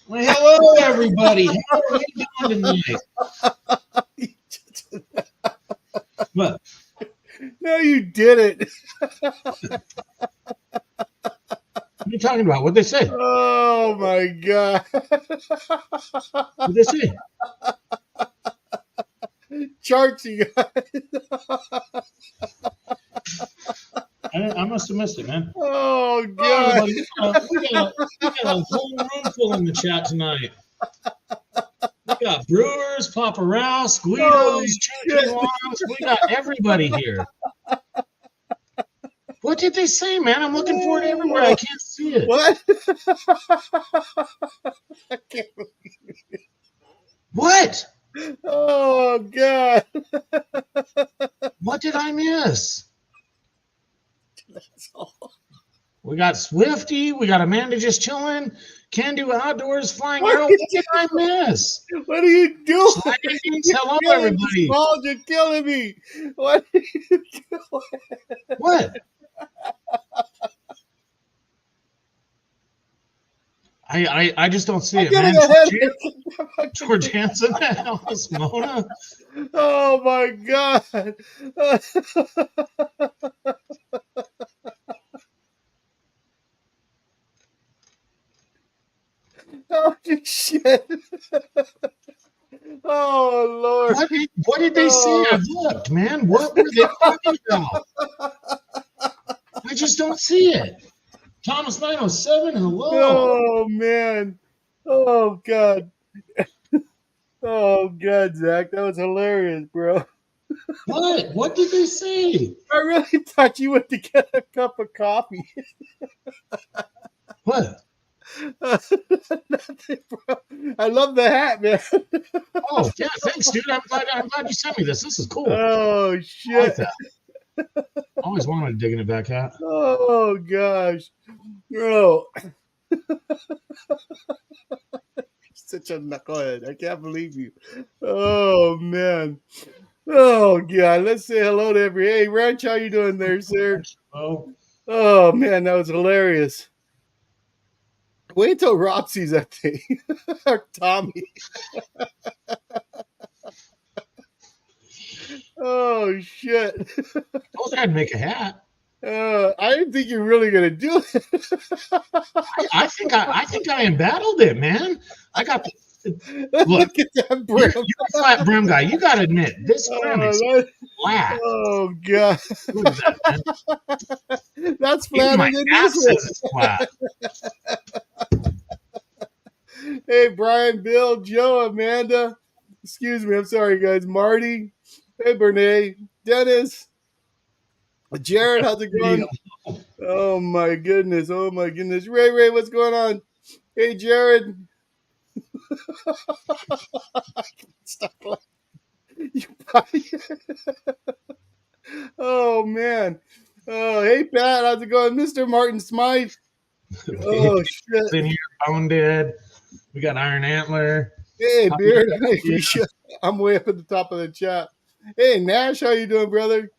Well, hello, everybody. How are you doing tonight? What? No, you didn't. What are you talking about? What'd they say? Oh my god. What'd they say? Charts, you guys. I must have missed it, man. Oh Oh, god. everybody, we got a whole room full in the chat tonight. We got Brewers, Papa Rouse, Holy Guidos, shit. Chinky Longs. We got everybody here. What did they say, man? I'm looking for it everywhere. I can't see it. What? I can't believe. What? Oh god. What did I miss? That's all. We got Swifty. We got Amanda just chilling. Can do outdoors, flying What arrow. did What did I miss? What are you doing? Slidings. You're Hello, killing me, everybody. Small, you're killing me. What are you doing? What? I just don't see I'm it, man. getting ahead. George Hansen, Alice Mona. Oh my god. Oh shit. Oh Lord. What did they say? I've looked, man. What were they talking about? I just don't see it. Thomas 907, hello. Oh man. Oh god. Oh god, Zach, that was hilarious, bro. What? What did they say? I really thought you went to get a cup of coffee. What? Nothing, bro. I love the hat, man. Oh, yeah, thanks, dude. I'm glad you sent me this. This is cool. Oh I like shit. that. Always wanted a digging it back hat. Oh gosh. Bro. Such a knucklehead. I can't believe you. Oh man. Oh god. Let's say hello to every. Hey Ranch, how you doing there, sir? Oh man, that was hilarious. Wait till Rob sees that thing. Or Tommy. Oh shit. Told you I'd make a hat. I didn't think you were really gonna do it. I think I embattled it, man. I got the look. at that You're brim. a flat brim guy. You got to admit this brim is flat. Oh god. Look at that, man. That's Even flatter my than app this one. says it's flat. Hey, Brian, Bill, Joe, Amanda. Excuse me. I'm sorry, guys. Marty. Hey, Bernae. Dennis. Jared, how's it going? Oh, my goodness. Oh, my goodness. Ray, what's going on? Hey, Jared. Stop laughing. Oh, man. Oh, hey, Pat. How's it going? Mr. Martin Smythe. Oh, shit. In here, Bone Dead. We got Iron Antler. Hey, Beard. I'm way up at the top of the chat. Hey, Nash, how you doing, brother?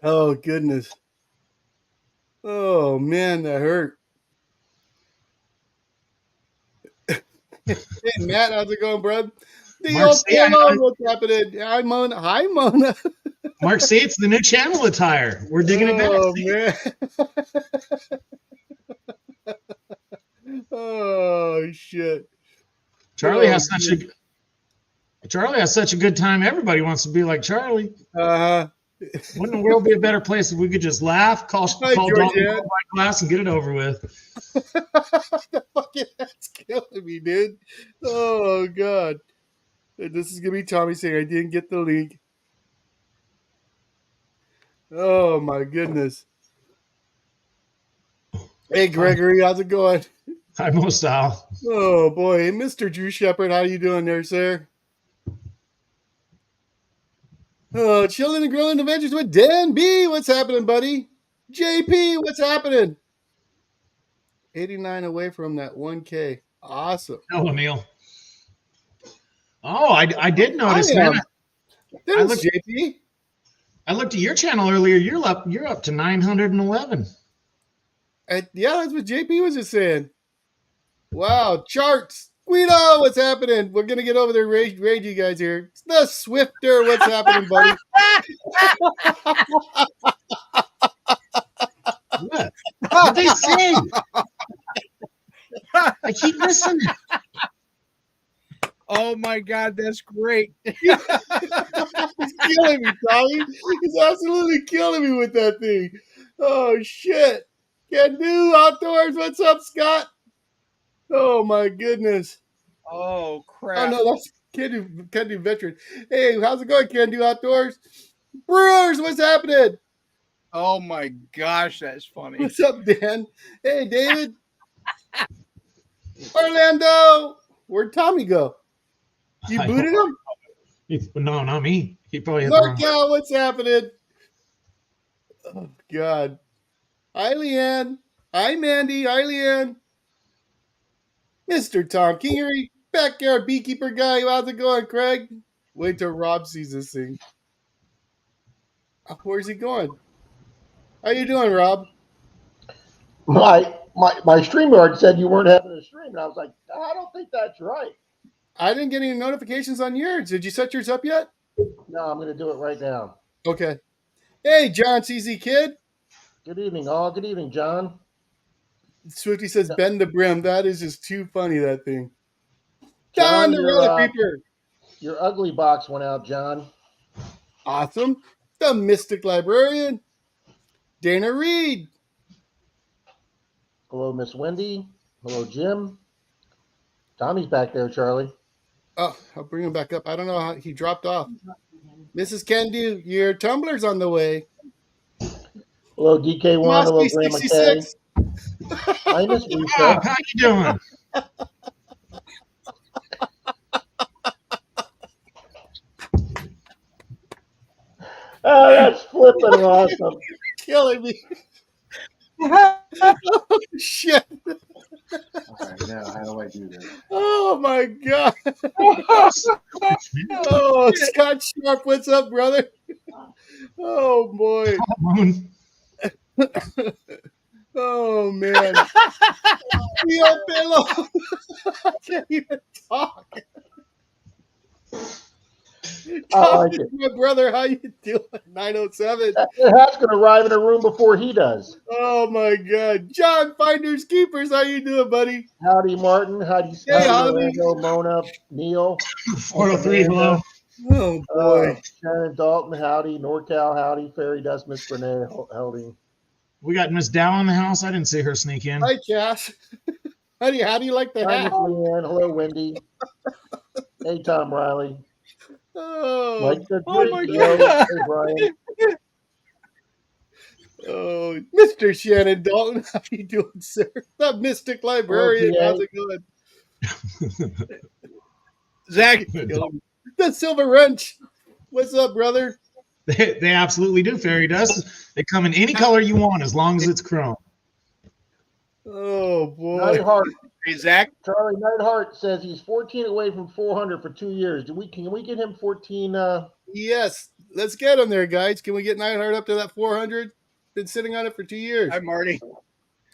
Oh, goodness. Oh, man, that hurt. Hey, Matt, how's it going, bro? What's happening? Hi, Mona. Mark, see, it's the new channel attire. We're digging it back. Oh, man. Oh, shit. Charlie has such a good time. Everybody wants to be like Charlie. Wouldn't the world be a better place if we could just laugh, call Dalton White Glass, and get it over with? The fucking that's killing me, dude. Oh god. This is gonna be Tommy saying I didn't get the link. Oh my goodness. Hey Gregory, how's it going? Hi, Mo Style. Oh boy, hey, Mr. Drew Shepard, how you doing there, sir? Oh, chilling and grilling adventures with Dan B. What's happening, buddy? JP, what's happening? 89 away from that 1K. Awesome. Hello, Neil. Oh, I did notice, man. JP. I looked at your channel earlier. You're up to 911. Yeah, that's what JP was just saying. Wow, charts. Guido, what's happening? We're gonna get over there, rage you guys here. It's the Swifter, what's happening, buddy? What? What they say? I keep listening. Oh my God, that's great. He's killing me, Tommy. He's absolutely killing me with that thing. Oh shit. Can do outdoors. What's up, Scott? Oh my goodness. Oh Oh crap. no, that's Can Do veteran. Hey, how's it going, Can Do Outdoors? Brewers, what's happening? Oh my gosh, that's funny. What's up, Dan? Hey, David. Orlando. Where'd Tommy go? You I booted don't- him? No, not me. He probably had the wrong. NorCal, what's happening? Oh, God. Hi, Leanne. Hi, Mandy. Hi, Leanne. Mr. Tom Kingery, backyard beekeeper guy. How's it going, Craig? Wait till Rob sees this thing. Where's he going? How you doing, Rob? My StreamYard said you weren't having a stream, and I was like, I don't think that's right. I didn't get any notifications on yours. Did you set yours up yet? No, I'm going to do it right now. Okay. Hey, John CZ Kid. Good evening, all. Good evening, John. Swifty says, bend the brim. That is just too funny, that thing. John, the Roller Creeper. Your ugly box went out, John. Awesome. The Mystic Librarian. Dana Reed. Hello, Miss Wendy. Hello, Jim. Tommy's back there, Charlie. Oh, I'll bring him back up. I don't know how he dropped off. Mrs. Kendu, your tumbler's on the way. Hello, DK1. Hello, Mosby Grandma K. 66. Hi, Miss Wow, Rita. how you doing? Oh, that's flipping awesome. Killing me. Oh, shit. All right, now, how do I do this? Oh, my God. Oh, Scott Sharp, what's up, brother? Oh, boy. Oh, man. Yo, Bello. I can't even talk. I like it. My brother, how you doing? 907. Your hat's going to arrive in a room before he does. Oh, my God. John, Finders Keepers, how you doing, buddy? Howdy, Martin. Howdy, Hey, Orlando, Mona, Neil. 403, hello. Oh, boy. Shannon Dalton, howdy. NorCal, howdy. Fairy Dust, Miss Renee, howdy. We got Miss Dow in the house. I didn't see her sneak in. Hi, Cash. How do you like the Hi, hat? Miss Leanne. Hello, Wendy. Hey, Tom Riley. Oh, Mike said, Oh good, my Joe. God. Hey, Brian. oh, Mr. Shannon Dalton, how you doing, sir? The Mystic Librarian, PA. how's it going? Zach, The Silver Wrench, what's up, brother? They absolutely do, fairy dust. They come in any color you want as long as it's chrome. Oh, boy. Nightheart. hey Zach. Charlie Nightheart says he's 14 away from 400 for 2 years. Can we get him 14? Yes, let's get him there, guys. Can we get Nightheart up to that 400? Been sitting on it for 2 years. Hi, Marty.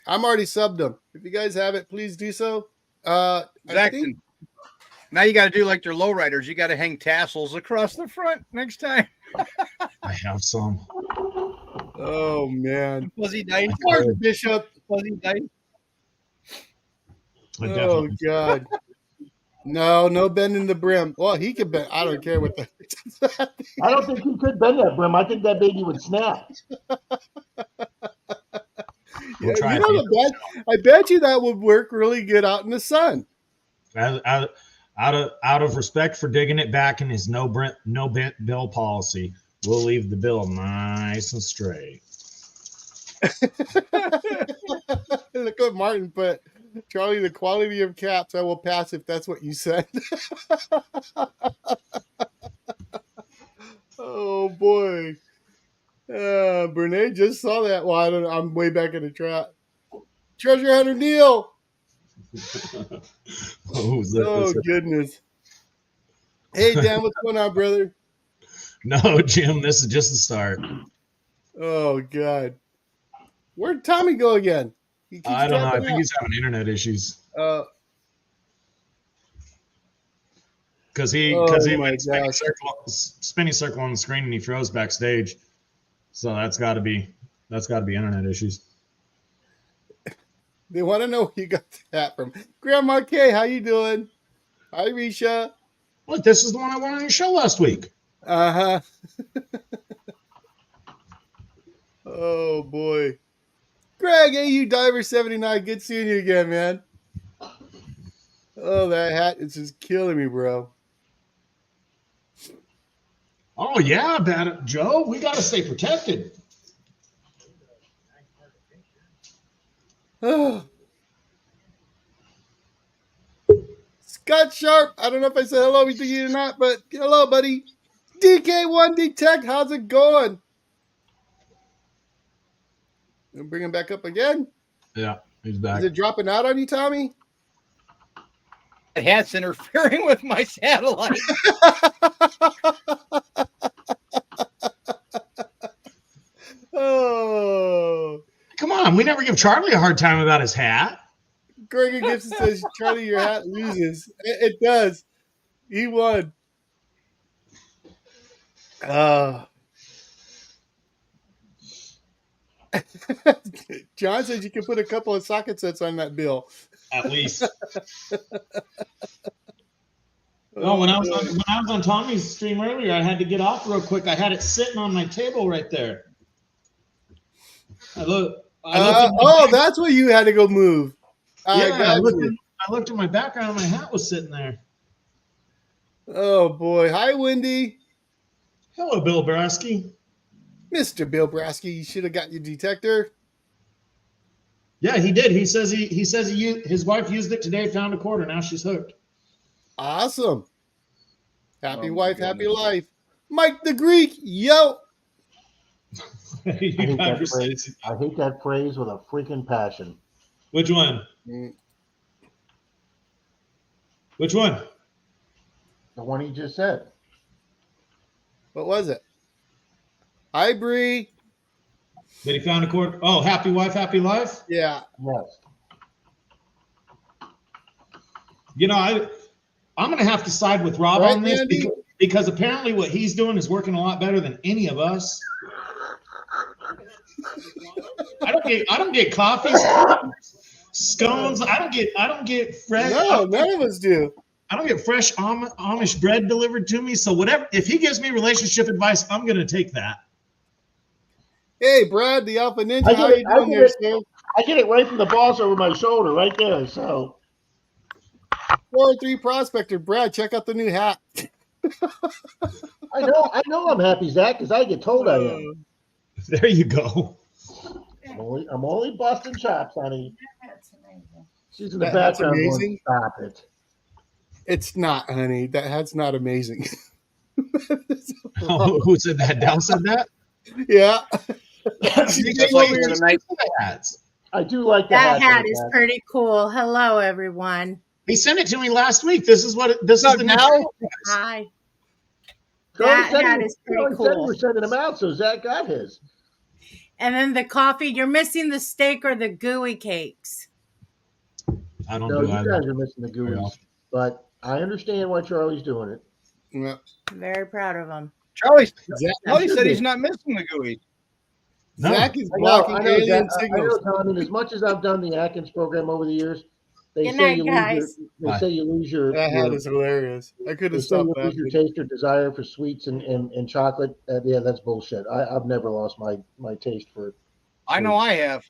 I'm already subbed him. If you guys have it, please do so. Zach, I think, now you got to do like their lowriders. You got to hang tassels across the front next time. I have some. oh, man. Fuzzy dice. Martin Bishop. Fuzzy dice. I Oh, definitely. God. No bending the brim. Well, he could bend. I don't care what the. I don't think he could bend that brim. I think that baby would snap. We'll try you know, I bet you that would work really good out in the sun. Out of respect for digging it back in his no bent bill policy, we'll leave the bill nice and straight. Look what Martin put. Charlie, the quality of caps, I will pass if that's what you said. oh, boy. Brene just saw that. Well, I don't know. I'm way back in the trap. Treasure Hunter Neil. Oh, goodness. Hey, Dan, what's going on, brother? No, Jim, this is just the start. Oh, God. Where'd Tommy go again? He keeps I don't know. I dropping think out. he's having internet issues. because he went spinning circle on the screen and he froze backstage. So that's got to be internet issues. They want to know where you got that from. Grandma Kay, how you doing? Hi, Risha. Look, this is the one I went on your show last week. Uh-huh. Oh, boy. Greg, AU Diver 79, good seeing you again, man. Oh, that hat is just killing me, bro. Oh, yeah, Joe. We got to stay protected. Scott Sharp, I don't know if I said hello to you or not, but hello, buddy. DK1 Detect, how's it going? We'll bring him back up again. Yeah, he's back. Is it dropping out on you, Tommy? The hat's interfering with my satellite. Oh. Come on, we never give Charlie a hard time about his hat. Gregor Gibson says, Charlie, your hat loses. It does. He won. John says you can put a couple of socket sets on that bill. At least. No, when I was on Tommy's stream earlier, I had to get off real quick. I had it sitting on my table right there. I looked that's where you had to go move. I looked at my background and my hat was sitting there. Oh boy. Hi, Wendy. Hello, Bill Brasky. Mr. Bill Brasky, you should have got your detector. Yeah, he did. He says his wife used it today, found a quarter. Now she's hooked. Awesome. Happy wife, happy life. Mike the Greek, yo. I hate that phrase with a freaking passion. Which one? Which one? The one he just said. What was it? Hi, Bree. That he found a quarter. Oh, happy wife, happy life? Yeah. Yes. You know, I'm going to have to side with Rob on this because apparently what he's doing is working a lot better than any of us. I don't get coffee, scones. I don't get fresh. No, none of us do. I don't get fresh Amish bread delivered to me. So whatever, if he gives me relationship advice, I'm going to take that. Hey, Brad, the Alpha Ninja, how you doing there, Sam? I get it right from the boss over my shoulder, right there. So 403 Prospector, Brad, check out the new hat. I know I'm happy, Zach, because I get told I am. There you go. I'm only busting chops, honey. She's in the That's background. amazing. Going, stop it. It's not, honey. That hat's not amazing. Oh, who said that? Dal said that? Yeah. Just like the night hats. I do like that hat is pretty cool. Hello, everyone. He sent it to me last week. This is the now. Hi. That hat is pretty cool. Said we were sending them out, so Zach got his. And then the coffee. You're missing the steak or the gooey cakes. I don't know. do You either. guys are missing the gooeys, but I understand why Charlie's doing it. Yeah. Very proud of him. Charlie said he's not missing the gooey. No. Zach is blocking alien signals. I mean, as much as I've done the Atkins program over the years, they say you lose your. That hat is hilarious. I could have stopped that. Lose your taste or desire for sweets and chocolate. Yeah, that's bullshit. I've never lost my taste for. I know I have.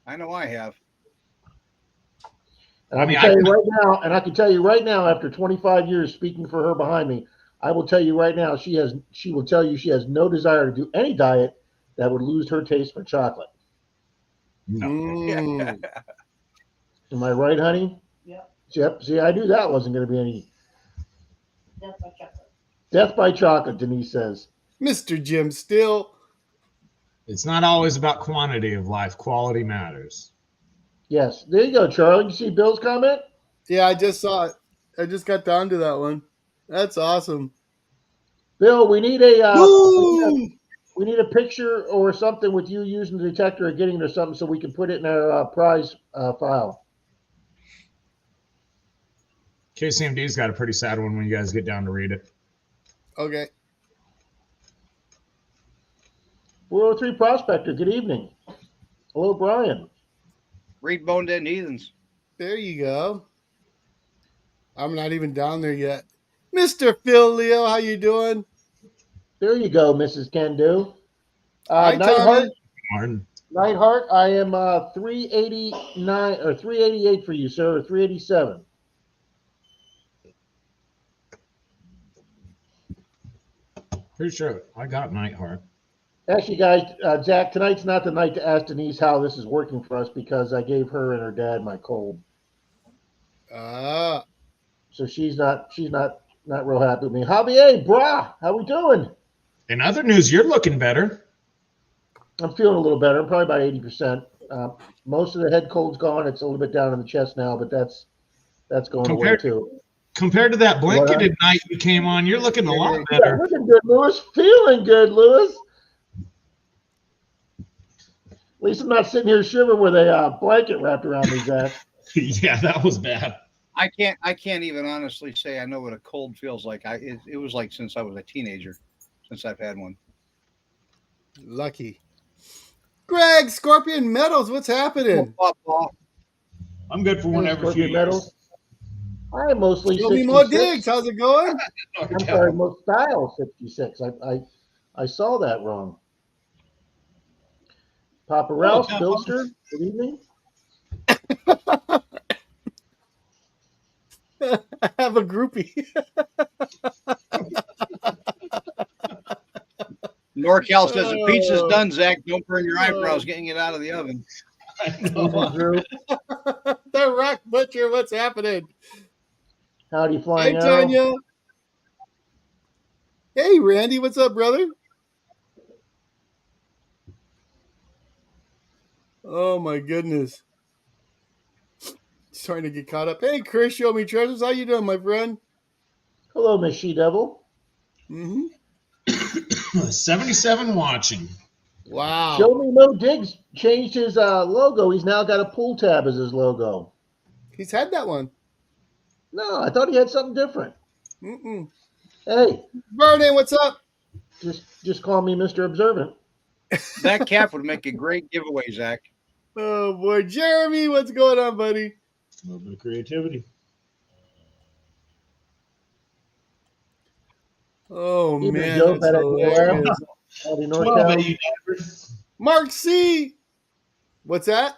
And I can tell you right now, after 25 years speaking for her behind me, I will tell you right now, she will tell you she has no desire to do any diet that would lose her taste for chocolate. No. Am I right, honey? Yeah. Yep. See, I knew that wasn't going to be any. Death by chocolate. Death by chocolate, Denise says. Mr. Jim Still. It's not always about quantity of life. Quality matters. Yes. There you go, Charlie. You see Bill's comment? Yeah, I just saw it. I just got down to that one. That's awesome. Bill, we need we need a picture or something with you using the detector or getting it or something so we can put it in our prize file. KCMD's got a pretty sad one when you guys get down to read it. Okay. 403 Prospector, good evening. Hello, Brian. Read Bone Dead Heathens. There you go. I'm not even down there yet. Mr. Phil Leo, how you doing? There you go, Mrs. Can-Do. Hi, Nightheart, Tommy. Martin. Nightheart, I am 389 or 388 for you, sir, or 387. Pretty sure I got Nightheart. Actually, guys, Zach, tonight's not the night to ask Denise how this is working for us because I gave her and her dad my cold. Ah, So she's not real happy with me. Javier, brah, how we doing? In other news, you're looking better. I'm feeling a little better. I'm probably about 80%. Most of the head cold's gone. It's a little bit down in the chest now, but that's going away too. Compared to that blanketed night you came on, you're looking a lot Yeah, better. looking good, Lewis. Feeling good, Lewis. At least I'm not sitting here shivering with a blanket wrapped around me, Zach. Yeah, that was bad. I can't even honestly say I know what a cold feels like. It was like since I was a teenager, since I've had one. lucky. Greg, Scorpion Metals, what's happening? I'm good for one every few years. I am mostly Show me 66. more digs. How's it going? I'm sorry, most style 66. I saw that wrong. Papa Ralph, Billster, good evening. I have a groupie. NorCal says the pizza's done, Zach. Don't burn your eyebrows getting it out of the oven. Drew. The Rock Butcher, what's happening? Howdy, Hey, Flying Arrow. Tanya. Hey, Randy, what's up, brother? Oh, my goodness. Just trying to get caught up. Hey, Chris, show me treasures. How you doing, my friend? Hello, Miss She-Devil. Mm-hmm. 77 watching. Wow. Show Me Mo Diggs changed his logo. He's now got a pull tab as his logo. He's had that one. No, I thought he had something different. Mm-mm. Hey, Vernon, what's up? just call me Mr. Observant. That cap would make a great giveaway, Zach. Oh, boy. Jeremy, what's going on, buddy? A little bit of creativity. Oh, Even man. Joe That's Pettit, hilarious. Howdy, 12 NorCal. AU Diver. Mark C. What's that?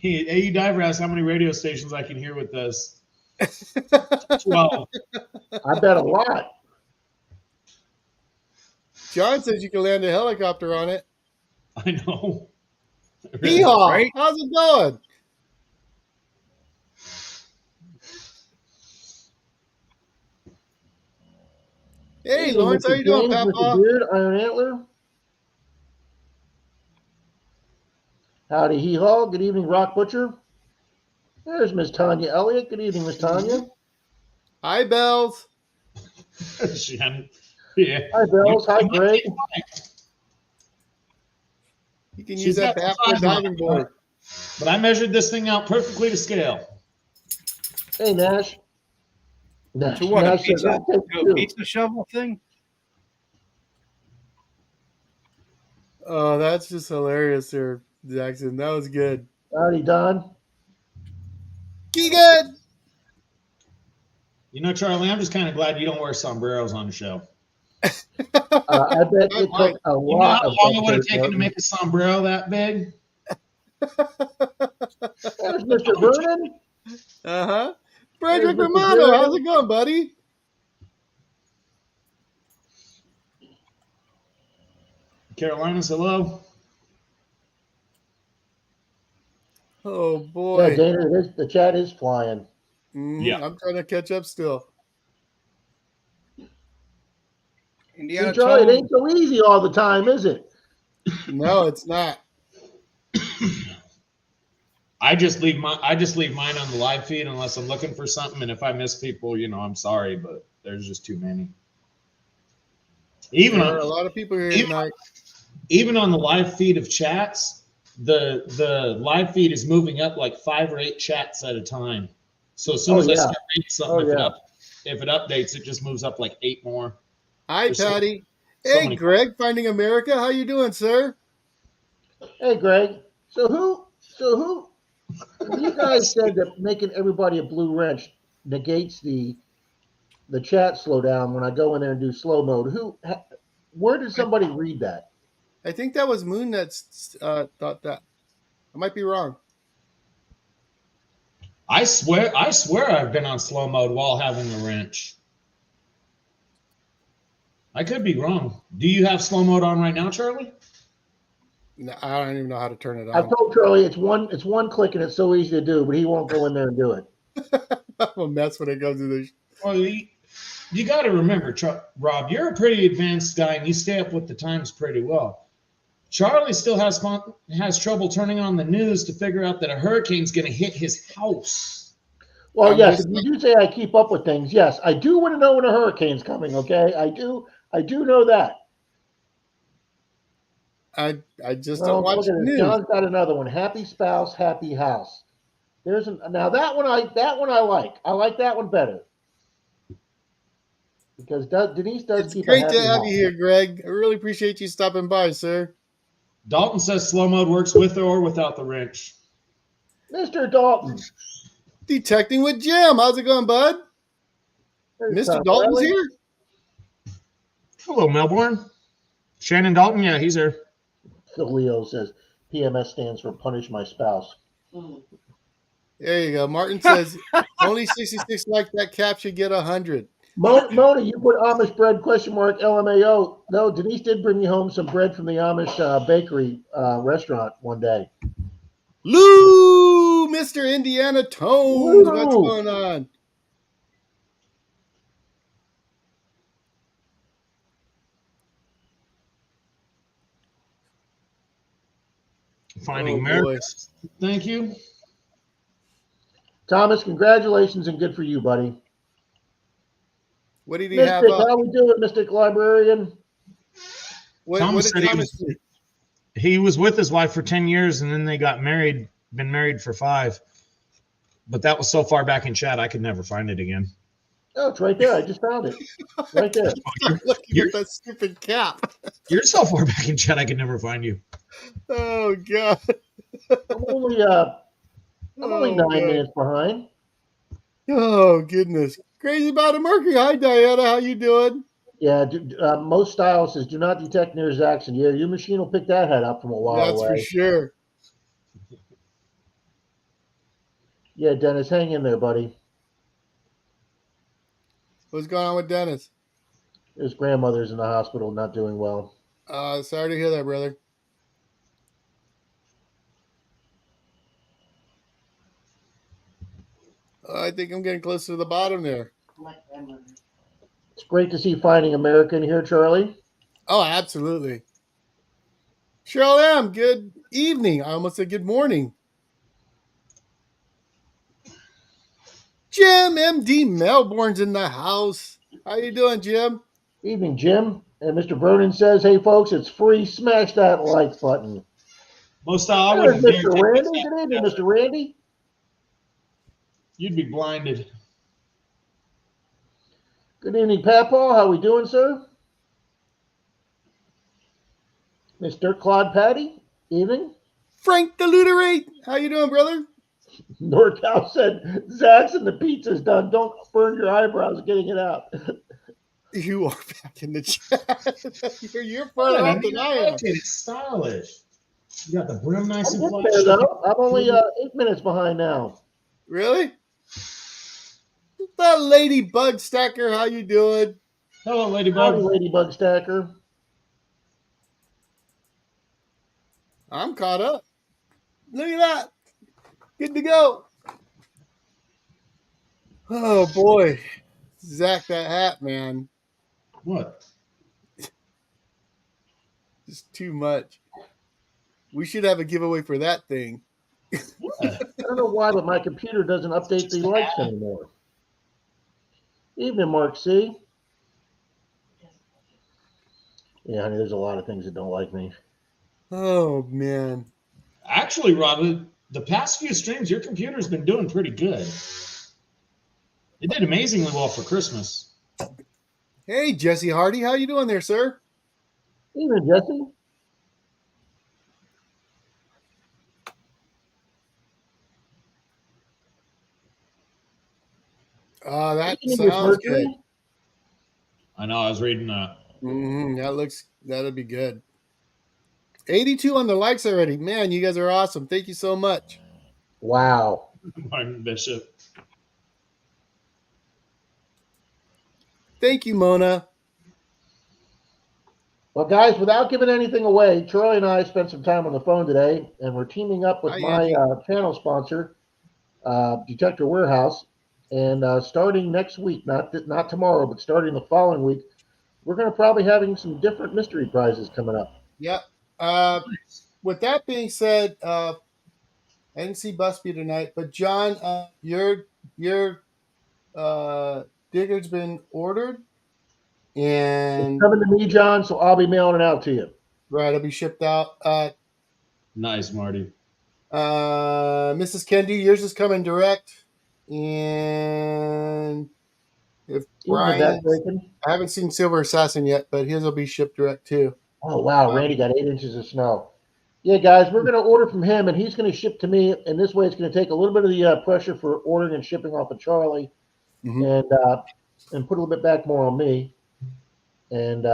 AU Diver asks how many radio stations I can hear with this. 12. I bet a lot. John says you can land a helicopter on it. I know. Hee-haw. Right? How's it going? Hey, Lawrence, how you doing, James, Mr. Papa? Beard, Iron Antler. Howdy, Hee-haw. Good evening, Rock Butcher. There's Miss Tanya Elliott. Good evening, Miss Tanya. Hi, Bells. Yeah. Hi, Bells. Hi, Greg. You can She's use that got bat the for a size on diving it. board. But I measured this thing out perfectly to scale. Hey, Nash. Nash, To what, a Nash says, pizza, I'll take to a two. pizza shovel thing? Oh, that's just hilarious there, Jackson. That was good. Howdy, Don. Keegan! You know, Charlie, I'm just kind of glad you don't wear sombreros on the show. I bet it took a You know lot how of long it would have effort, taken to Martin. make a sombrero that big? There's Mr. Vernon. Uh-huh. Frederick Mr. Romano, Jordan. how's it going, buddy? Carolinas, hello. Oh, Yeah, boy. Dana, the chat is flying. Yeah. I'm trying to catch up still. Indiana See, Charlie, it Jones. ain't so easy all the time, is it? No, it's not. I just leave mine on the live feed unless I'm looking for something. And if I miss people, you know, I'm sorry, but there's just too many. Even There are on, a lot of people here even, tonight. even on the live feed of chats, the live feed is moving up like 5 or 8 chats at a time. So as soon as I yeah. start reading something, Oh, if it updates, it just moves up like 8 more. Hi, There's so- Patty. so Hey, many- Greg, Finding America. How you doing, sir? Hey, Greg. So who? You guys said that making everybody a blue wrench negates the chat slowdown when I go in there and do slow mode. Where did somebody read that? I think that was Moon that thought that. I might be wrong. I swear I've been on slow mode while having the wrench. I could be wrong. Do you have slow mode on right now, Charlie? No, I don't even know how to turn it I've on. told Charlie it's one click and it's so easy to do, but he won't go in there and do it. I'm a mess when it comes to this. Well, you got to remember, Rob, you're a pretty advanced guy and you stay up with the times pretty well. Charlie still has trouble turning on the news to figure out that a hurricane's going to hit his house. Well, I'm yes, just- if you do say I keep up with things, yes, I do want to know when a hurricane's coming. Okay, I do know that. I just Well, don't watch look at the this. news. John's got another one. Happy spouse, happy house. Now that one I like. I like that one better because Denise does It's keep a great happy to have house. you here, Greg. I really appreciate you stopping by, sir. Dalton says slow mode works with or without the wrench. Mr. Dalton. Detecting with Jim. How's it going, bud? There's Mr. Tom Dalton's Riley. here? Hello, Melbourne. Shannon Dalton, yeah, he's here. Phil Leo says PMS stands for punish my spouse. There you go. Martin says only 66 like that cap should get 100. Mona, you put Amish bread ? LMAO. No, Denise did bring me home some bread from the Amish bakery restaurant one day. Lou, Mr. Indiana Tones, what's Lou. going on? Finding Oh, America. boy. Thank you. Thomas, congratulations and good for you, buddy. What did he have Mystic, up? how we doing, Mystic Librarian? What Thomas did said Thomas do? he was with his wife for 10 years and then they got married, been married for 5. But that was so far back in chat, I could never find it again. Oh, it's right there. I just found it. Right there. Stop looking at that stupid cap. You're so far back in chat, I could never find you. Oh, God. I'm only 9 God. minutes behind. Oh, goodness. Crazy about a Mercury. Hi, Diana. How you doing? Yeah, most styles says do not detect near Zaxxon. Yeah, your machine will pick that head up from a while That's away. for sure. Yeah, Dennis, hang in there, buddy. What's going on with Dennis? His grandmother's in the hospital, not doing well. Sorry to hear that, brother. I think I'm getting close to the bottom there. It's great to see Finding America in here, Charlie. Oh, absolutely. Cheryl M., good evening. I almost said good morning. Jim MD Melbourne's in the house. How you doing, Jim? Evening, Jim. And Mr. Vernon says, hey, folks, it's free. Smash that like button. Most I There's wouldn't Mr. dare Randy. take Good that. evening, Mr. Randy. You'd be blinded. Good evening, Papaw. How we doing, sir? Mr. Claude Patty. Evening. Frank the Luterate. How you doing, brother? NorCal said, Zaxxon, the pizza's done. Don't burn your eyebrows getting it out. You are back in the chat. you're further off than I am. It's stylish. You got the brim nice I'm and getting flat. there, though. I'm only 8 minutes behind now. Really? That ladybug stacker, how you doing? Hello, Howdy, Ladybug. Ladybug Stacker. I'm caught up. Look at that. Good to go. Oh boy. Zach, that hat, man. What? Just too much. We should have a giveaway for that thing. I don't know why, but my computer doesn't update the likes anymore. Evening, Mark C. Yeah, honey, there's a lot of things that don't like me. Oh man. Actually, Robin, the past few streams, your computer's been doing pretty good. It did amazingly well for Christmas. Hey, Jesse Hardy, how you doing there, sir? Evening, Jesse. That Evening, Miss sounds good. Mercury. I know. I was reading that. That'll be good. 82 on the likes already. Man, you guys are awesome. Thank you so much. Wow. Martin Bishop. Thank you, Mona. Well, guys, without giving anything away, Charlie and I spent some time on the phone today, and we're teaming up with Hi, my Angie. channel sponsor, Detector Warehouse. And starting next week, not tomorrow, but starting the following week, we're going to probably having some different mystery prizes coming up. Yep. With that being said, I didn't see Busby tonight, but John, your digger's been ordered, It's and coming to me, John, so I'll be mailing it out to you. right, it'll be shipped out. Nice, Marty. Mrs. Kendi, yours is coming direct, and if Even if that's Brian, breaking. I haven't seen Silver Assassin yet, but his will be shipped direct too. Oh, wow. Randy got 8 inches of snow. Yeah, guys, we're going to order from him, and he's going to ship to me. And this way, it's going to take a little bit of the pressure for ordering and shipping off of Charlie, and put a little bit back more on me. And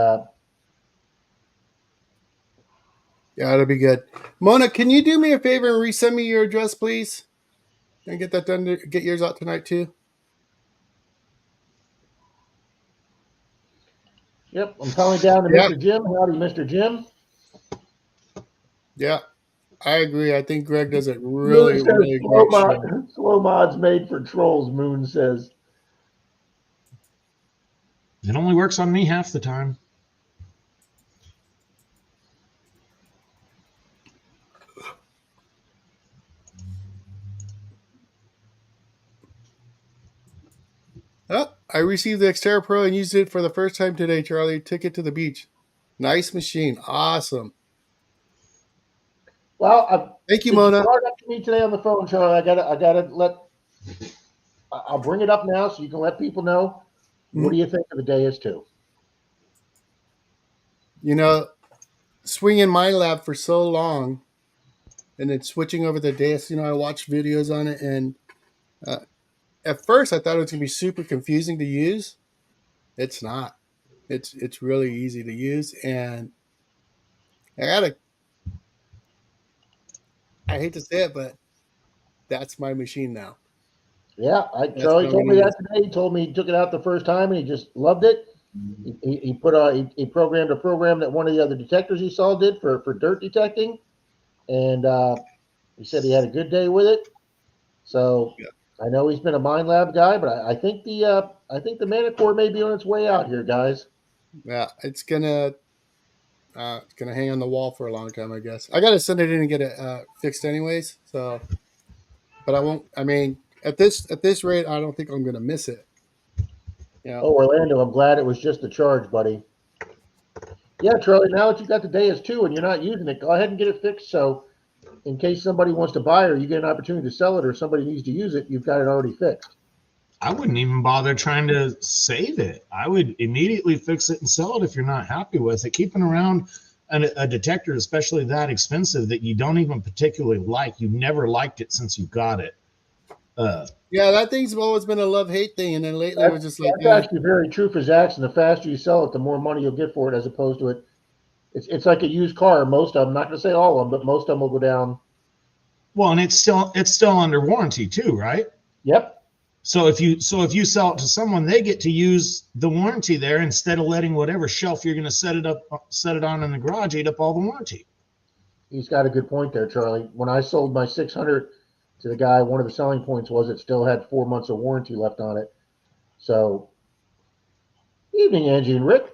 Yeah, it'll be good. Mona, can you do me a favor and resend me your address, please? And get that done. Get yours out tonight too. yep, I'm calling down to Mr. Jim. Howdy, Mr. Jim. Yeah, I agree. I think Greg does a really great show. Slow mods made for trolls, Moon says. It only works on me half the time. Oh, I received the Xterra Pro and used it for the first time today, Charlie. Took it to the beach. Nice machine. Awesome. Well, thank you, Mona. You brought it up to me today on the phone, Charlie. I'll bring it up now so you can let people know. What do you think of the day is too? You know, swinging my lab for so long, and then switching over the Deus. I watched videos on it, and at first I thought it was gonna be super confusing to use. It's not. It's really easy to use, and I hate to say it, but that's my machine now. Yeah, Charlie told me that today. He told me he took it out the first time and he just loved it. He programmed a program that one of the other detectors he saw did for dirt detecting, and he said he had a good day with it. So I know he's been a Mind Lab guy, but I think the Manicore may be on its way out here, guys. Yeah, it's gonna hang on the wall for a long time, I guess. I gotta send it in and get it fixed anyways. So, but I won't. I mean, at this rate, I don't think I'm gonna miss it. Yeah. Oh, Orlando, I'm glad it was just the charge, buddy. Yeah, Charlie, now that you've got the Deus 2 and you're not using it, go ahead and get it fixed. So in case somebody wants to buy it or you get an opportunity to sell it or somebody needs to use it, you've got it already fixed. I wouldn't even bother trying to save it. I would immediately fix it and sell it if you're not happy with it. Keeping around a detector, especially that expensive, that you don't even particularly like, you've never liked it since you got it. Yeah, that thing's always been a love-hate thing, and then lately it was just like that's actually very true for Zax. And the faster you sell it, the more money you'll get for it, as opposed to it. It's like a used car. Most of them, not going to say all of them, but most of them will go down. Well, and it's still under warranty too, right? Yep. So if you sell it to someone, they get to use the warranty there instead of letting whatever shelf you're going to set it on in the garage eat up all the warranty. He's got a good point there, Charlie. When I sold my 600 to the guy, one of the selling points was it still had 4 months of warranty left on it. So, evening, Angie and Rick.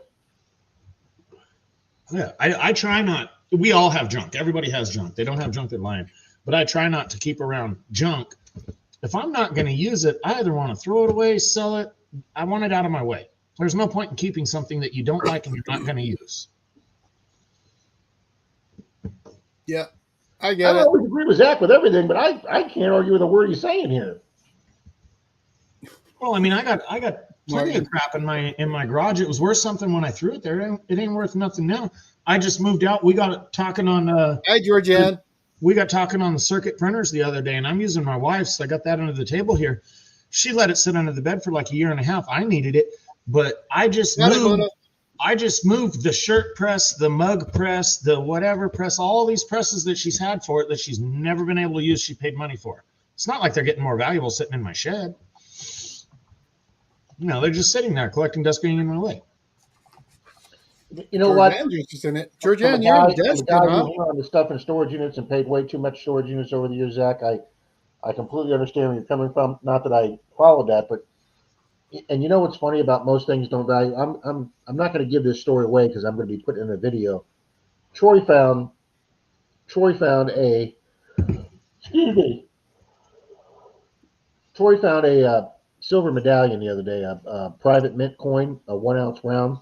Yeah, I try not. We all have junk. Everybody has junk. They don't have junk at Lion, but I try not to keep around junk. If I'm not going to use it, I either want to throw it away, sell it. I want it out of my way. There's no point in keeping something that you don't like and you're not going to use. Yeah, I get it. I always agree with Zach with everything, but I can't argue with a word he's saying here. Well, I mean, I got plenty of crap in my garage. It was worth something when I threw it there. It ain't worth nothing now. I just moved out. We got talking on Hi, Georgianne. we got talking on the circuit printers the other day, and I'm using my wife's. I got that under the table here. She let it sit under the bed for like a year and a half. I needed it, but I just moved the shirt press, the mug press, the whatever press, all these presses that she's had for it that she's never been able to use. She paid money for. It's not like they're getting more valuable sitting in my shed. No, they're just sitting there collecting dust being in my way. You know what? Just in it. Georgianne, you're in the guy who hung on the stuff in storage units and paid way too much storage units over the years, Zach. I completely understand where you're coming from. Not that I followed that, but and you know what's funny about most things don't value. I'm not going to give this story away because I'm going to be putting in a video. Troy found a silver medallion the other day, a private mint coin, a 1 ounce round.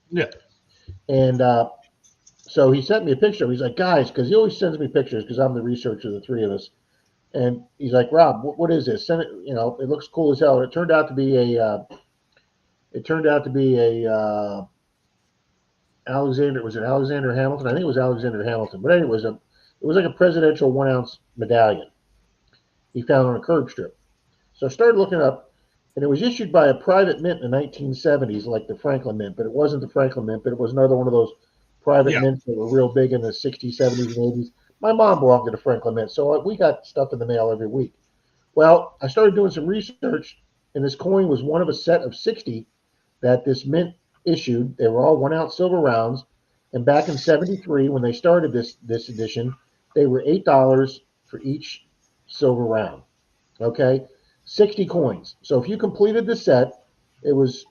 Yeah. And so he sent me a picture. He's like, guys, because he always sends me pictures because I'm the researcher of the three of us. And he's like, Rob, what is this? Send it. You know, it looks cool as hell. And it turned out to be a Alexander. Was it Alexander Hamilton? I think it was Alexander Hamilton. But anyway, it was like a presidential 1 ounce medallion he found on a curb strip. So I started looking up, and it was issued by a private mint in the 1970s, like the Franklin Mint, but it wasn't the Franklin Mint, but it was another one of those private mints that were real big in the 60s, 70s, and 80s. My mom belonged to the Franklin Mint, so we got stuff in the mail every week. Well, I started doing some research, and this coin was one of a set of 60 that this mint issued. They were all 1 ounce silver rounds, and back in 73, when they started this edition, they were $8 for each silver round. Okay? 60 coins. So if you completed the set, it was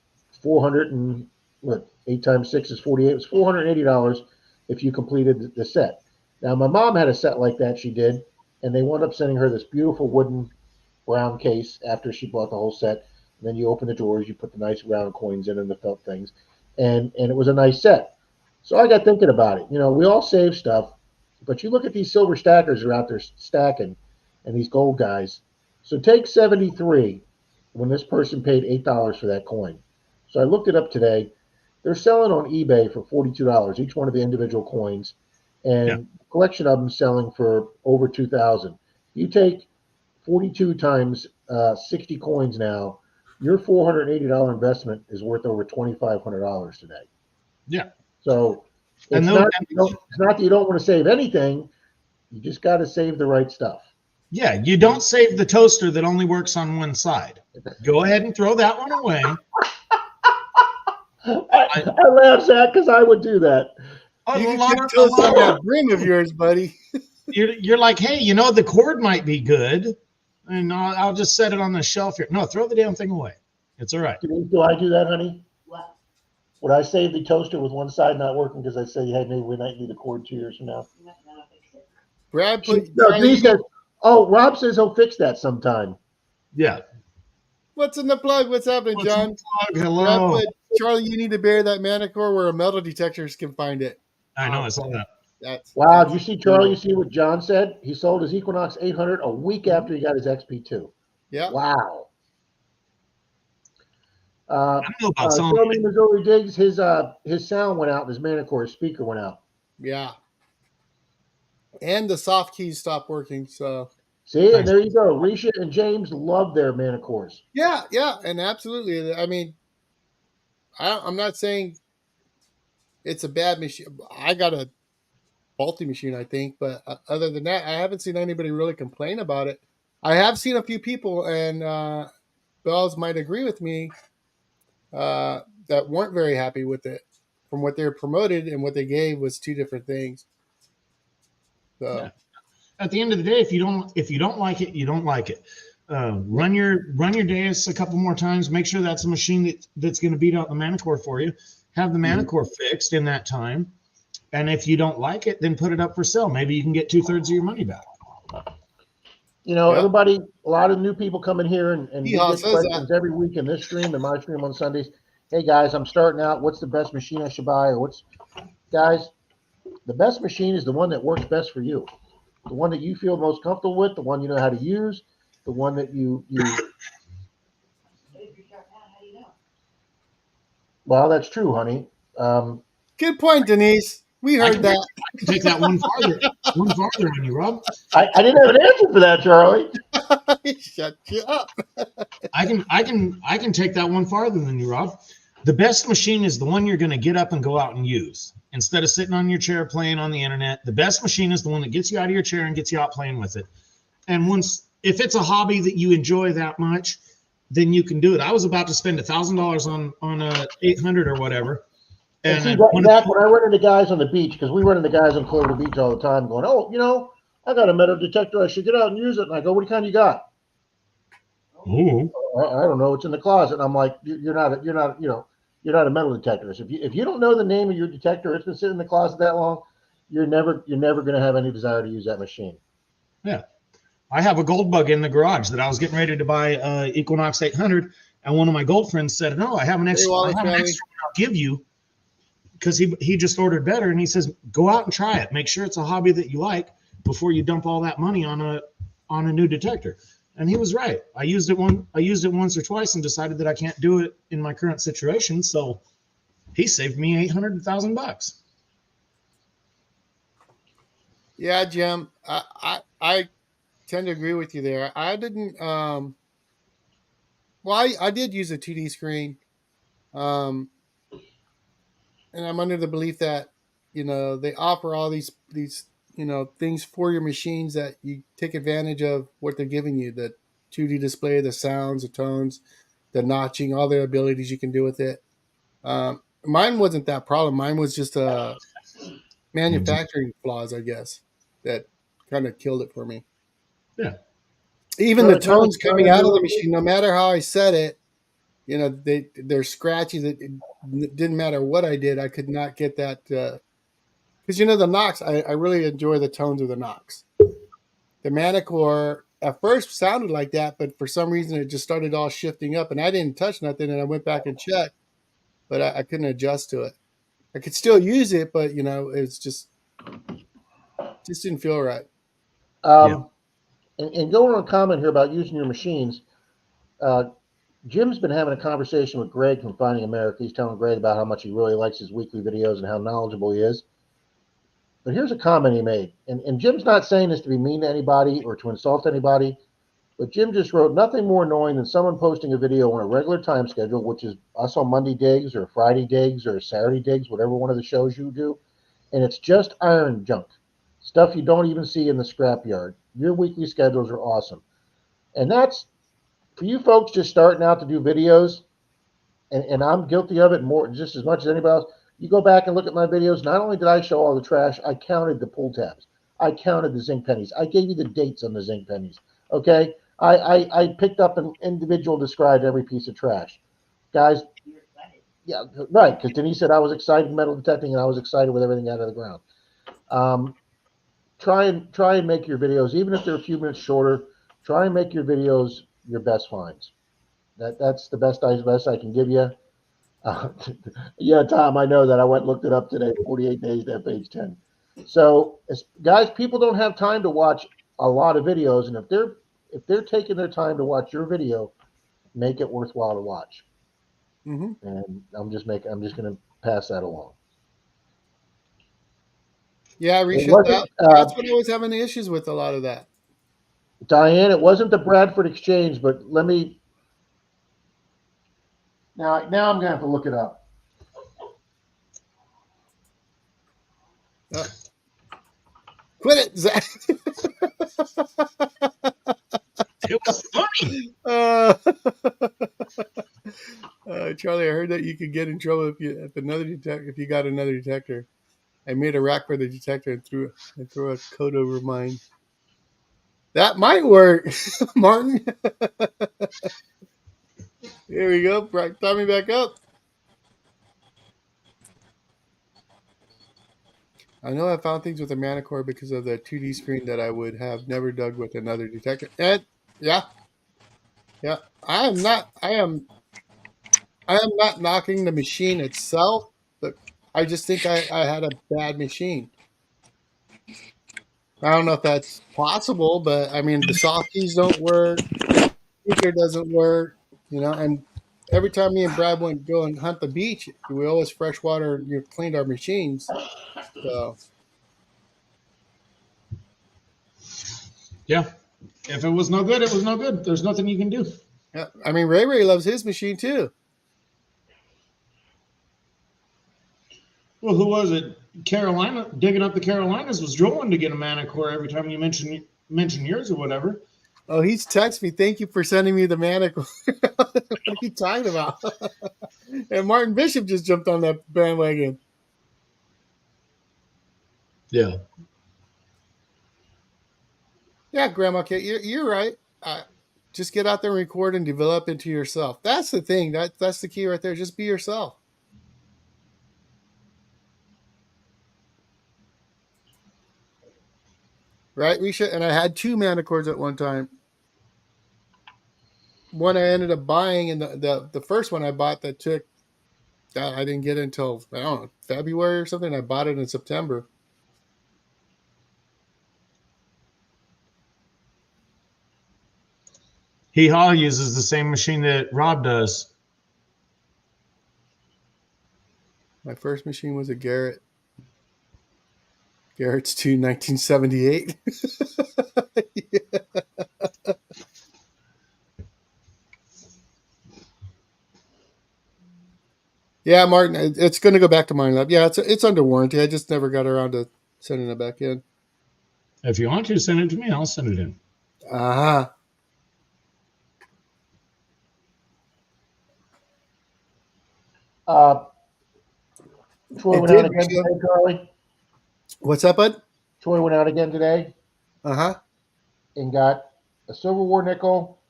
8 times 6 is 48. It was $480 if you completed the set. Now, my mom had a set like that, she did, and they wound up sending her this beautiful wooden round case after she bought the whole set. And then you open the drawers, you put the nice round coins in and the felt things, and it was a nice set. So I got thinking about it. You know, we all save stuff, but you look at these silver stackers who are out there stacking, and these gold guys. So take 73 when this person paid $8 for that coin. So I looked it up today. They're selling on eBay for $42, each one of the individual coins, and a collection of them selling for over $2,000. You take 42 times 60 coins now, your $480 investment is worth over $2,500 today. Yeah. So it's not that you don't want to save anything. You just got to save the right stuff. Yeah, you don't save the toaster that only works on one side. Go ahead and throw that one away. I laugh, Zach, because I would do that. You can get toast on that brim of yours, buddy. You're like, hey, you know, the cord might be good, and I'll just set it on the shelf here. No, throw the damn thing away. It's all right. Do I do that, honey? What? Would I save the toaster with one side not working because I say, hey, maybe we might need a cord 2 years from now? Brad put. He says, oh, Rob says he'll fix that sometime. Yeah. What's in the plug? What's happening, John? Hello. Brad put, Charlie, you need to bury that manicore where metal detectors can find it. I know, I saw that. Wow, did you see, Charlie? You see what John said? He sold his Equinox 800 a week after he got his XP2. Yeah. Wow. I don't know about Missouri Diggs, his sound went out, his manicore speaker went out. Yeah. And the soft keys stopped working. So see, and there you go. Risha and James love their manicores. Yeah, and absolutely. I mean, I'm not saying it's a bad machine. I got a faulty machine, I think, but other than that, I haven't seen anybody really complain about it. I have seen a few people, and Bells might agree with me, that weren't very happy with it. From what they promoted and what they gave was two different things. So. Yeah. At the end of the day, if you don't like it, you don't like it. Run your dais a couple more times. Make sure that's a machine that's going to beat out the manicore for you. Have the manicore fixed in that time, and if you don't like it, then put it up for sale. Maybe you can get 2/3 of your money back. You know, everybody, a lot of new people come in here and we get questions every week in this stream and my stream on Sundays. Hey guys, I'm starting out. What's the best machine I should buy? Or guys? The best machine is the one that works best for you. The one that you feel most comfortable with, the one you know how to use, the one that you Well, that's true, honey. Good point, Denise. We heard that. I can take that one farther on you, Rob. I didn't have an answer for that, Charlie. Shut you up. I can take that one farther than you, Rob. The best machine is the one you're going to get up and go out and use. Instead of sitting on your chair playing on the internet, the best machine is the one that gets you out of your chair and gets you out playing with it. And if it's a hobby that you enjoy that much, then you can do it. I was about to spend $1,000 on a 800 or whatever. And see, when I run into guys on the beach, because we run into guys on Florida Beach all the time, going, "Oh, I got a metal detector. I should get out and use it." And I go, "What kind you got?" Ooh. I don't know. It's in the closet. And I'm like, "You're not a metal detector. So if you don't know the name of your detector, it's been sitting in the closet that long, you're never going to have any desire to use that machine." Yeah. I have a gold bug in the garage that I was getting ready to buy Equinox 800, and one of my gold friends said, "No, I have an extra one I'll give you," because he just ordered better, and he says, "Go out and try it. Make sure it's a hobby that you like before you dump all that money on a new detector." And he was right. I used it once or twice and decided that I can't do it in my current situation. So he saved me $800,000. Yeah, Jim. I tend to agree with you there. I didn't. Well, I did use a 2D screen, and I'm under the belief that they offer all these things for your machines that you take advantage of what they're giving you, the 2D display, the sounds, the tones, the notching, all the abilities you can do with it. Mine wasn't that problem. Mine was just manufacturing flaws, I guess, that kind of killed it for me. Yeah. Even the tones coming out of the machine, no matter how I set it, they're scratchy. That it didn't matter what I did, I could not get that. Because the Knox, I really enjoy the tones of the Knox. The Manicore at first sounded like that, but for some reason it just started all shifting up, and I didn't touch nothing, and I went back and checked, but I couldn't adjust to it. I could still use it, but it's just didn't feel right. And going on a comment here about using your machines, Jim's been having a conversation with Greg from Finding America. He's telling Greg about how much he really likes his weekly videos and how knowledgeable he is. But here's a comment he made. And Jim's not saying this to be mean to anybody or to insult anybody, but Jim just wrote, "Nothing more annoying than someone posting a video on a regular time schedule, which is us on Monday digs or Friday digs or Saturday digs, whatever one of the shows you do, and it's just iron junk, stuff you don't even see in the scrapyard. Your weekly schedules are awesome." And that's for you folks just starting out to do videos, and I'm guilty of it more just as much as anybody else. You go back and look at my videos. Not only did I show all the trash, I counted the pull tabs. I counted the zinc pennies. I gave you the dates on the zinc pennies. Okay? I picked up and individual described every piece of trash. Guys, yeah, right, because Denise said I was excited metal detecting and I was excited with everything out of the ground. Try and make your videos, even if they're a few minutes shorter, try and make your videos your best finds. That's the best I can give you. Yeah, Tom, I know that. I went and looked it up today. 48 days to page 10. So, guys, people don't have time to watch a lot of videos, and if they're taking their time to watch your video, make it worthwhile to watch. Mm-hmm. And I'm just going to pass that along. Yeah, I appreciate that. That's what I was having the issues with, a lot of that. Diane, it wasn't the Bradford Exchange, but let me. Now I'm going to have to look it up. Quit it, Zach. It was funny. Charlie, I heard that you could get in trouble if you got another detector. I made a rack for the detector and threw a coat over mine. That might work, Martin. Here we go. Tie me back up. I know I found things with a Manicore because of the 2D screen that I would have never dug with another detector. And yeah. I am not knocking the machine itself, but I just think I had a bad machine. I don't know if that's possible, but I mean the softies don't work, the speaker doesn't work, and every time me and Brad went go and hunt the beach, we always freshwater, cleaned our machines. So Yeah. If it was no good, it was no good. There's nothing you can do. yeah, I mean Ray loves his machine too. Well, who was it? Carolina, digging up the Carolinas was drooling to get a Manicore every time you mention yours or whatever. Oh, he's texted me. Thank you for sending me the Manicore. What are you talking about? And Martin Bishop just jumped on that bandwagon. Yeah. Yeah, Grandma Kate, you're right. Just get out there and record and develop into yourself. That's the thing. That's the key right there. Just be yourself. Right, Risha? And I had 2 Manicores at one time. One I ended up buying, and the first one I bought that took, I didn't get it until, I don't know, February or something. I bought it in September. Hee Haw uses the same machine that Rob does. My first machine was a Garrett. Garrett's 2, 1978. Yeah. Yeah, Martin, it's going to go back to Mine Lab. Yeah, it's under warranty. I just never got around to sending it back in. If you want to send it to me, I'll send it in. Uh-huh. Troy It went out did, again Risha. today, Charlie. What's up, bud? Troy went out again today Uh-huh. and got a Silver War nickel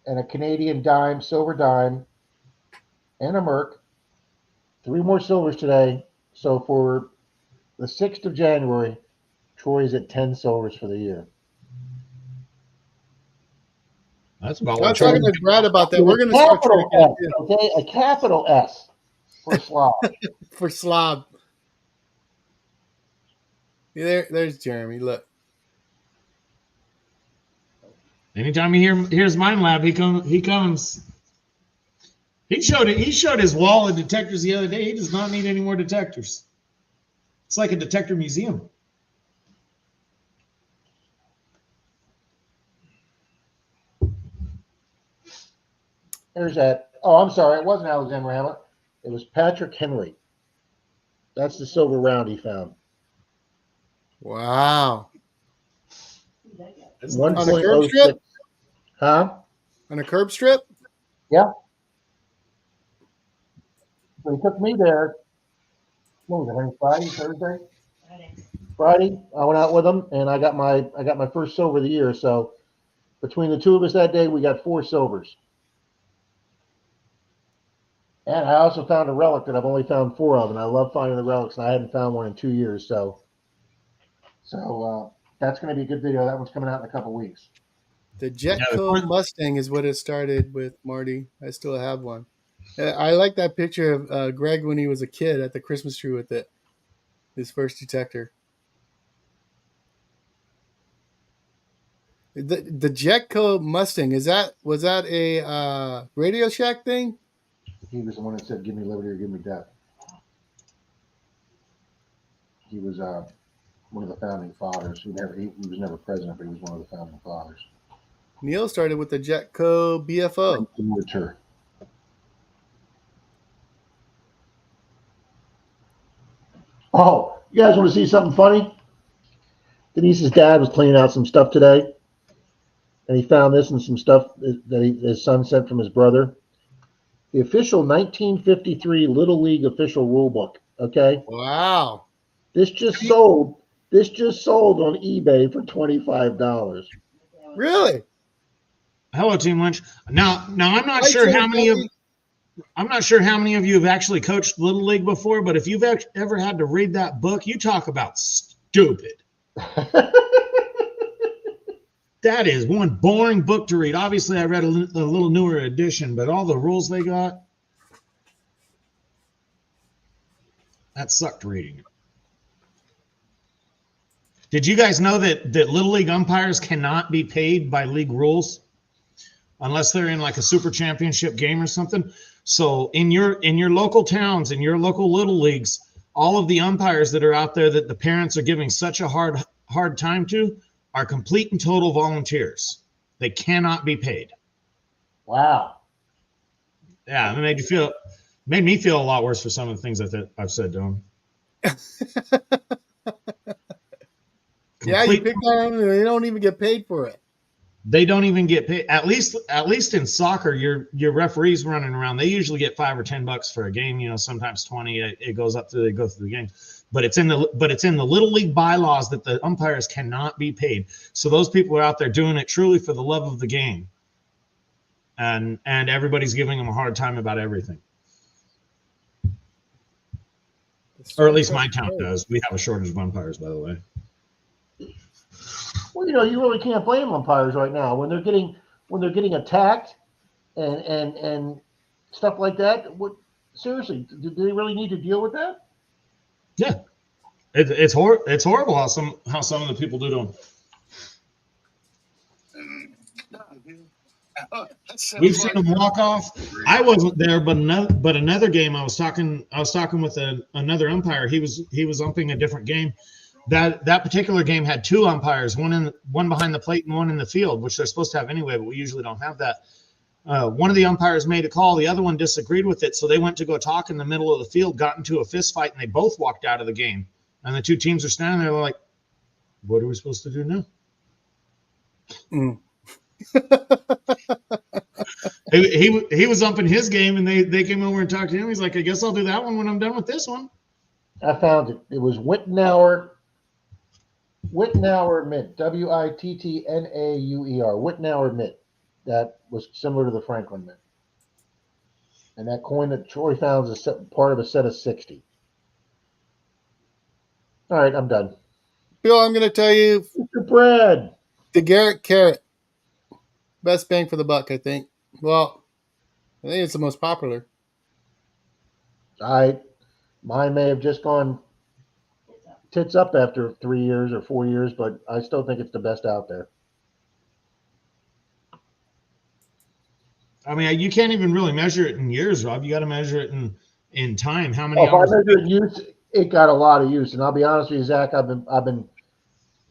and a Canadian dime, silver dime, and a Merc. 3 more silvers today. So for the 6th of January, Troy's at 10 silvers for the year. That's about I what was talking Charlie. to Brad about that. With We're a going to start capital tracking S, okay? A capital S for Slav. for slob. There's Jeremy. Look. Anytime he hears Mine Lab, he comes. He showed his wall of detectors the other day. He does not need any more detectors. It's like a detector museum. There's that. Oh, I'm sorry. It wasn't Alexander Hamlet. It was Patrick Henry. That's the silver round he found. Wow. It's On a curb 1.06. strip? Huh? On a curb strip? Yeah. So he took me there. What was it? Honey? Friday, Thursday, Friday. I went out with him, and I got my first silver of the year. So between the two of us that day, we got 4 silvers. And I also found a relic that I've only found 4 of, and I love finding the relics, and I hadn't found one in 2 years. So that's going to be a good video. That one's coming out in a couple weeks. The Jetco Mustang is what it started with, Marty. I still have one. I like that picture of Greg when he was a kid at the Christmas tree with it. His first detector. The Jetco Mustang, was that a Radio Shack thing? He was the one that said, "Give me liberty or give me death." He was one of the founding fathers. He was never president, but he was one of the founding fathers. Neil started with the Jetco BFO. Mature. Oh, you guys want to see something funny? Denise's dad was cleaning out some stuff today, and he found this and some stuff that his son sent from his brother. The official 1953 Little League official rule book. Okay. Wow. This just sold on eBay for $25. Really? Hello, Team Lynch. Now I'm not sure how many of you have actually coached Little League before, but if you've ever had to read that book, you talk about stupid. That is one boring book to read. Obviously, I read a little newer edition, but all the rules they got, that sucked reading it. Did you guys know that Little League umpires cannot be paid by league rules? unless they're in like a super championship game or something. So in your local towns, in your local little leagues, all of the umpires that are out there that the parents are giving such a hard time to are complete and total volunteers. They cannot be paid. Wow. Yeah, it made me feel a lot worse for some of the things I've said to them. Yeah, you pick on them and they don't even get paid for it. They don't even get paid. At least in soccer, your referees running around. They usually get $5 or $10 for a game. You know, sometimes 20. It goes up to they go through the game. But it's in the little league bylaws that the umpires cannot be paid. So those people are out there doing it truly for the love of the game. And everybody's giving them a hard time about everything. Or at least my town does. We have a shortage of umpires, by the way. Well, you really can't blame umpires right now when they're getting attacked and stuff like that. Seriously, do they really need to deal with that? Yeah, it's horrible how some of the people do to them. We've seen them walk off. I wasn't there, but another game I was talking with another umpire. He was umping a different game. That particular game had two umpires, one behind the plate and one in the field, which they're supposed to have anyway, but we usually don't have that. One of the umpires made a call, the other one disagreed with it, so they went to go talk in the middle of the field, got into a fist fight, and they both walked out of the game. And the two teams are standing there like, what are we supposed to do now? Mm. He was umping his game, and they came over and talked to him. He's like, I guess I'll do that one when I'm done with this one. I found it. It was Wittenauer Mint, Wittnauer, Wittenauer Mint. That was similar to the Franklin Mint. And that coin that Troy found is part of a set of 60. All right, I'm done. Bill, I'm going to tell you. Mr. Bread. The Garrett Carrot. Best bang for the buck, I think. Well, I think it's the most popular. Mine may have just gone tits up after 3 years or 4 years, but I still think it's the best out there. I mean, you can't even really measure it in years, Rob. You got to measure it in time. How many hours? If I measure it in use, it got a lot of use. And I'll be honest with you, Zach, I've been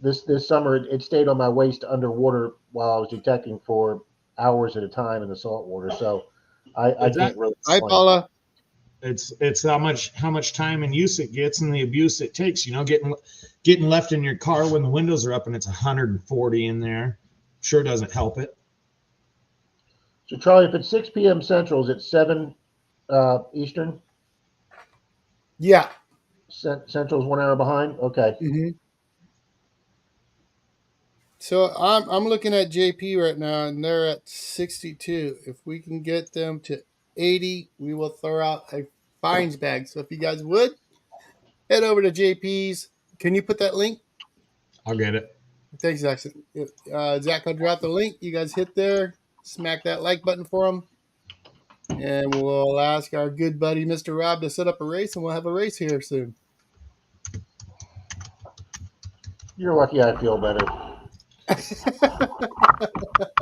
this summer it stayed on my waist underwater while I was detecting for hours at a time in the salt water. So I can't really. Hi, Paula. It's how much time and use it gets and the abuse it takes. Getting left in your car when the windows are up and it's 140 in there sure doesn't help it. So Charlie, if it's 6 p.m. Central, is it 7 Eastern? Yeah. Central's 1 hour behind. Okay. Mm-hmm. So I'm looking at JP right now, and they're at 62. If we can get them to 80, we will throw out a fines bag. So if you guys would, head over to JP's. Can you put that link? I'll get it. Thanks, Zach. Zach will drop the link. You guys hit there, smack that like button for them, and we'll ask our good buddy, Mr. Rob, to set up a race, and we'll have a race here soon. You're lucky I feel better.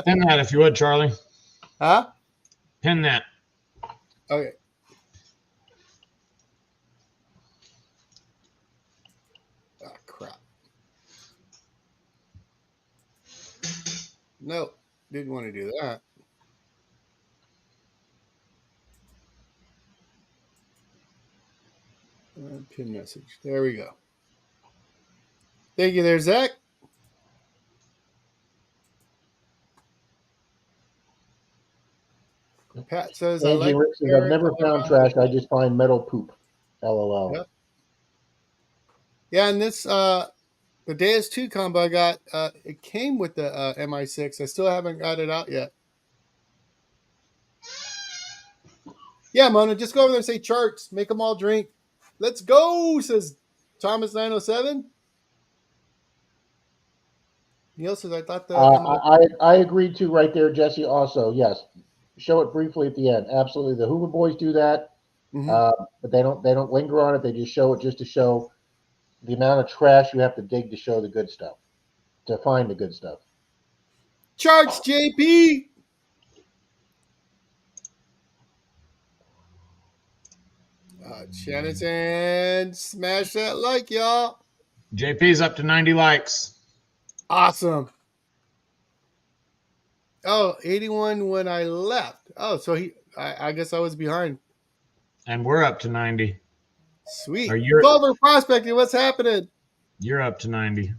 Pin that if you would, Charlie. Huh? Pin that. Okay. Oh, crap. No, didn't want to do that. Pin message. There we go. Thank you there, Zach. Pat says, I've never found trash. I just find metal poop. LOL. Yep. Yeah, and this the Deus 2 combo I got, it came with the MI6. I still haven't got it out yet. Yeah, Mona, just go over there and say charts. Make them all drink. Let's go, says Thomas 907. Neil says, I thought that. I agreed to right there, Jesse. Also, yes. Show it briefly at the end. Absolutely, the Hoover Boys do that, but they don't linger on it. They just show it just to show the amount of trash you have to dig to show the good stuff, to find the good stuff. Charts, JP. Shannonson, smash that like, y'all. JP's up to 90 likes. Awesome. Oh, 81 when I left. Oh, so I guess I was behind. And we're up to 90. Sweet. Or you're Culver prospecting. What's happening? you're up to 90.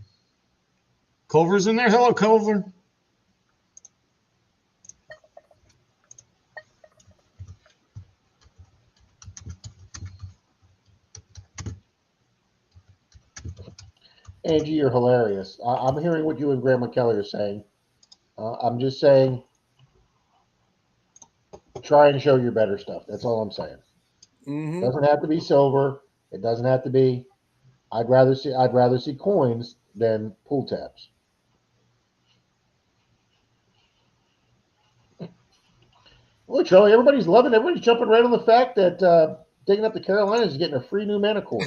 Culver's in there. Hello, Culver. Angie, you're hilarious. I'm hearing what you and Grandma Kelly are saying. I'm just saying, try and show your better stuff. That's all I'm saying. Mm-hmm. Doesn't have to be silver. It doesn't have to be. I'd rather see coins than pull tabs. Well, Charlie, everybody's jumping right on the fact that digging up the Carolinas is getting a free new mana cord.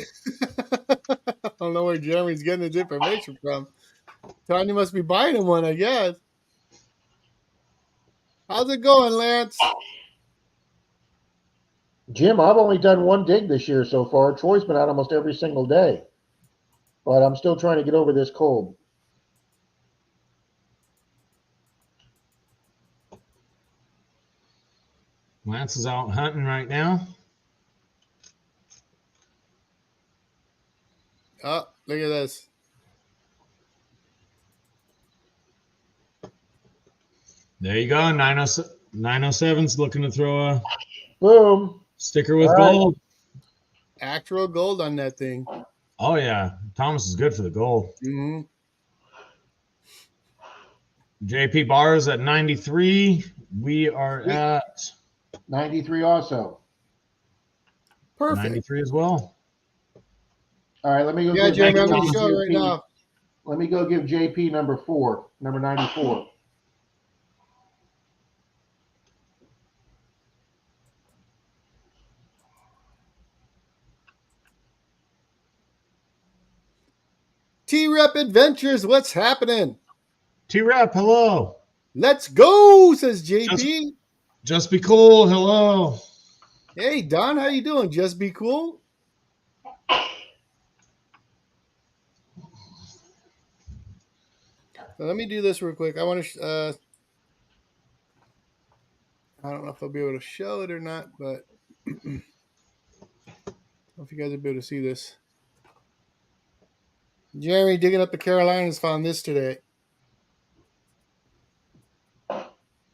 I don't know where Jeremy's getting his information from. Tanya must be buying him one, I guess. How's it going, Lance? Jim, I've only done one dig this year so far. Troy's been out almost every single day. But I'm still trying to get over this cold. Lance is out hunting right now. Oh, look at this. There you go. 907's looking to throw a Boom. sticker with All right. gold. Actual gold on that thing. Oh, yeah. Thomas is good for the gold. Mm-hmm. JP Bars at 93. We are at 93 also. Perfect. 93 as well. All right, let me go. Yeah, give Jeremy, I'm Thank going you, to show it right now. Let me go give JP number 94. T-Rep Adventures, what's happening? T-Rep, hello. Let's go, says JP. Just be cool. Hello. Hey, Don, how you doing? Just be cool. So let me do this real quick. I want to. I don't know if I'll be able to show it or not, but I don't know if you guys will be able to see this. Jeremy digging up the Carolinas found this today.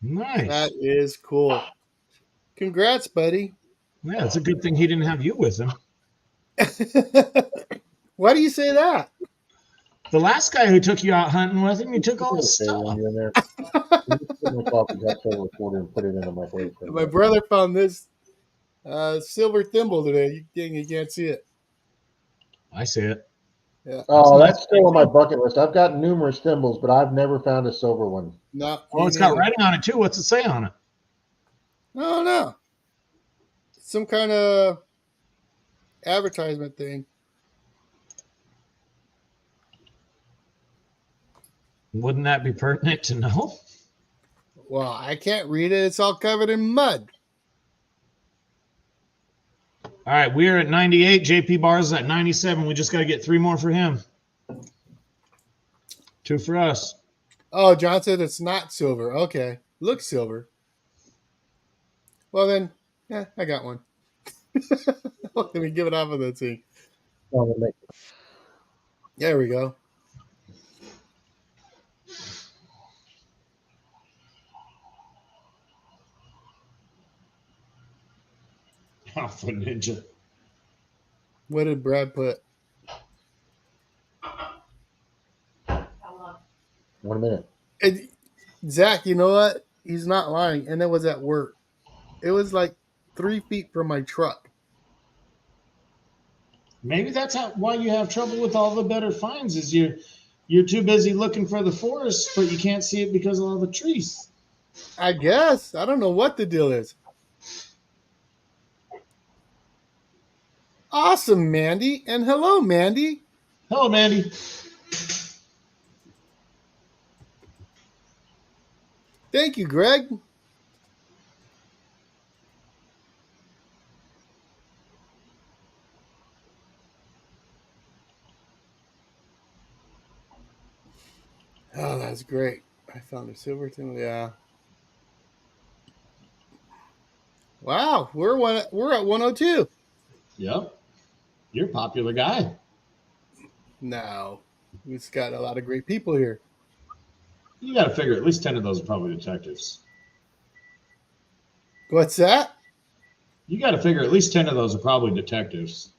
Nice. That is cool. Congrats, buddy. Yeah, it's a good thing he didn't have you with him. Why do you say that? The last guy who took you out hunting with him, he took all his Okay, stuff. when you're in there. You just put my coffee cup over recorder and put it in the microwave. My brother found this silver thimble today. You can't see it. I see it. Yeah. Oh, that's still on my bucket list. I've got numerous thimbles, but I've never found a silver one. No. Oh, it's got writing on it too. What's it say on it? No. Some kind of advertisement thing. Wouldn't that be pertinent to know? Well, I can't read it. It's all covered in mud. All right, we're at 98. JP Bars is at 97. We just got to get 3 more for him. 2 for us. Oh, John said it's not silver. Okay. Looks silver. Well, then, yeah, I got one. Let me give it off of that thing. There we go. Alpha Ninja. What did Brad put? How long? 1 minute. And Zach, you know what? He's not lying. And it was at work. It was like 3 feet from my truck. Maybe that's why you have trouble with all the better finds is you're too busy looking for the forest, but you can't see it because of all the trees. I guess. I don't know what the deal is. Awesome, Mandy. And hello, Mandy. Hello, Mandy. Thank you, Greg. Oh, that's great. I found a Silverton. Yeah. Wow, we're at 102. Yep. You're a popular guy. No, we've got a lot of great people here. You got to figure at least 10 of those are probably detectives. What's that? You got to figure at least 10 of those are probably detectives.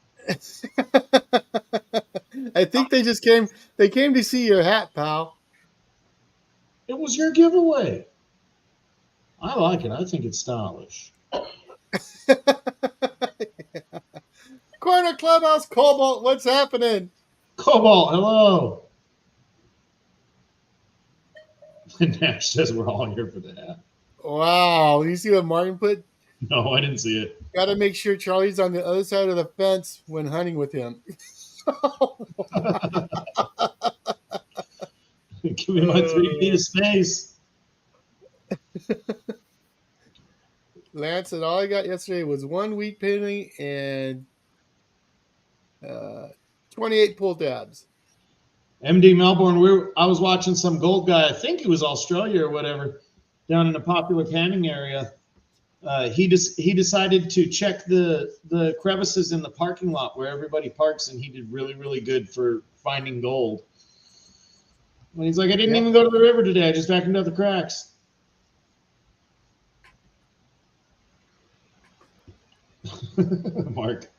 I think they just came. They came to see your hat, pal. It was your giveaway. I like it. I think it's stylish. Corner Clubhouse Cobalt, what's happening? Cobalt, hello. Nash says we're all here for the hat. Wow, you see what Martin put? No, I didn't see it. Got to make sure Charlie's on the other side of the fence when hunting with him. Give me my 3 feet of space. Lance said all I got yesterday was 1 wheat penny and 28 pull tabs. MD Melbourne, I was watching some gold guy, I think he was Australia or whatever, down in a popular panning area. He decided to check the crevices in the parking lot where everybody parks, and he did really, really good for finding gold. And he's like, I didn't even go to the river today. I just vacuumed out the cracks. Mark.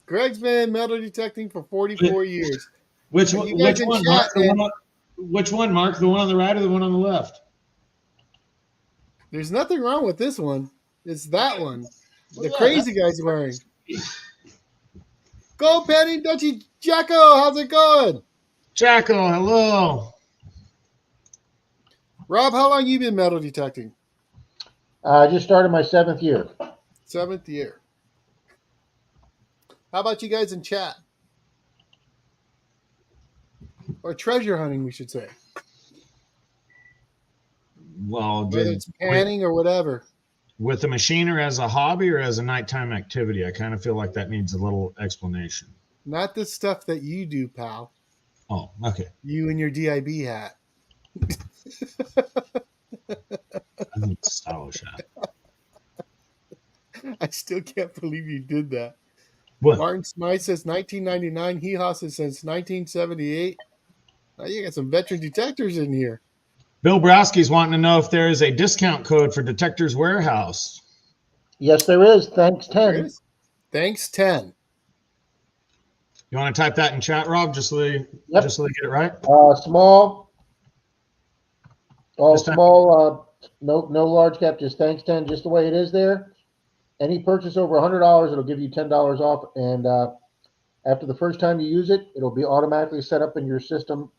Greg's been metal detecting for 44 years. Which one, Mark? Which one, Mark? The one on the right or the one on the left? There's nothing wrong with this one. It's that one. The Yeah, crazy guy's wearing. Go, Penny Dutchy Jacko. How's it going? Jacko, hello. Rob, how long you been metal detecting? I just started my 7th year. 7th year. How about you guys in chat? Or treasure hunting, we should say. Well, Whether it's panning or whatever. With a machine or as a hobby or as a nighttime activity, I kind of feel like that needs a little explanation. Not the stuff that you do, pal. Oh, okay. You and your DIB hat. I think it's a stylish hat. I still can't believe you did that. What? Martin Smythe says 1999. He says since 1978. Now you got some veteran detectors in here. Bill Browski's wanting to know if there is a discount code for Detectors Warehouse. Yes, there is. Thanks 10. Thanks 10. You want to type that in chat, Rob, just so they get it right? Small. All small. No large cap. Just thanks 10. Just the way it is there. Any purchase over $100, it'll give you $10 off. And after the first time you use it, it'll be automatically set up in your system.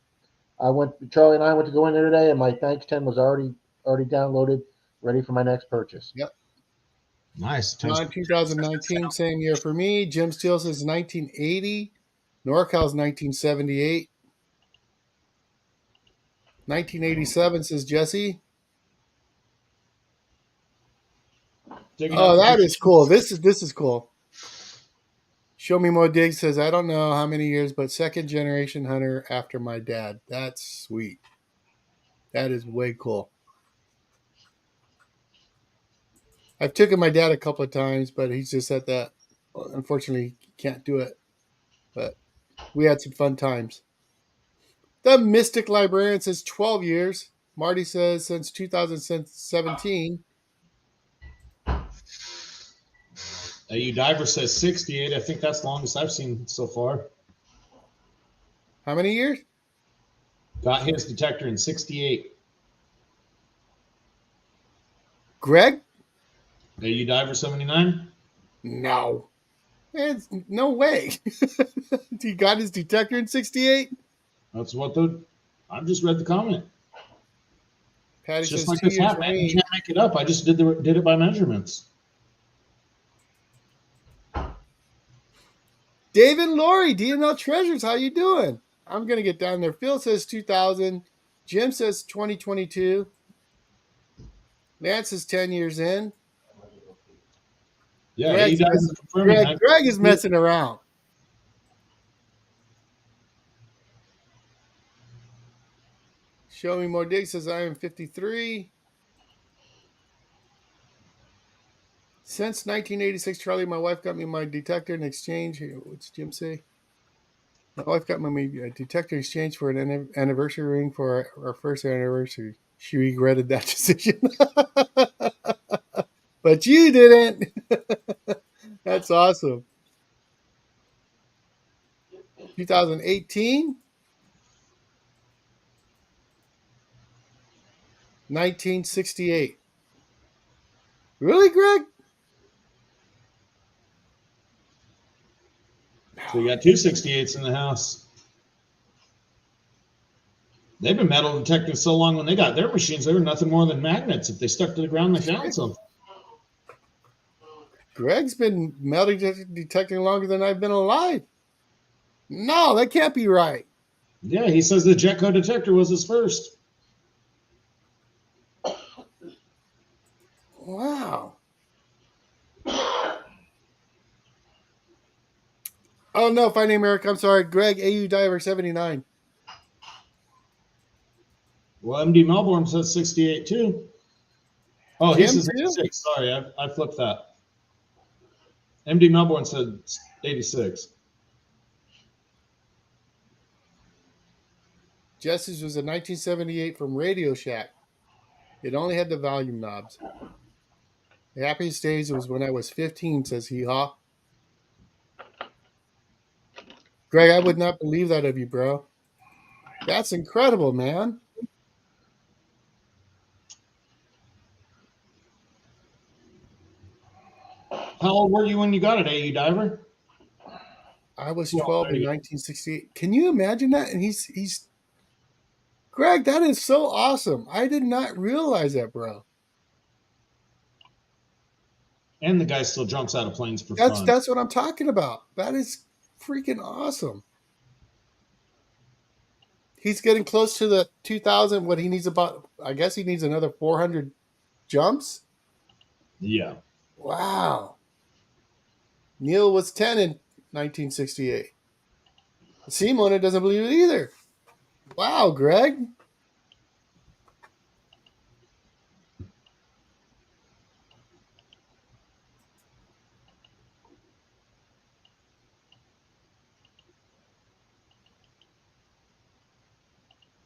Charlie and I went to go in there today, and my thanks 10 was already downloaded, ready for my next purchase. Yep. Nice. 2019, same year for me. Jim Steele says 1980. NorCal's 1978. 1987 says Jesse. Oh, that is cool. This is cool. Show Me More Dig says, I don't know how many years, but 2nd generation hunter after my dad. That's sweet. That is way cool. I've taken my dad a couple of times, but he's just at that. Unfortunately, he can't do it. But we had some fun times. The Mystic Librarian says 12 years. Marty says since 2017. AU Diver says 68. I think that's the longest I've seen so far. How many years? Got his detector in 68. Greg? AU Diver 79? No. Man, no way. He got his detector in 68? That's what I've just read the comment. Patty It's just says like 2 this years hat, for man. me. You can't make it up. I just did it by measurements. David Laurie, DNL Treasures, how you doing? I'm going to get down there. Phil says 2000. Jim says 2022. Lance is 10 years in. Yeah, Greg is messing around. Show me more dates, says I am 53. Since 1986, Charlie, my wife got me my detector in exchange. Here, what's Jim say? My wife got me a detector in exchange for an anniversary ring for our first anniversary. She regretted that decision. But you didn't. That's awesome. 2018, 1968. Really, Greg? So you got two 68s in the house. They've been metal detecting so long. When they got their machines, they were nothing more than magnets. If they stuck to the ground, they found something. Greg's been metal detecting longer than I've been alive. No, that can't be right. Yeah, he says the Jetco detector was his first. Wow. Oh, no, fine name, Eric. I'm sorry. Greg, AU Diver 79. Well, MD Melbourne says 68 too. Oh, he Jim, says too? 86. Sorry, I flipped that. MD Melbourne said 86. Jesse's was a 1978 from Radio Shack. It only had the volume knobs. The happiest days was when I was 15, says Hee Haw. Greg, I would not believe that of you, bro. That's incredible, man. How old were you when you got it, AU Diver? I was Well, 12 there in you go. 1968. Can you imagine that? And he's Greg, that is so awesome. I did not realize that, bro. And the guy still jumps out of planes for fun. That's what I'm talking about. That is freaking awesome. He's getting close to the 2,000. What he needs I guess he needs another 400 jumps. Yeah. Wow. Neil was 10 in 1968. Simona doesn't believe it either. Wow, Greg.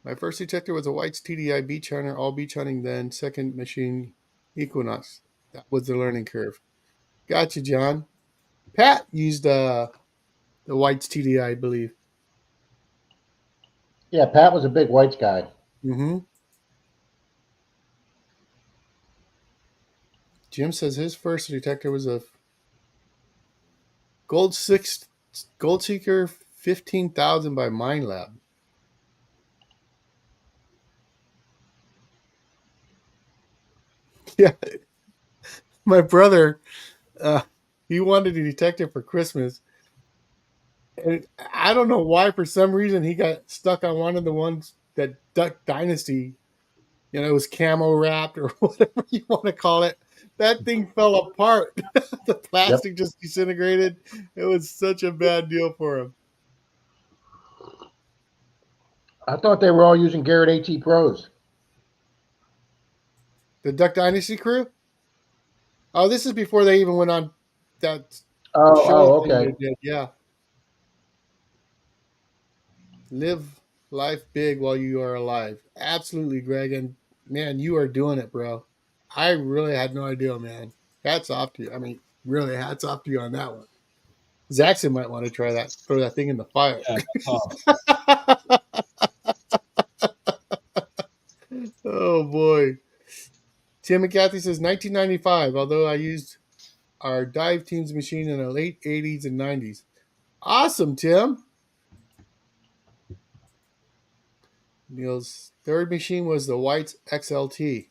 My first detector was a White's TDI beach hunter, all beach hunting then. Second machine, Equinox. That was the learning curve. Gotcha, John. Pat used the White's TDI, I believe. Yeah, Pat was a big whites guy. Mm-hmm. Jim says his first detector was a Gold Seeker 15,000 by Mind Lab. Yeah, my brother, he wanted a detector for Christmas, and I don't know why. For some reason, he got stuck on one of the ones that Duck Dynasty. It was camo wrapped or whatever you want to call it. That thing fell apart. The plastic just disintegrated. It was such a bad deal for him. I thought they were all using Garrett AT Pros. The Duck Dynasty crew? Oh, this is before they even went on that show thing Okay. they did. Yeah. Live life big while you are alive. Absolutely, Greg. And man, you are doing it, bro. I really had no idea, man. Hats off to you. I mean, really, hats off to you on that one. Zaxxon might want to try that. Throw that thing in the fire. Yeah, that's off. Oh, boy. Tim and Kathy says 1995, although I used our dive team's machine in the late 80s and 90s. Awesome, Tim. Neil's third machine was the White's XLT.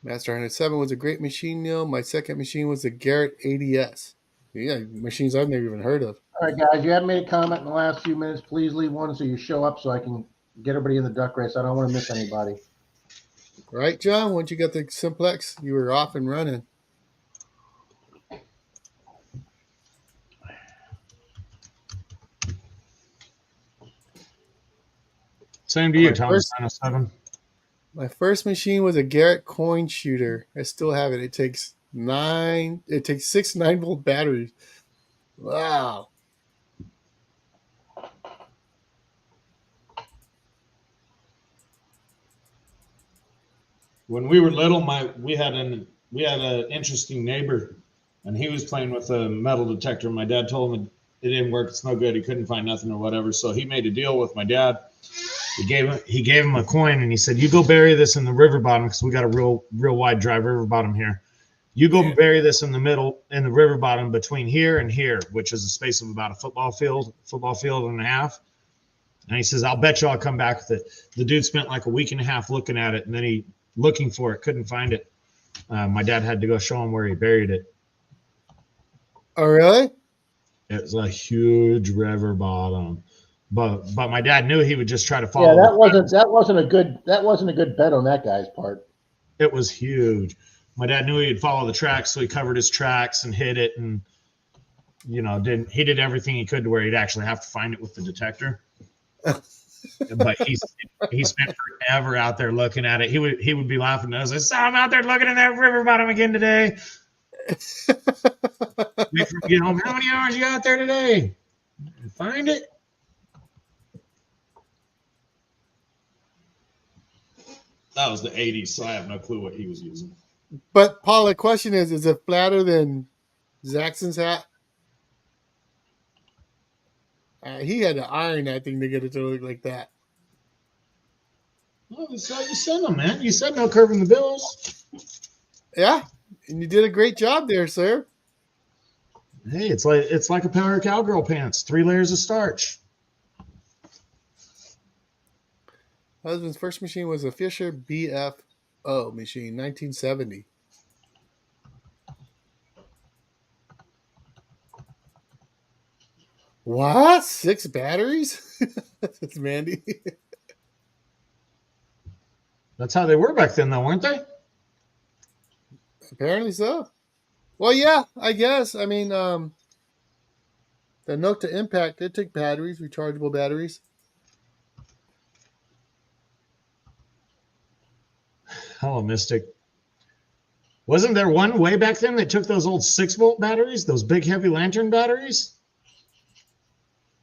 Master 107 was a great machine, Neil. My second machine was the Garrett ADS. Yeah, machines I've never even heard of. All right, guys, you haven't made a comment in the last few minutes. Please leave one so you show up so I can get everybody in the duck race. I don't want to miss anybody. Right, John? Once you got the simplex, you were off and running. Same to you, My Thomas first- 907. My first machine was a Garrett coin shooter. I still have it. It takes 6 9-volt batteries. Wow. When we were little, we had an interesting neighbor, and he was playing with a metal detector. My dad told him it didn't work. It's no good. He couldn't find nothing or whatever. So he made a deal with my dad. He gave him a coin, and he said, "You go bury this in the river bottom, because we got a real wide dry river bottom here. You go bury this in the middle, in the river bottom between here and here, which is a space of about a football field and a half." And he says, "I'll bet you I'll come back with it." The dude spent like a week and a half looking at it, and then he looking for it, couldn't find it. My dad had to go show him where he buried it. Oh, really? It was a huge river bottom, but my dad knew he would just try to follow. Yeah, that wasn't a good bet on that guy's part. It was huge. My dad knew he'd follow the tracks, so he covered his tracks and hid it, and he did everything he could to where he'd actually have to find it with the detector. But he spent forever out there looking at it. He would be laughing at us. I saw him out there looking at that river bottom again today. Wait for him to get home. How many hours you out there today? Find it. That was the 80s, so I have no clue what he was using. But Paul, the question is it flatter than Zaxxon's hat? He had to iron that thing to get it to look like that. Well, that's how you send them, man. You said no curve in the bills. Yeah, and you did a great job there, sir. Hey, it's like a pair of cowgirl pants, 3 layers of starch. Husband's first machine was a Fisher BFO machine, 1970. What? 6 batteries? That's Mandy. That's how they were back then, though, weren't they? Apparently so. Well, yeah, I guess. I mean, the Note to Impact, it took batteries, rechargeable batteries. Hello, Mystic. Wasn't there one way back then that took those old 6-volt batteries, those big heavy lantern batteries?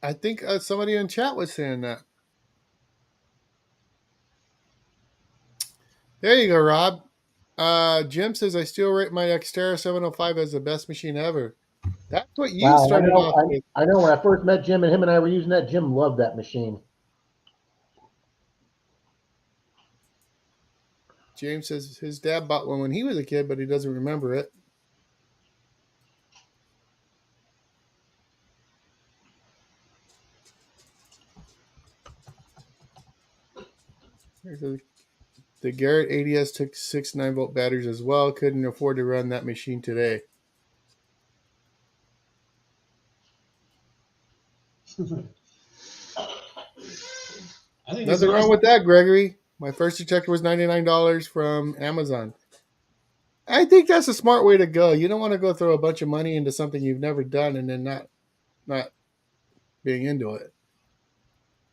I think somebody in chat was saying that. There you go, Rob. Jim says, I still rate my Xterra 705 as the best machine ever. That's what you started off with. I know when I first met Jim and him and I were using that, Jim loved that machine. James says his dad bought one when he was a kid, but he doesn't remember it. The Garrett ADS took 6 9-volt batteries as well. Couldn't afford to run that machine today. Nothing wrong with that, Gregory. My first detector was $99 from Amazon. I think that's a smart way to go. You don't want to go throw a bunch of money into something you've never done and then not being into it.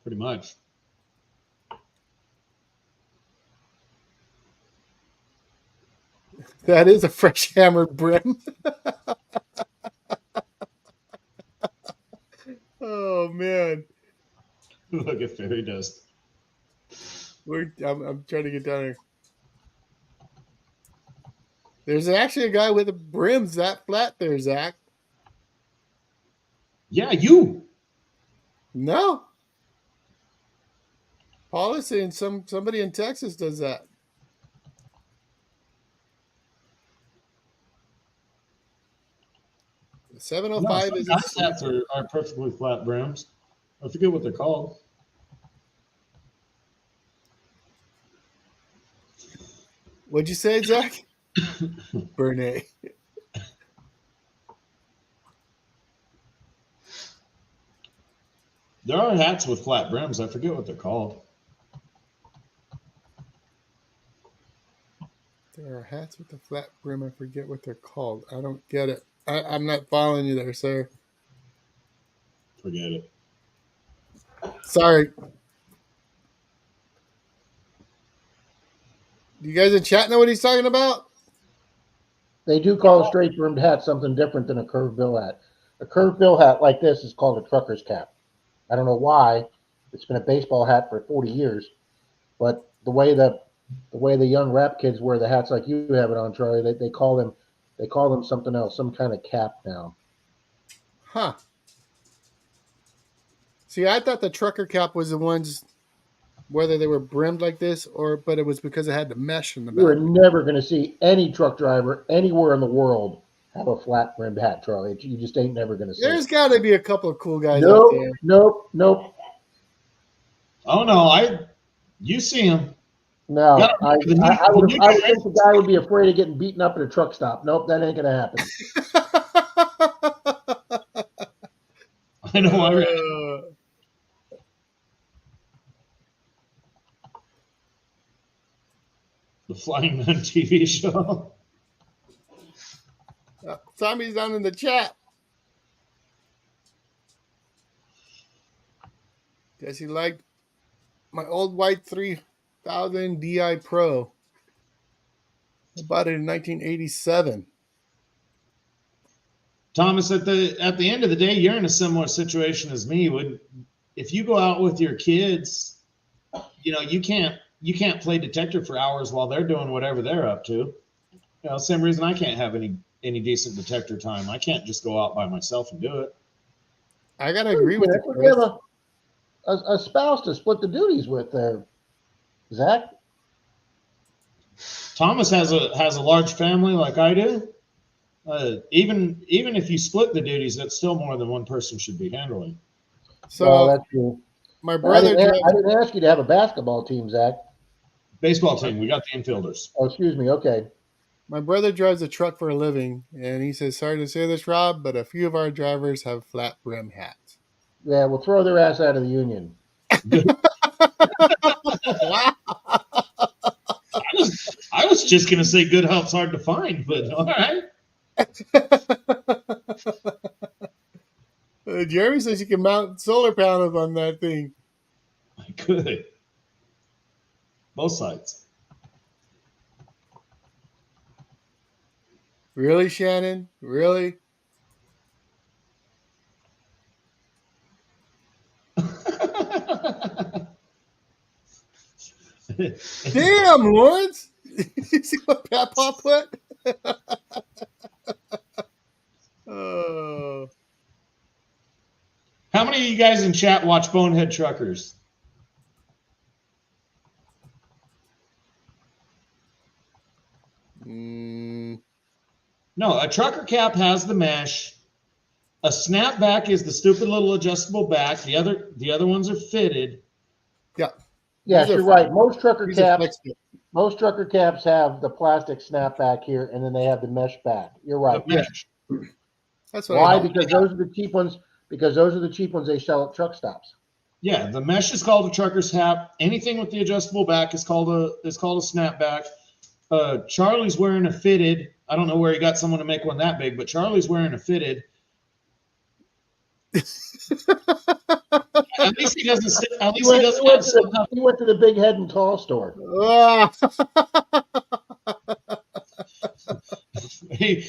Pretty much. That is a fresh hammered brim. Oh, man. Look at fairy dust. I'm trying to get down here. There's actually a guy with a brims that flat there, Zach. Yeah, you. No. Paul is saying somebody in Texas does that. The 705 is hats are perfectly flat brims. I forget what they're called. What'd you say, Zach? Bernay. There are hats with flat brims. I forget what they're called. There are hats with a flat brim. I forget what they're called. I don't get it. I'm not following you there, sir. Forget it. Sorry. Do you guys in chat know what he's talking about? They do call a straight brimmed hat something different than a curved bill hat. A curved bill hat like this is called a trucker's cap. I don't know why. It's been a baseball hat for 40 years, but the way the young rap kids wear the hats like you have it on, Charlie, they call them something else, some kind of cap now. Huh. See, I thought the trucker cap was the ones, whether they were brimmed like this but it was because it had the mesh in the You are back. never going to see any truck driver anywhere in the world have a flat brimmed hat, Charlie. You just ain't never going to see There's it. got to be a couple of cool guys out Nope, there. nope. Oh no, you see him. No, Gotta I remember would the I would think the guy would be afraid of getting beaten up at a truck stop. Nope, that ain't going to happen. I know. I read. The Flying Man TV show. Tommy's down in the chat. Guess he liked my old white 3000 Di Pro. I bought it in 1987. Thomas, at the end of the day, you're in a similar situation as me. If you go out with your kids, you can't play detector for hours while they're doing whatever they're up to. Same reason I can't have any decent detector time. I can't just go out by myself and do it. I gotta agree with you, We Chris. have a spouse to split the duties with there, Zach. Thomas has a large family like I do. Even if you split the duties, that's still more than one person should be handling. So Well, that's true. my brother I didn't ask you to have a basketball team, Zach. Baseball team, we got the infielders. Oh, excuse me. Okay. My brother drives a truck for a living, and he says, sorry to say this, Rob, but a few of our drivers have flat brim hats. Yeah, we'll throw their ass out of the union. I was just gonna say good help's hard to find, but all right. Jeremy says you can mount solar panels on that thing. I could. Both sides. Really, Shannon? Really? Damn, Lawrence! You see what Papa put? Oh. How many of you guys in chat watch Bonehead Truckers? No, a trucker cap has the mesh. A snapback is the stupid little adjustable back. The other ones are fitted. Yeah. Yes, you're right. Most trucker these are caps have the plastic snapback here, and then they have the mesh back. You're right. Yeah. That's what Why? Because those are the cheap ones. Because those are the cheap ones they sell at truck stops. Yeah, the mesh is called a trucker's hat. Anything with the adjustable back is called a snapback. Charlie's wearing a fitted. I don't know where he got someone to make one that big, but Charlie's wearing a fitted. At least he doesn't. At least he doesn't. He went to the Big Head and Tall store. He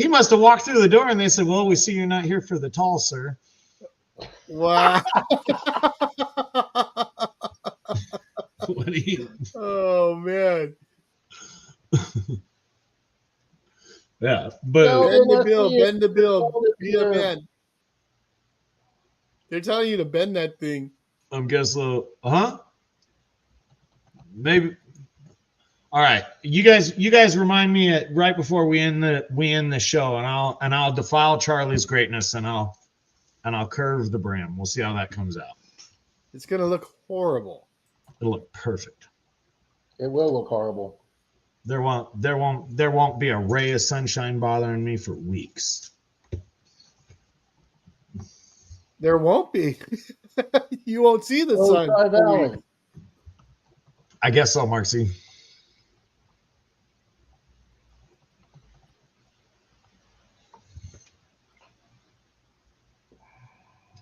must have walked through the door and they said, "Well, we see you're not here for the tall, sir." Wow. What Oh man. Yeah, but Bend the bill. Be a man. They're telling you to bend that thing. I'm guessing, maybe. All right, you guys remind me right before we end the show, and I'll defile Charlie's greatness, and I'll curve the brim. We'll see how that comes out. It's gonna look horrible. It'll look perfect. It will look horrible. There won't be a ray of sunshine bothering me for weeks. There won't be. You won't see the sun. Valley. I guess so, Marcy.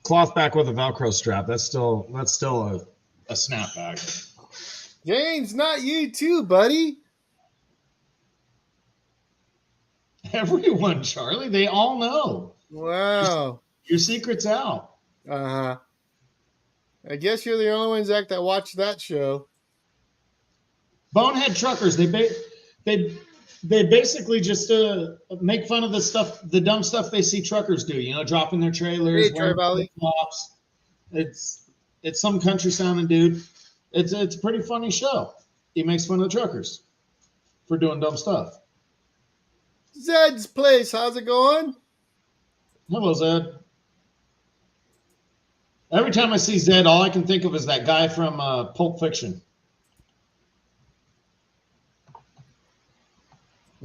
Cloth back with a Velcro strap. That's still a snapback. James, not you too, buddy. Everyone, Charlie, they all know. Wow. Your secret's out. Uh-huh. I guess you're the only one, Zach, that watched that show. Bonehead truckers, they basically just make fun of the dumb stuff they see truckers do. You know, dropping their trailers, Hey, wearing Tri-Valley. flip-flops. It's some country sounding dude. It's a pretty funny show. He makes fun of the truckers for doing dumb stuff. Zed's place, how's it going? Hello, Zed. Every time I see Zed, all I can think of is that guy from Pulp Fiction.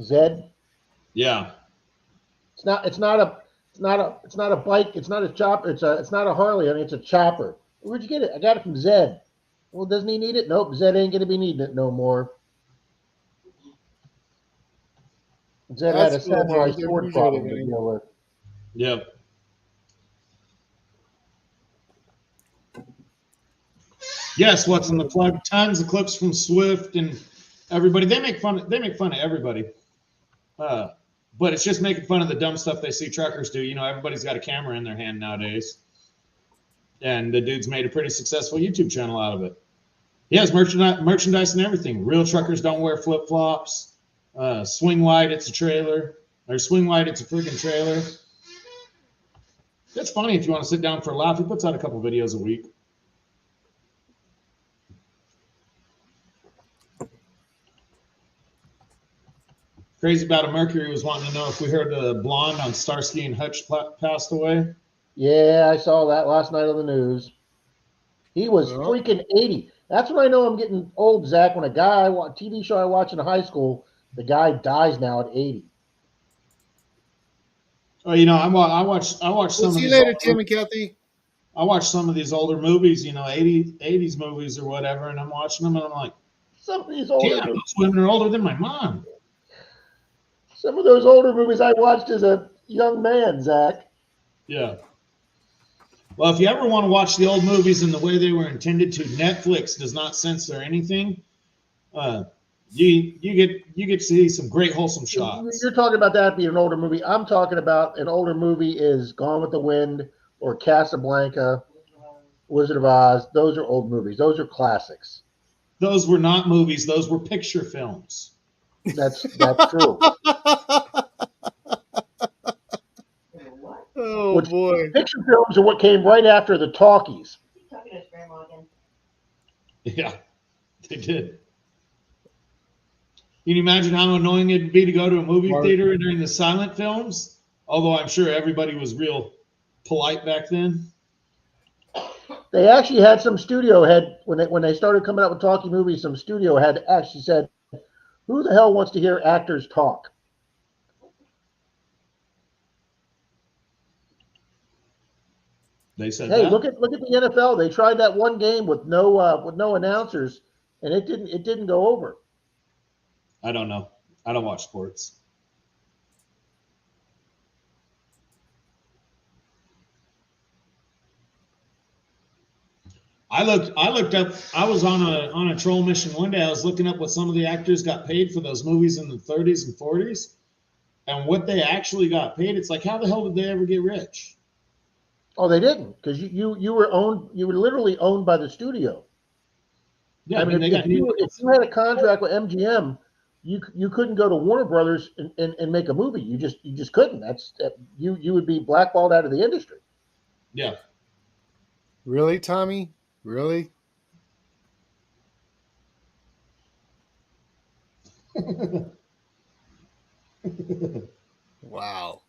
Zed. Yeah. It's not a bike. It's not a chopper. It's not a Harley. I mean, it's a chopper. Where'd you get it? I got it from Zed. Well, doesn't he need it? Nope. Zed ain't gonna be needing it no more. Zed had a samurai sword problem to deal with. Yep. Yes, what's in the plug? Tons of clips from Swift and everybody. They make fun of everybody. But it's just making fun of the dumb stuff they see truckers do. You know, everybody's got a camera in their hand nowadays. And the dude's made a pretty successful YouTube channel out of it. He has merchandise and everything. Real truckers don't wear flip-flops. Swing wide, it's a trailer. Or swing wide, it's a freaking trailer. It's funny if you want to sit down for a laugh. He puts out a couple videos a week. Crazy about a Mercury was wanting to know if we heard the blonde on Starsky and Hutch passed away. Yeah, I saw that last night on the news. He was freaking 80. That's when I know I'm getting old, Zach. When a guy, TV show I watch in high school, the guy dies now at 80. Oh, you know, I watch some. We'll of see you these later, older- Tim and Kathy. I watch some of these older movies, you know, 80s movies or whatever, and I'm watching them and I'm like, Some of these older damn, those women are older than my mom. Some of those older movies I watched as a young man, Zach. Yeah. Well, if you ever want to watch the old movies in the way they were intended to, Netflix does not censor anything. You get to see some great wholesome shots. You're talking about that being an older movie. I'm talking about an older movie is Gone with the Wind or Casablanca, Wizard of Oz. Those are old movies. Those are classics. Those were not movies. Those were picture films. That's true. Oh, boy. Picture films are what came right after the talkies. Talking to his grandma again. Yeah, they did. Can you imagine how annoying it'd be to go to a movie theater during the silent films? Although I'm sure everybody was real polite back then. They actually had some studio head when they started coming out with talkie movies. Some studio head actually said, "Who the hell wants to hear actors talk?" They said, Hey, that. look at the NFL. They tried that one game with no announcers, and it didn't go over. I don't know. I don't watch sports. I looked up. I was on a troll mission one day. I was looking up what some of the actors got paid for those movies in the 30s and 40s, and what they actually got paid. It's like, how the hell did they ever get rich? Oh, they didn't, because you were owned. You were literally owned by the studio. Yeah, I mean, if you had a contract with MGM, you couldn't go to Warner Brothers and make a movie. You just couldn't. You would be blackballed out of the industry. Yeah. Really, Tommy? Really? Wow.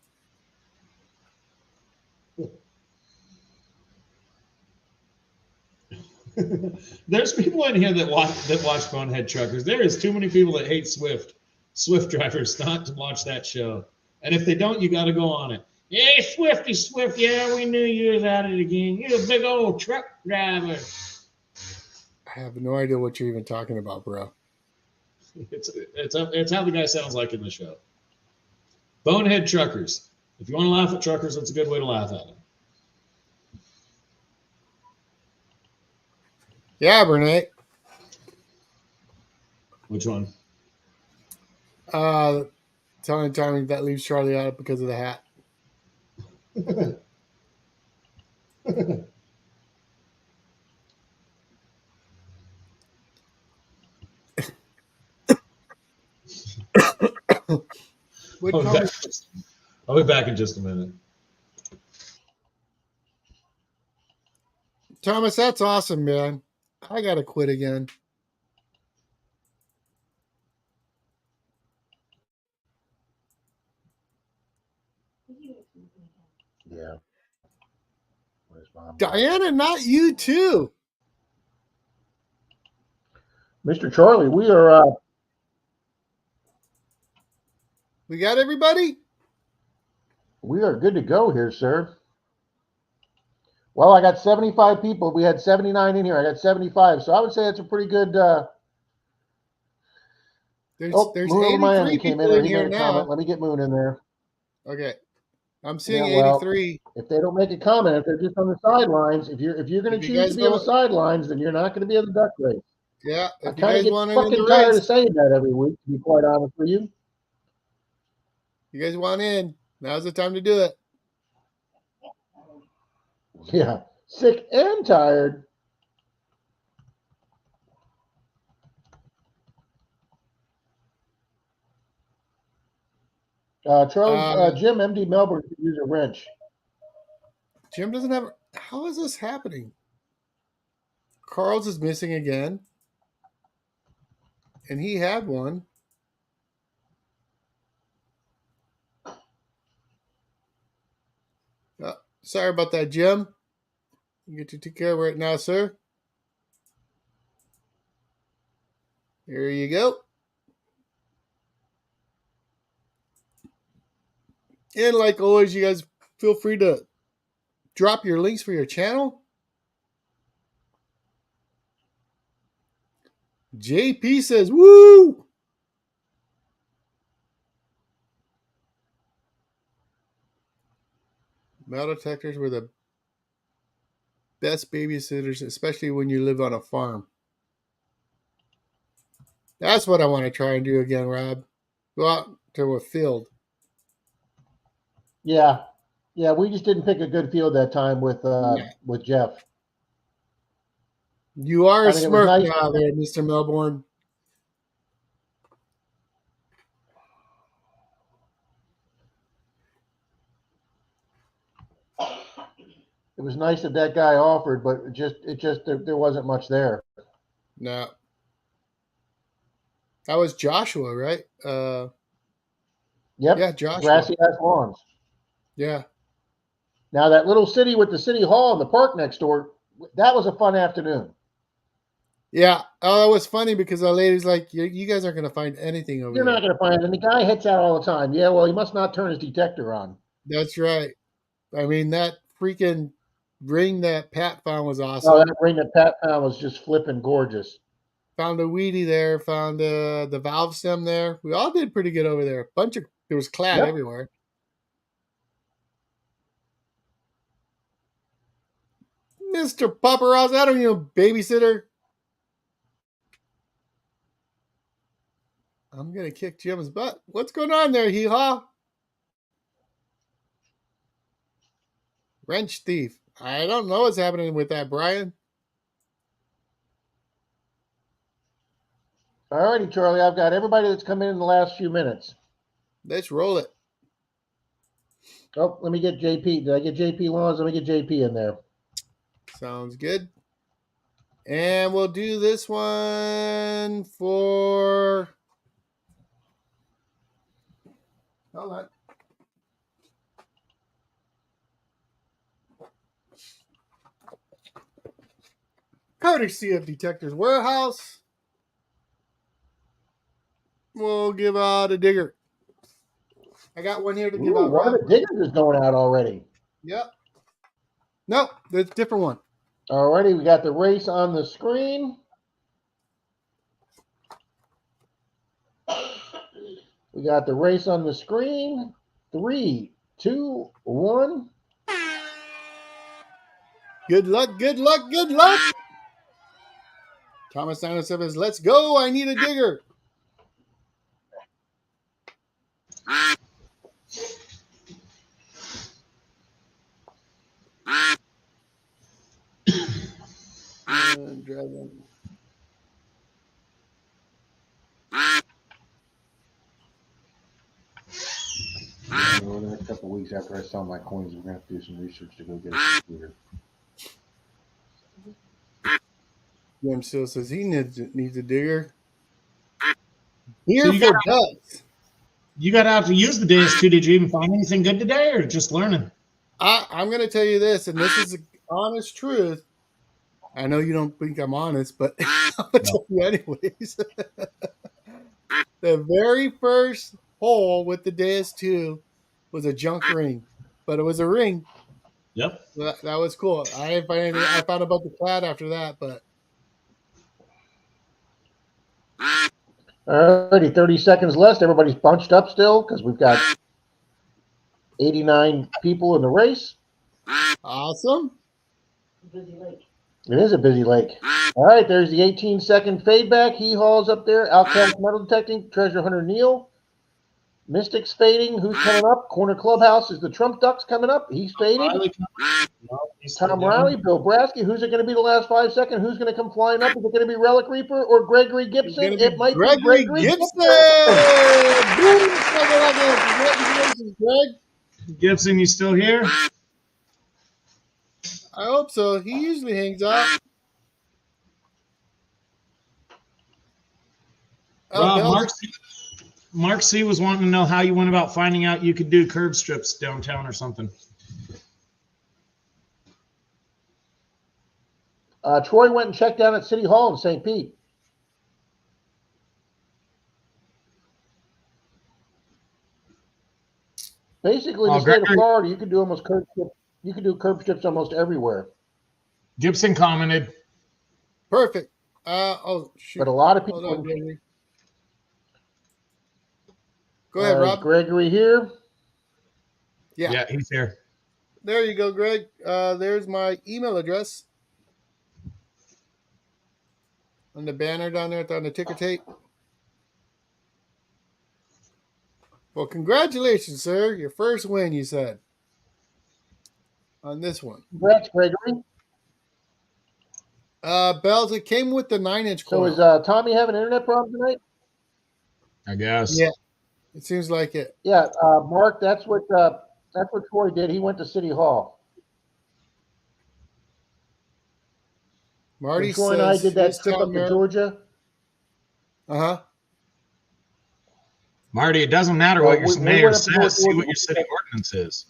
There's people in here that watch Bonehead Truckers. There is too many people that hate Swift drivers not to watch that show. And if they don't, you got to go on it. Yeah, Swifty Swift. Yeah, we knew you was at it again. You're a big old truck driver. I have no idea what you're even talking about, bro. It's how the guy sounds like in the show. Bonehead Truckers. If you want to laugh at truckers, that's a good way to laugh at them. Yeah, Bernate. Which one? Telling timing that leaves Charlie out because of the hat. What I'll be back in just a minute. Thomas, that's awesome, man. I gotta quit again. Yeah. Where's Mom? Diana, not you too. Mr. Charlie, we are. We got everybody? We are good to go here, sir. Well, I got 75 people. We had 79 in here. I got 75. So I would say that's a pretty good. There's Moon over Miami 83 came people in. in He here made a now. comment. Let me get Moon in there. Okay. I'm seeing Yeah, well, 83. if they don't make a comment, if they're just on the sidelines, if you're going If to you choose guys to be on the don't- sidelines, then you're not going to be in the duck race. Yeah, I if you kind of guys get want in the fucking tired race, of saying that every week, to be quite honest with you. you guys want in, now's the time to do it. Yeah, sick and tired. Charlie, Jim, MD Melbourne could use a wrench. Jim doesn't have. How is this happening? Carl's is missing again. And he had one. Sorry about that, Jim. You get to take care of it right now, sir. Here you go. And like always, you guys feel free to drop your links for your channel. JP says, woo! Metal detectors were the best babysitters, especially when you live on a farm. That's what I want to try and do again, Rob. Go out to a field. Yeah, we just didn't pick a good field that time with Jeff. You are a smurf nice. now there, Mr. Melbourne. It was nice that guy offered, but there wasn't much there. No. That was Joshua, right? Yep. Yeah, Joshua. Grassy ass lawns. Yeah. Now that little city with the city hall and the park next door, that was a fun afternoon. Yeah. Oh, that was funny because the lady's like, you guys aren't going to find anything over You're there. not going to find it. And the guy hits out all the time. Yeah, well, he must not turn his detector on. That's right. I mean, that freaking ring that Pat found was awesome. Oh, that ring that Pat found was just flipping gorgeous. Found a weedy there. Found the valve stem there. We all did pretty good over there. There was clad everywhere. Mr. Paparazzi, I don't know, babysitter. I'm going to kick Jim's butt. What's going on there, hee-haw? Wrench thief. I don't know what's happening with that, Brian. All righty, Charlie. I've got everybody that's come in the last few minutes. Let's roll it. Oh, let me get JP. Did I get JP Lawns? Let me get JP in there. Sounds good. And we'll do this one for... Hold on. Courtesy of Detector's Warehouse. We'll give out a digger. I got one here to give out. One of the diggers is going out already. Yep. No, that's a different one. All righty, we got the race on the screen. We got the race on the screen. 3, 2, 1. Good luck, good luck, good luck. Thomas 907 says, let's go. I need a digger. Dragon. Over the next couple of weeks after I sell my coins, we're gonna have to do some research to go get a computer. Jim still says he needs a digger. So Here you for got ducks. you got out to use the DS2. Did you even find anything good today, or just learning? I'm going to tell you this, and this is the honest truth. I know you don't think I'm honest, but I'm going to tell you anyways. The very first hole with the DS2 was a junk ring, but it was a ring. Yep. So that was cool. I didn't find anything. I found about the plat after that, but Alrighty, 30 seconds left. Everybody's bunched up still because we've got 89 people in the race. awesome. It is a busy lake. All right, there's the 18-second fade back. He hauls up there. Outcast metal detecting. Treasure hunter Neil. Mystics fading. Who's coming up? Corner clubhouse is the Trump Ducks coming up. He's faded. Tom Riley, Bill Brasky. Who's it going to be the last 5 seconds? Who's going to come flying up? Is it going to be Relic Reaper or Gregory Gibson? It might be Gregory Gibson. Congratulations, Greg. Gibson, you still here? I hope so. He usually hangs out. Rob, Mark C was wanting to know how you went about finding out you could do curb strips downtown or something. Troy went and checked down at City Hall in St. Pete. Basically, the state of Florida, you can do almost curb strips. You can do curb strips almost everywhere. Gibson commented. Perfect. Shoot. But a lot of people. Go ahead, Rob. Gregory here. Yeah, he's here. There you go, Greg. There's my email address. On the banner down there on the ticker tape. Well, congratulations, sir. Your first win, you said. On this one. Congrats, Gregory. Bells, it came with the 9-inch So coil. is Tommy having an internet problem tonight? I guess. Yeah. It seems like it. Yeah, Mark, that's what Troy did. He went to City Hall. Marty when Troy and I did that trip up to Georgia. Uh-huh. Marty, it doesn't matter what your mayor says. See what your city ordinance is.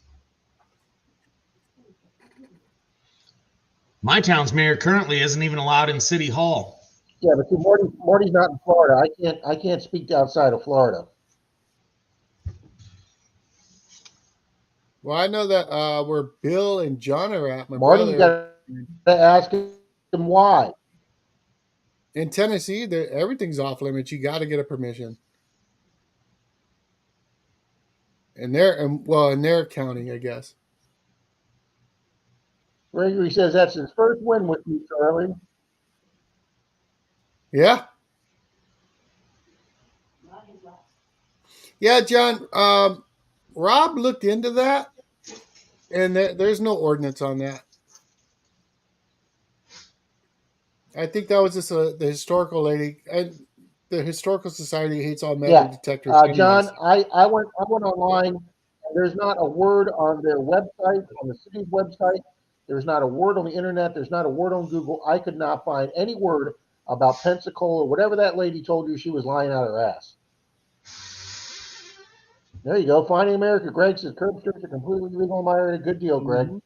My town's mayor currently isn't even allowed in City Hall. Yeah, but see, Marty's not in Florida. I can't speak outside of Florida. Well, I know that where Bill and John are at. Marty, you got to ask him why. In Tennessee, everything's off limits. You got to get a permission. In their county, I guess. Gregory says that's his first win with you, Charlie. Yeah. Yeah, John. Rob looked into that, and there's no ordinance on that. I think that was just the historical lady. The Historical Society hates all metal detectors. John, I went online, and there's not a word on their website, on the city's website. There's not a word on the internet. There's not a word on Google. I could not find any word about Pensacola or whatever that lady told you she was lying out her ass. There you go. Finding America. Greg says curb strips are completely legal in my area. Good deal, Greg. $1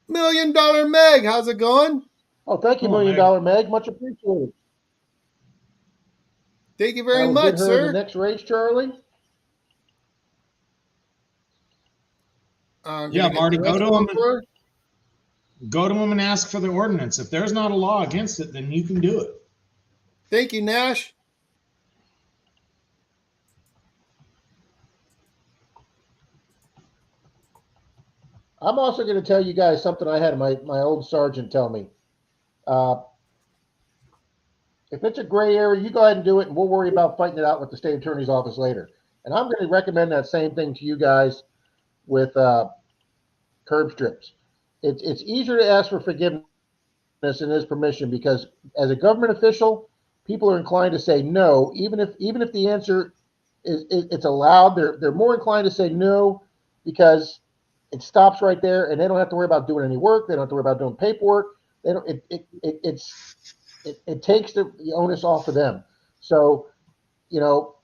Million Meg. How's it going? Oh, thank you, $1 Million Meg. Much appreciated. Thank you very much, sir. The next race, Charlie. Yeah, Marty, go to him and ask for the ordinance. If there's not a law against it, then you can do it. Thank you, Nash. I'm also going to tell you guys something I had my old sergeant tell me. If it's a gray area, you go ahead and do it, and we'll worry about fighting it out with the state attorney's office later. And I'm going to recommend that same thing to you guys with curb strips. It's easier to ask for forgiveness than it is permission, because as a government official, people are inclined to say no, even if the answer is it's allowed. They're more inclined to say no because it stops right there, and they don't have to worry about doing any work. They don't have to worry about doing paperwork. They don't. It takes the onus off of them. So, you know,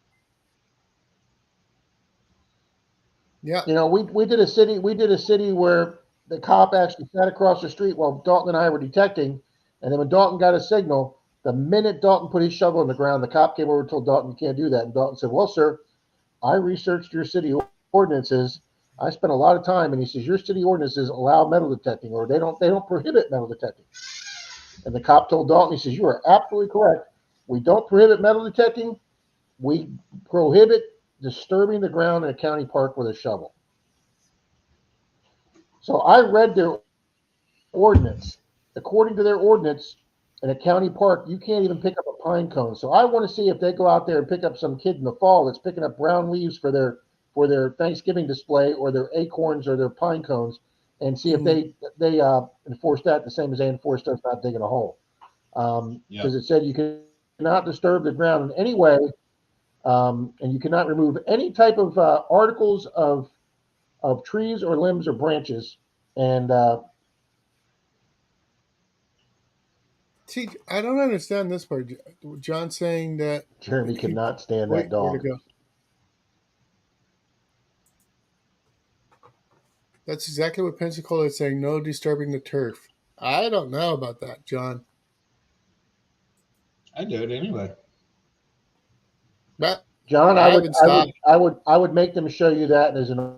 Yeah. we did a city where the cop actually sat across the street while Dalton and I were detecting, and then when Dalton got a signal, the minute Dalton put his shovel in the ground, the cop came over and told Dalton, "You can't do that." And Dalton said, "Well, sir, I researched your city ordinances. I spent a lot of time," and he says, "Your city ordinances allow metal detecting, or they don't prohibit metal detecting." And the cop told Dalton, he says, "You are absolutely correct. We don't prohibit metal detecting. We prohibit disturbing the ground in a county park with a shovel." So I read their ordinance. According to their ordinance, in a county park, you can't even pick up a pine cone. So I want to see if they go out there and pick up some kid in the fall that's picking up brown leaves for their Thanksgiving display, or their acorns or their pine cones, and see if they enforce that the same as they enforced us not digging a hole. Because it said you cannot disturb the ground in any way, and you cannot remove any type of articles of trees or limbs or branches. And See, I don't understand this part. John saying that. Jeremy cannot stand Wait, that where'd dog. it go? That's exactly what Pensacola is saying. No disturbing the turf. I don't know about that, John. I do it anyway. But John, I haven't stopped. I would make them show you that as an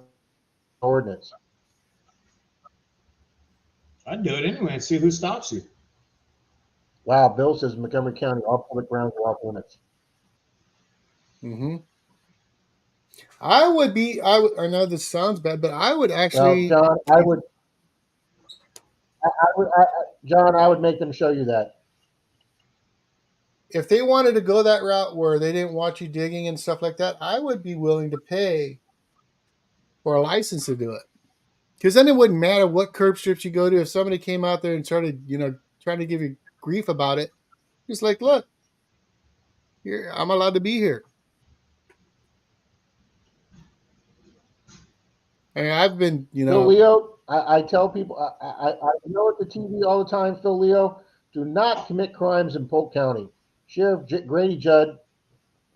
ordinance. I'd do it anyway and see who stops you. Wow, Bill says Montgomery County, all public grounds are off limits. Mm-hmm. I know this sounds bad, but I would Well, actually. John, John, I would make them show you that. If they wanted to go that route where they didn't want you digging and stuff like that, I would be willing to pay for a license to do it. Because then it wouldn't matter what curb strips you go to. If somebody came out there and started, trying to give you grief about it, just like, look, here, I'm allowed to be here. And I've been, Phil Leo, I tell people, I know at the TV all the time, Phil Leo, do not commit crimes in Polk County. Sheriff Grady Judd,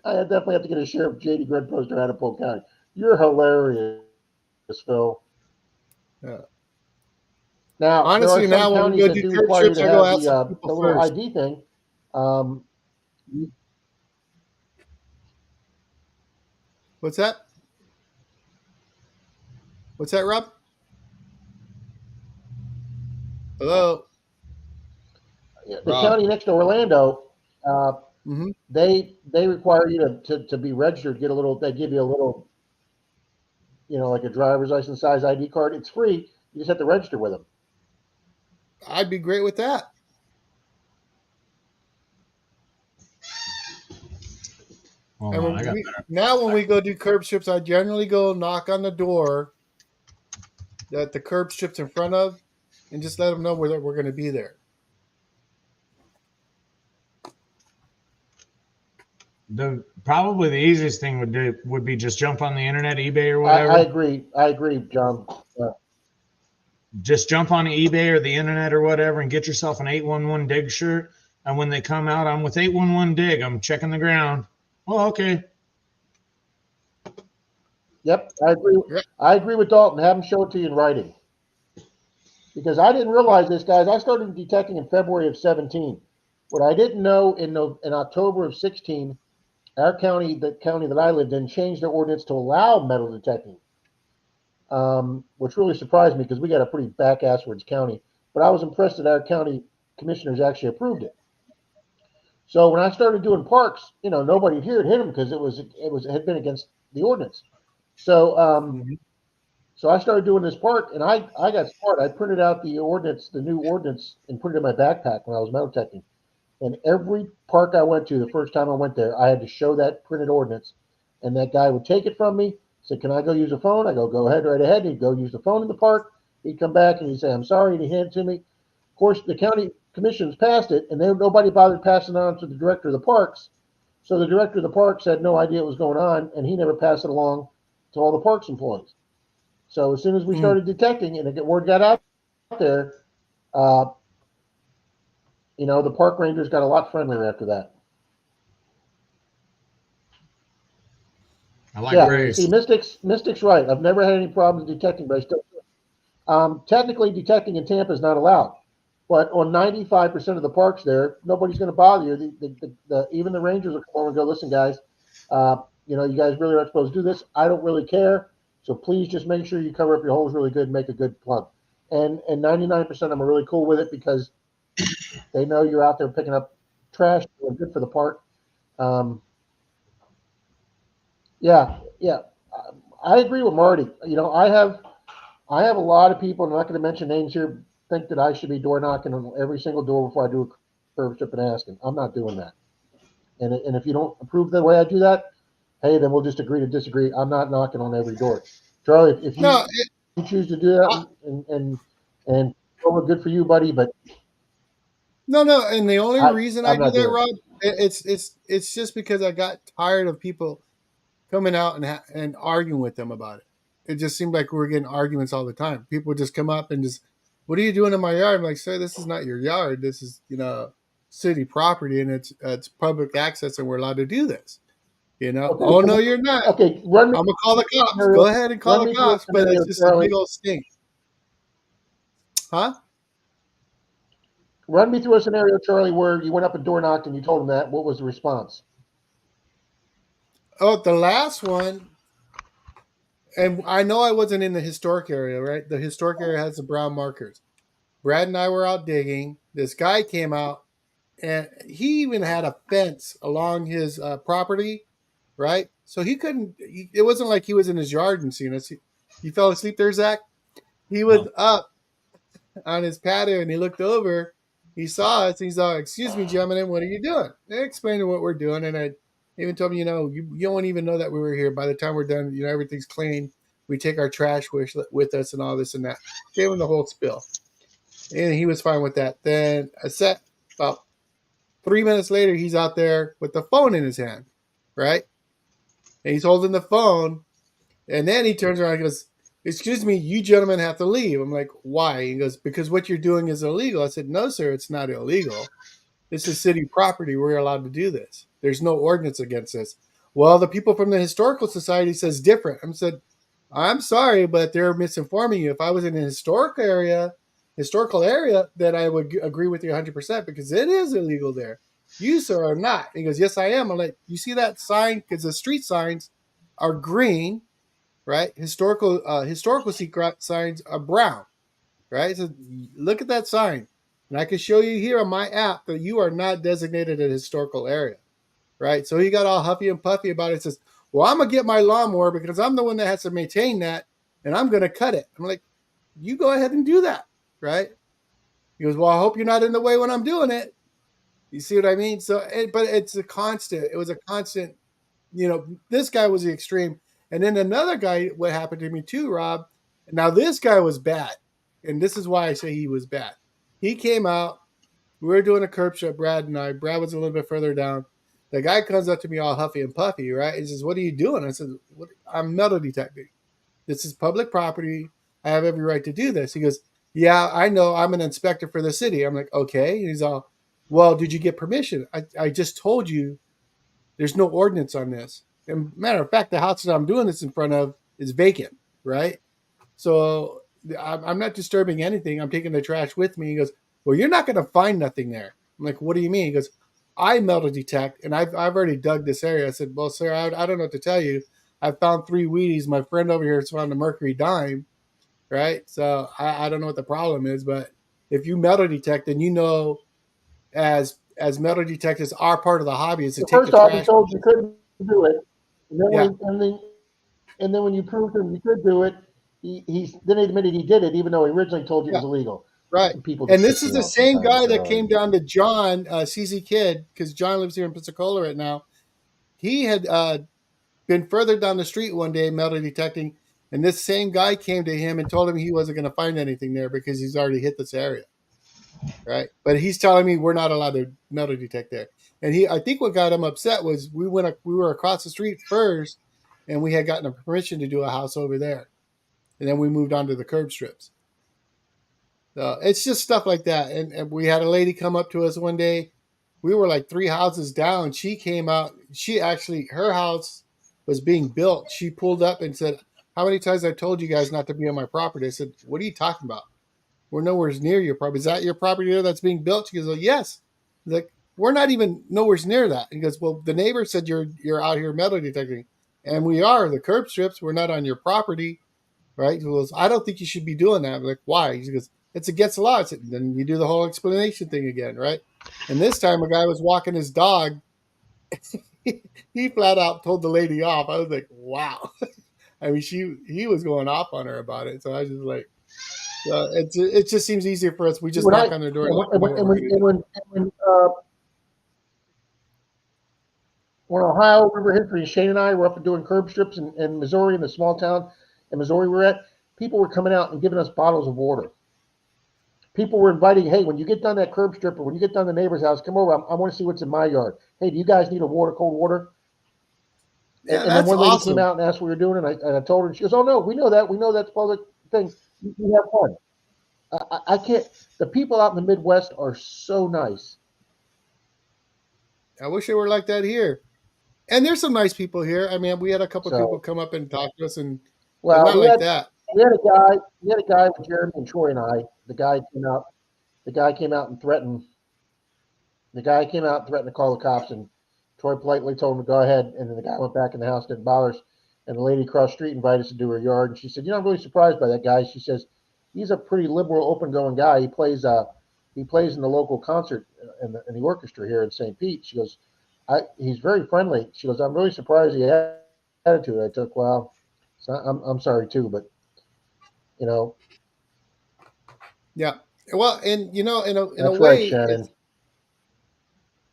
I definitely have to get a Sheriff J.D. Gred poster out of Polk County. You're hilarious, Phil. Yeah. Now, Honestly, there are now some when we counties go that do do curb require you strips, to I go have ask some the people little first. ID thing. What's that? What's that, Rob? Hello. The county next to Orlando, Mm-hmm. they require you to be registered. Get a little. They give you a little, like a driver's license size ID card. It's free. You just have to register with them. I'd be great with that. Hold And on, when we go do curb strips, I generally go knock on the door that the curb strips in front of, and just let them know we're going to be there. Probably the easiest thing would be just jump on the internet, eBay or whatever. I agree, John. Just jump on eBay or the internet or whatever and get yourself an 811 dig shirt. And when they come out, I'm with 811 dig. I'm checking the ground. Oh, okay. Yep, I agree. I agree with Dalton. Have him show it to you in writing. Because I didn't realize this, guys. I started detecting in February of 17. What I didn't know in October of 16, our county, the county that I lived in, changed their ordinance to allow metal detecting, which really surprised me because we got a pretty back-asswards county. But I was impressed that our county commissioners actually approved it. So when I started doing parks, nobody here had hit them because it had been against the ordinance. So so I started doing this park, and I got smart. I printed out the new ordinance, and put it in my backpack when I was metal detecting. And every park I went to, the first time I went there, I had to show that printed ordinance. And that guy would take it from me, said, "Can I go use a phone?" I go ahead, right ahead. He'd go use the phone in the park. He'd come back and he'd say, "I'm sorry," and he'd hand it to me. Of course, the county commissions passed it, and nobody bothered passing it on to the director of the parks. So the director of the parks had no idea what was going on, and he never passed it along to all the parks employees. So as soon as we started detecting and word got out there, the park rangers got a lot friendlier after that. I like Grace. See, Mystic's right. I've never had any problems detecting, but I still technically detecting in Tampa is not allowed. But on 95% of the parks there, nobody's going to bother you. Even the rangers will come over and go, "Listen, guys, you guys really aren't supposed to do this. I don't really care. So please just make sure you cover up your holes really good and make a good plug." And 99% of them are really cool with it because they know you're out there picking up trash and good for the park. I agree with Marty. I have a lot of people, I'm not going to mention names here, think that I should be door knocking on every single door before I do a curb strip and asking. I'm not doing that. And if you don't approve the way I do that, hey, then we'll just agree to disagree. I'm not knocking on every door. Charlie, if you choose to do that and well, good for you, buddy, but no, and the only reason I do that, Rob, it's just because I got tired of people coming out and arguing with them about it. It just seemed like we were getting arguments all the time. People would just come up and just, "What are you doing in my yard?" I'm like, "Sir, this is not your yard. This is, city property, and it's public access, and we're allowed to do this." Okay, "Oh, no, you're not." Okay, I'm gonna call the cops. Go ahead and call the cops, but it's just a big old stink. Huh? Run me through a scenario, Charlie, where you went up and door knocked and you told them that. What was the response? Oh, the last one, and I know I wasn't in the historic area, right? The historic area has the brown markers. Brad and I were out digging. This guy came out, and he even had a fence along his property, right? So he couldn't. It wasn't like he was in his yard and seeing us. You fell asleep there, Zach? He was up on his patio, and he looked over. He saw us, and he's like, "Excuse me, gentlemen, what are you doing?" They explained what we're doing, and I even told him, you don't even know that we were here. By the time we're done, everything's clean. We take our trash with us and all this and that. Gave him the whole spill. And he was fine with that. Then about 3 minutes later, he's out there with the phone in his hand, right? And he's holding the phone. And then he turns around and goes, "Excuse me, you gentlemen have to leave." I'm like, "Why?" He goes, "Because what you're doing is illegal." I said, "No, sir, it's not illegal. This is city property. We're allowed to do this. There's no ordinance against this." "Well, the people from the Historical Society says different." I said, "I'm sorry, but they're misinforming you. If I was in a historical area, then I would agree with you 100% because it is illegal there. You, sir, are not." He goes, "Yes, I am." I'm like, "You see that sign? Because the street signs are green, right? Historical secret signs are brown, right? So look at that sign. And I can show you here on my app that you are not designated a historical area, right?" So he got all huffy and puffy about it. He says, "Well, I'm going to get my lawnmower because I'm the one that has to maintain that, and I'm going to cut it." I'm like, "You go ahead and do that," right? He goes, "Well, I hope you're not in the way when I'm doing it." You see what I mean? So, but it's a constant. It was a constant, this guy was the extreme. And then another guy, what happened to me too, Rob. Now, this guy was bad. And this is why I say he was bad. He came out. We were doing a curb shop, Brad and I. Brad was a little bit further down. The guy comes up to me all huffy and puffy, right? He says, "What are you doing?" I said, "I'm metal detecting. This is public property. I have every right to do this." He goes, "Yeah, I know. I'm an inspector for the city." I'm like, "Okay." And he's all, "Well, did you get permission?" I just told you there's no ordinance on this. And matter of fact, the house that I'm doing this in front of is vacant, right? So I'm not disturbing anything. I'm taking the trash with me. He goes, "Well, you're not going to find nothing there." I'm like, "What do you mean?" He goes, "I metal detect, and I've already dug this area." I said, "Well, sir, I don't know what to tell you. I found 3 Wheaties. My friend over here has found a Mercury dime, right? So I don't know what the problem is, but if you metal detect, then as metal detectors are part of the hobby is to take First the off, he trash." told you couldn't do it, and then Yeah. when you proved him you could do it, he then admitted he did it, even though he originally told you it was illegal. Right. People And just this is piss me the off same sometimes, guy that came down to John, CZ Kid, because John lives here in Pensacola right now. He had been further down the street one day metal detecting, and this same guy came to him and told him he wasn't going to find anything there because he's already hit this area. Right. But he's telling me we're not allowed to metal detect there. And I think what got him upset was we were across the street first and we had gotten a permission to do a house over there. And then we moved on to the curb strips. So it's just stuff like that. And we had a lady come up to us one day. We were like 3 houses down. She came out. Her house was being built. She pulled up and said, "How many times I told you guys not to be on my property?" I said, "What are you talking about? We're nowhere near your property. Is that your property there that's being built?" She goes, "Oh, yes." He's like, "We're not even nowhere near that." He goes, "Well, the neighbor said you're out here metal detecting." And we are. The curb strips, we're not on your property. Right? He goes, "I don't think you should be doing that." I'm like, "Why?" He goes, "It's against the law." I said, "Then you do the whole explanation thing again, right?" And this time a guy was walking his dog. He flat out told the lady off. I was like, wow. I mean, he was going off on her about it. So I was just like, it just seems easier for us. We just knock on their door. When Ohio River History, Shane and I were up doing curb strips in Missouri, in the small town in Missouri we're at, people were coming out and giving us bottles of water. People were inviting, "Hey, when you get done that curb strip or when you get done the neighbor's house, come over. I want to see what's in my yard. Hey, do you guys need cold water?" Yeah, and then one lady came out and asked what we were doing, and I told her, and she goes, "Oh, no, we know that. We know that's public thing. You have fun." I can't. The people out in the Midwest are so nice. I wish they were like that here. And there's some nice people here. I mean, we had a couple of people come up and talk to us, and they're not like that. We had a guy with Jeremy and Troy and I. The guy came out and threatened. The guy came out and threatened to call the cops, and Troy politely told him to go ahead. And then the guy went back in the house, didn't bother us. And the lady across the street invited us to do her yard, and she said, "I'm really surprised by that guy." She says, "He's a pretty liberal, open-going guy. He plays in the local concert in the orchestra here in St. Pete." She goes, "He's very friendly." She goes, "I'm really surprised he had attitude." I took, "Well, so I'm sorry too, but Yeah. Well, and in a that's way, right, Shannon.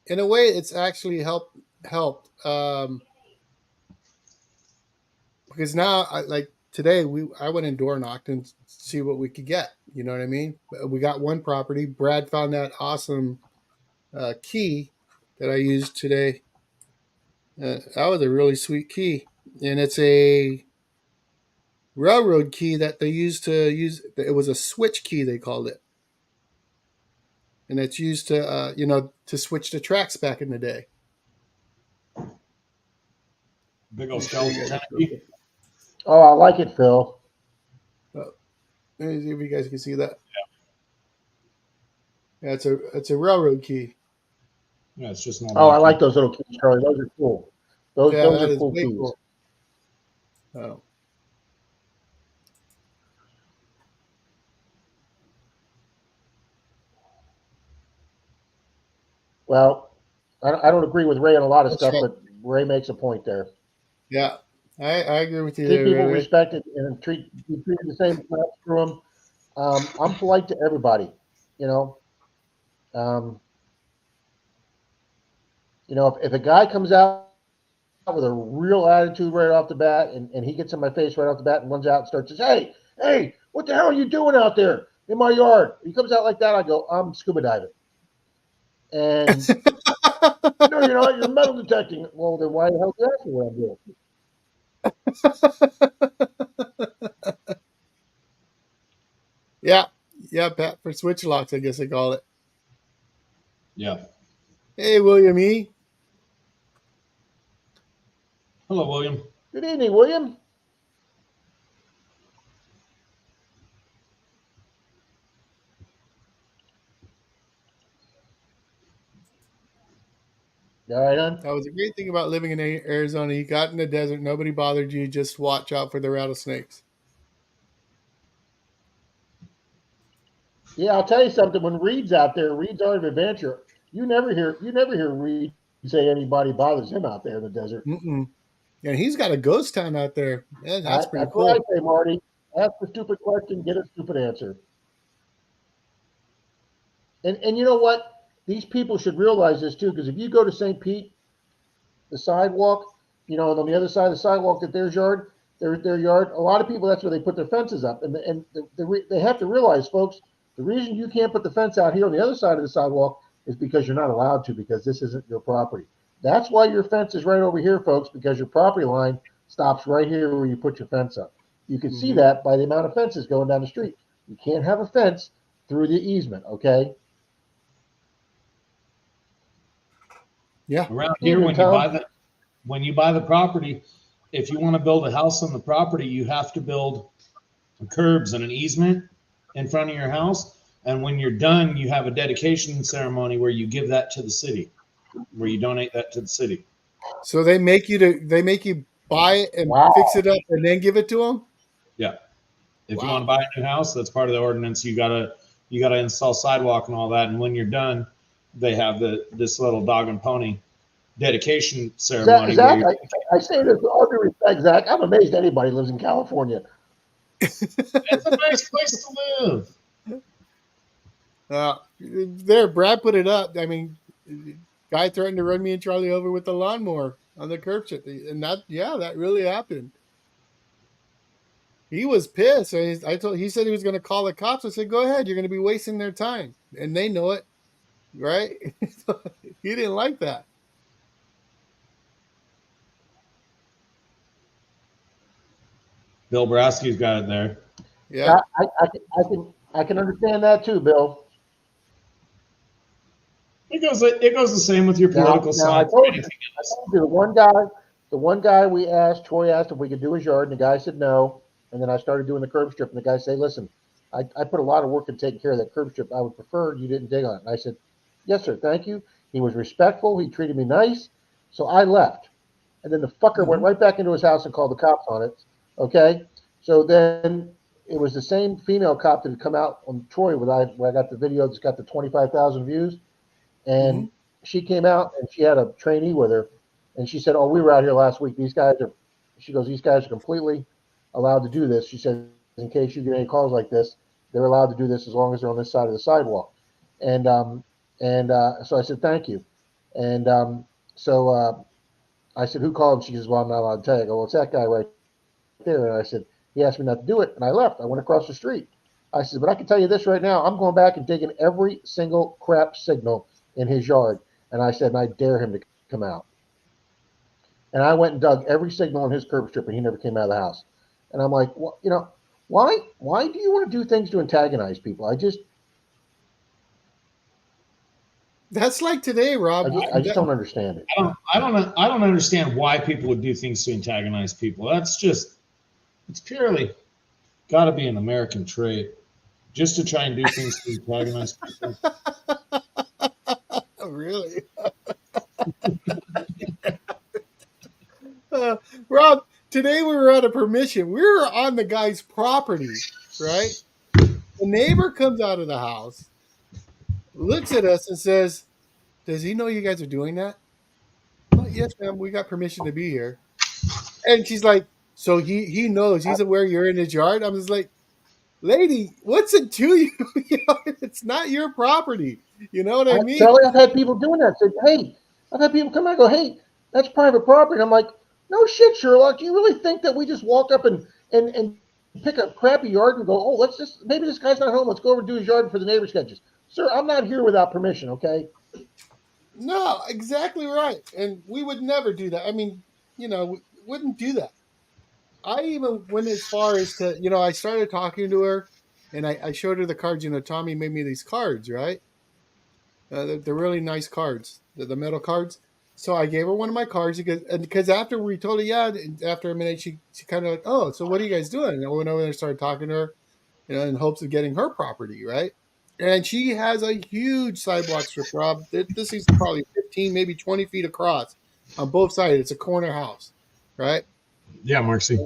It's actually helped because now like today I went and door knocked and see what we could get. You know what I mean? We got one property. Brad found that awesome key that I used today. That was a really sweet key, and it's a railroad key that they used to use. It was a switch key, they called it, and it's used to to switch the tracks back in the day. Big old skeleton. Oh, I like it, Phil. Let me see if you guys can see that. Yeah, it's a railroad key. Yeah, it's just I like those little keys, Charlie. Those are cool. Those are cool keys. Cool. Oh. Well, I don't agree with Ray on a lot of stuff, but Ray makes a point there. Yeah, I agree with you. Keep people respected and be treated the same as through them. I'm polite to everybody, if a guy comes out with a real attitude right off the bat and he gets in my face right off the bat and runs out and starts saying, hey, what the hell are you doing out there in my yard? He comes out like that, I go, I'm scuba diving. And no, you're not, you're metal detecting. Well, then why the hell did you ask me what I'm doing? Yeah, Pat, for switch locks, I guess they call it. Yeah. Hey, William E. Hello, William. Good evening, William. All right, hon? That was a great thing about living in Arizona. You got in the desert, nobody bothered you. Just watch out for the rattlesnakes. Yeah, I'll tell you something. When Reed's out there, Reed's Art of Adventure, you never hear Reed say anybody bothers him out there in the desert. Mm-mm. And he's got a ghost town out there. Yeah, that's pretty cool. That's what I say, Marty. Ask a stupid question, get a stupid answer. And you know what? These people should realize this too, because if you go to St. Pete, the sidewalk, and on the other side of the sidewalk at their yard, their yard. A lot of people, that's where they put their fences up, and they have to realize, folks, the reason you can't put the fence out here on the other side of the sidewalk is because you're not allowed to, because this isn't your property. That's why your fence is right over here, folks, because your property line stops right here where you put your fence up. You can see that by the amount of fences going down the street. You can't have a fence through the easement, okay? Yeah. Around here, when you buy the property, if you want to build a house on the property, you have to build curbs and an easement in front of your house. And when you're done, you have a dedication ceremony where you give that to the city, where you donate that to the city. So they make you buy it and fix it up and then give it to them? Yeah. If you want to buy a new house, that's part of the ordinance. You gotta install sidewalk and all that. And when you're done, they have this little dog and pony dedication ceremony. Zach, I say this with all due respect, Zach. I'm amazed anybody lives in California. It's a nice place to live. There, Brad put it up. I mean, guy threatened to run me and Charlie over with the lawnmower on the curb shit, and that really happened. He was pissed. He said he was going to call the cops. I said, go ahead. You're going to be wasting their time, and they know it, right? He didn't like that. Bill Brasky's got it there. Yeah, I can understand that too, Bill. It goes the same with your political now, signs. I told you, the one guy Troy asked if we could do his yard, and the guy said no. And then I started doing the curb strip, and the guy said, listen, I put a lot of work in taking care of that curb strip. I would prefer you didn't dig on it. And I said, yes, sir, thank you. He was respectful. He treated me nice. So I left. And then the fucker went right back into his house and called the cops on it. Okay? So then it was the same female cop that had come out on Troy where I got the video that's got the 25,000 views. And she came out, and she had a trainee with her. And she said, oh, we were out here last week. These guys are completely allowed to do this. She said, in case you get any calls like this, they're allowed to do this as long as they're on this side of the sidewalk. And so I said, thank you. And so I said, who called? And she says, well, I'm not allowed to tell you. I go, well, it's that guy right there. And I said, he asked me not to do it. And I left. I went across the street. I said, but I can tell you this right now. I'm going back and taking every single crap signal in his yard. And I said, and I dare him to come out. And I went and dug every signal on his curb strip, and he never came out of the house. And I'm like, well, why do you want to do things to antagonize people? that's like today, Rob. I just don't understand it. I don't understand why people would do things to antagonize people. It's purely got to be an American trait, just to try and do things to antagonize people. Really? Rob, today we were out of permission. We were on the guy's property, right? The neighbor comes out of the house, looks at us, and says, does he know you guys are doing that? Oh, yes, ma'am. We got permission to be here. And she's like, so he knows. He's aware you're in his yard? I'm just like, lady, what's it to you? It's not your property. You know what I mean? Charlie, I've had people doing that. I've had people come out and go, hey, that's private property. And I'm like, no shit, Sherlock. Do you really think that we just walk up and pick a crappy yard and go, oh, maybe this guy's not home. Let's go over and do his yard for the neighbor sketches. Sir, I'm not here without permission, okay? No, exactly right. And we would never do that. I mean, we wouldn't do that. I even went as far as to, I started talking to her, and I showed her the cards. Tommy made me these cards, right? They're really nice cards, the metal cards. So I gave her one of my cards because after we told her, after a minute, she kind of like, oh, so what are you guys doing? And I went over there and started talking to her, in hopes of getting her property, right? And she has a huge sidewalk strip, Rob. This is probably 15, maybe 20 feet across on both sides. It's a corner house, right? Yeah, Marcy.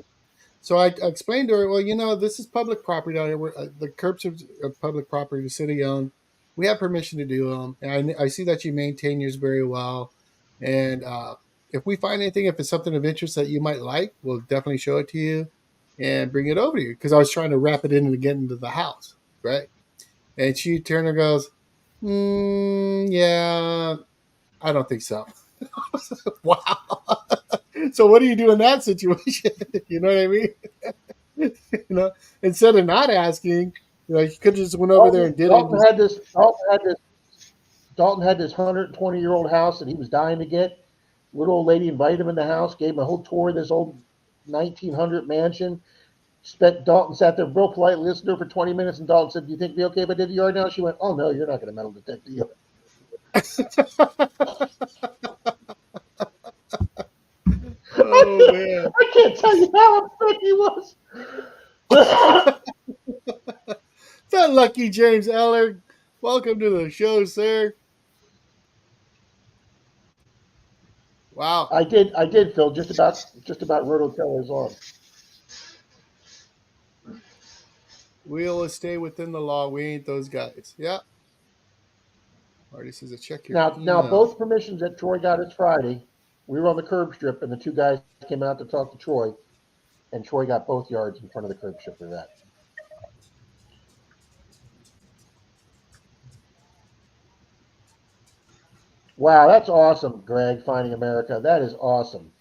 So I explained to her, well, this is public property out here. The curbs are public property, the city owned. We have permission to do them. And I see that you maintain yours very well. And if we find anything, if it's something of interest that you might like, we'll definitely show it to you and bring it over to you. Because I was trying to wrap it in and get into the house, right? And she turned and goes, yeah, I don't think so. Wow. So what do you do in that situation? You know what I mean? You know, instead of not asking, you know, you could just went over there and did Dalton it. had this. Dalton had this 120-year-old house that he was dying to get. Little old lady invited him in the house, gave him a whole tour of this old 1900 mansion. Dalton sat there real politely, listened to her for 20 minutes, and Dalton said, "Do you think it'd be okay if I did the yard now?" She went, "Oh no, you're not going to metal detect the yard." Oh man, I can't tell you how upset he was. that lucky James Eller. Welcome to the show, sir. Wow. I did, Phil. Just about wrote Keller's on. We'll stay within the law. We ain't those guys. Yeah. Marty says, check your Now, email. both permissions that Troy got is Friday. We were on the curb strip, and the two guys came out to talk to Troy, and Troy got both yards in front of the curb strip for that. Wow, that's awesome, Greg, Finding America. That is awesome.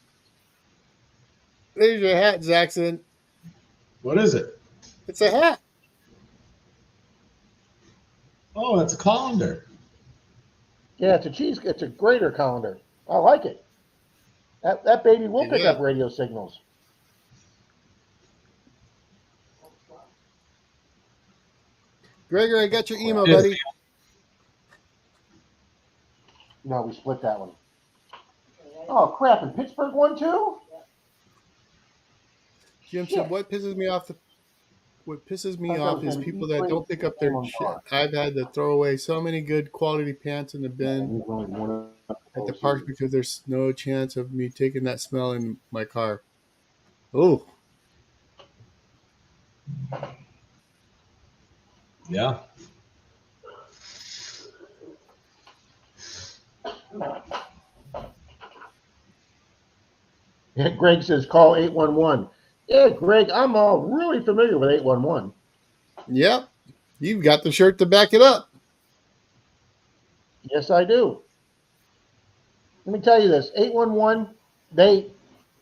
There's your hat, Jackson. What is it? It's a hat. Oh, it's a colander. Yeah, it's a greater colander. I like it. That baby will pick up radio signals. Gregory, I got your email, buddy. No, we split that one. Oh crap! And Pittsburgh won too. Jim said, "What pisses me off? What pisses me off is people that don't pick up their shit. I've had to throw away so many good quality pants in the bin at the park because there's no chance of me taking that smell in my car." Oh, Yeah. Greg says call 811. Yeah, Greg, I'm all really familiar with 811. yep. You've got the shirt to back it up. Yes, I do. Let me tell you this: 811.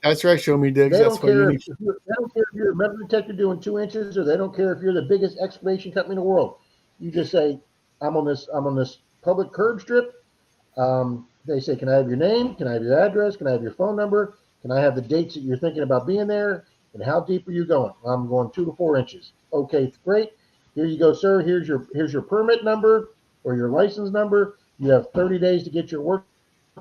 That's right. Show me, Diggs. They That's don't what you care. need. They don't care if you're a metal detector doing 2 inches, or they don't care if you're the biggest excavation company in the world. You just say, "I'm on this public curb strip." They say, "Can I have your name? Can I have your address? Can I have your phone number? Can I have the dates that you're thinking about being there? And how deep are you going?" "I'm going 2 to 4 inches." "Okay, great. Here you go, sir. Here's your permit number or your license number. You have 30 days to get your work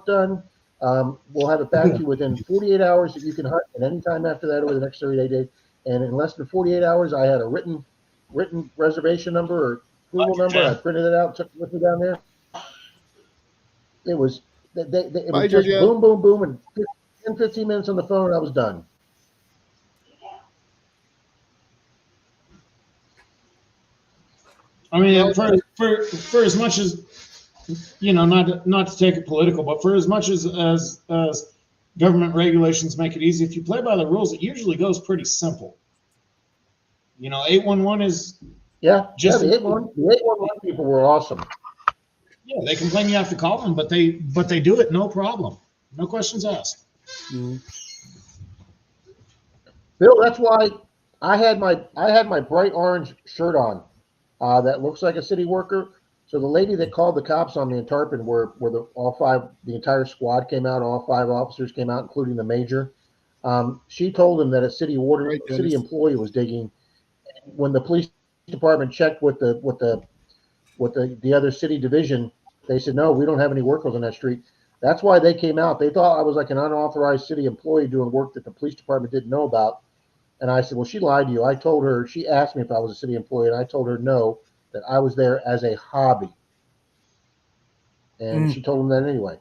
done. We'll have it back to you within 48 hours that you can hunt, and any time after that over the next 30 days. And in less than 48 hours, I had a written reservation number or approval number. I printed it out, took it with me down there. It was just boom, boom, boom, and 15 minutes on the phone, and I was done. I mean, for as much as, you know, not to take it political, but for as much as government regulations make it easy, if you play by the rules, it usually goes pretty simple. You know, 811 is the 811 people were awesome. Yeah, they complain you have to call them, but they do it no problem, no questions asked. Mm-hmm. Bill, that's why I had my bright orange shirt on that looks like a city worker. So the lady that called the cops on me in Tarpon, where the entire squad came out, all 5 officers came out, including the major. She told him that a city employee was digging. When the police department checked with the other city division, they said, "No, we don't have any workers on that street." That's why they came out. They thought I was like an unauthorized city employee doing work that the police department didn't know about. And I said, "Well, she lied to you." I told her, she asked me if I was a city employee, and I told her no, that I was there as a hobby. And she told him that anyway.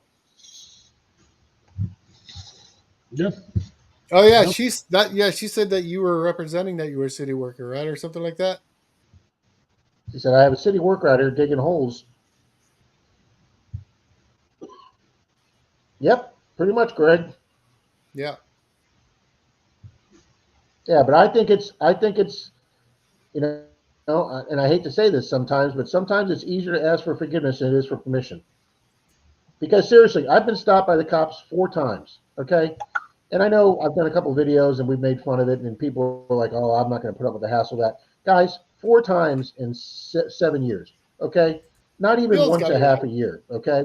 Yeah. Oh yeah, she said that you were representing that you were a city worker, right, or something like that. She said, "I have a city worker out here digging holes." Yep, pretty much, Greg. Yeah. Yeah, but I think it's you know, and I hate to say this sometimes, but sometimes it's easier to ask for forgiveness than it is for permission. Because seriously, I've been stopped by the cops 4 times. Okay, And I know I've done a couple videos and we've made fun of it, and people are like, "Oh, I'm not going to put up with the hassle of that." Guys, 4 times in 7 years, okay? Not even Bill's once got a it half right. a year, okay?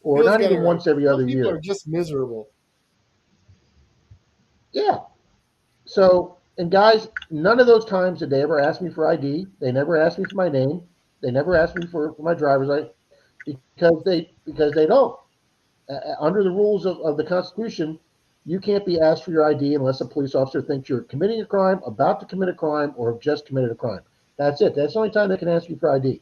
Or Bill's not got it even right. once every Some other people are year. just miserable. Yeah. So, and guys, none of those times did they ever ask me for ID. They never asked me for my name. They never asked me for my driver's license because they don't. Under the rules of the Constitution, you can't be asked for your ID unless a police officer thinks you're committing a crime, about to commit a crime, or have just committed a crime. That's it. That's the only time they can ask you for ID.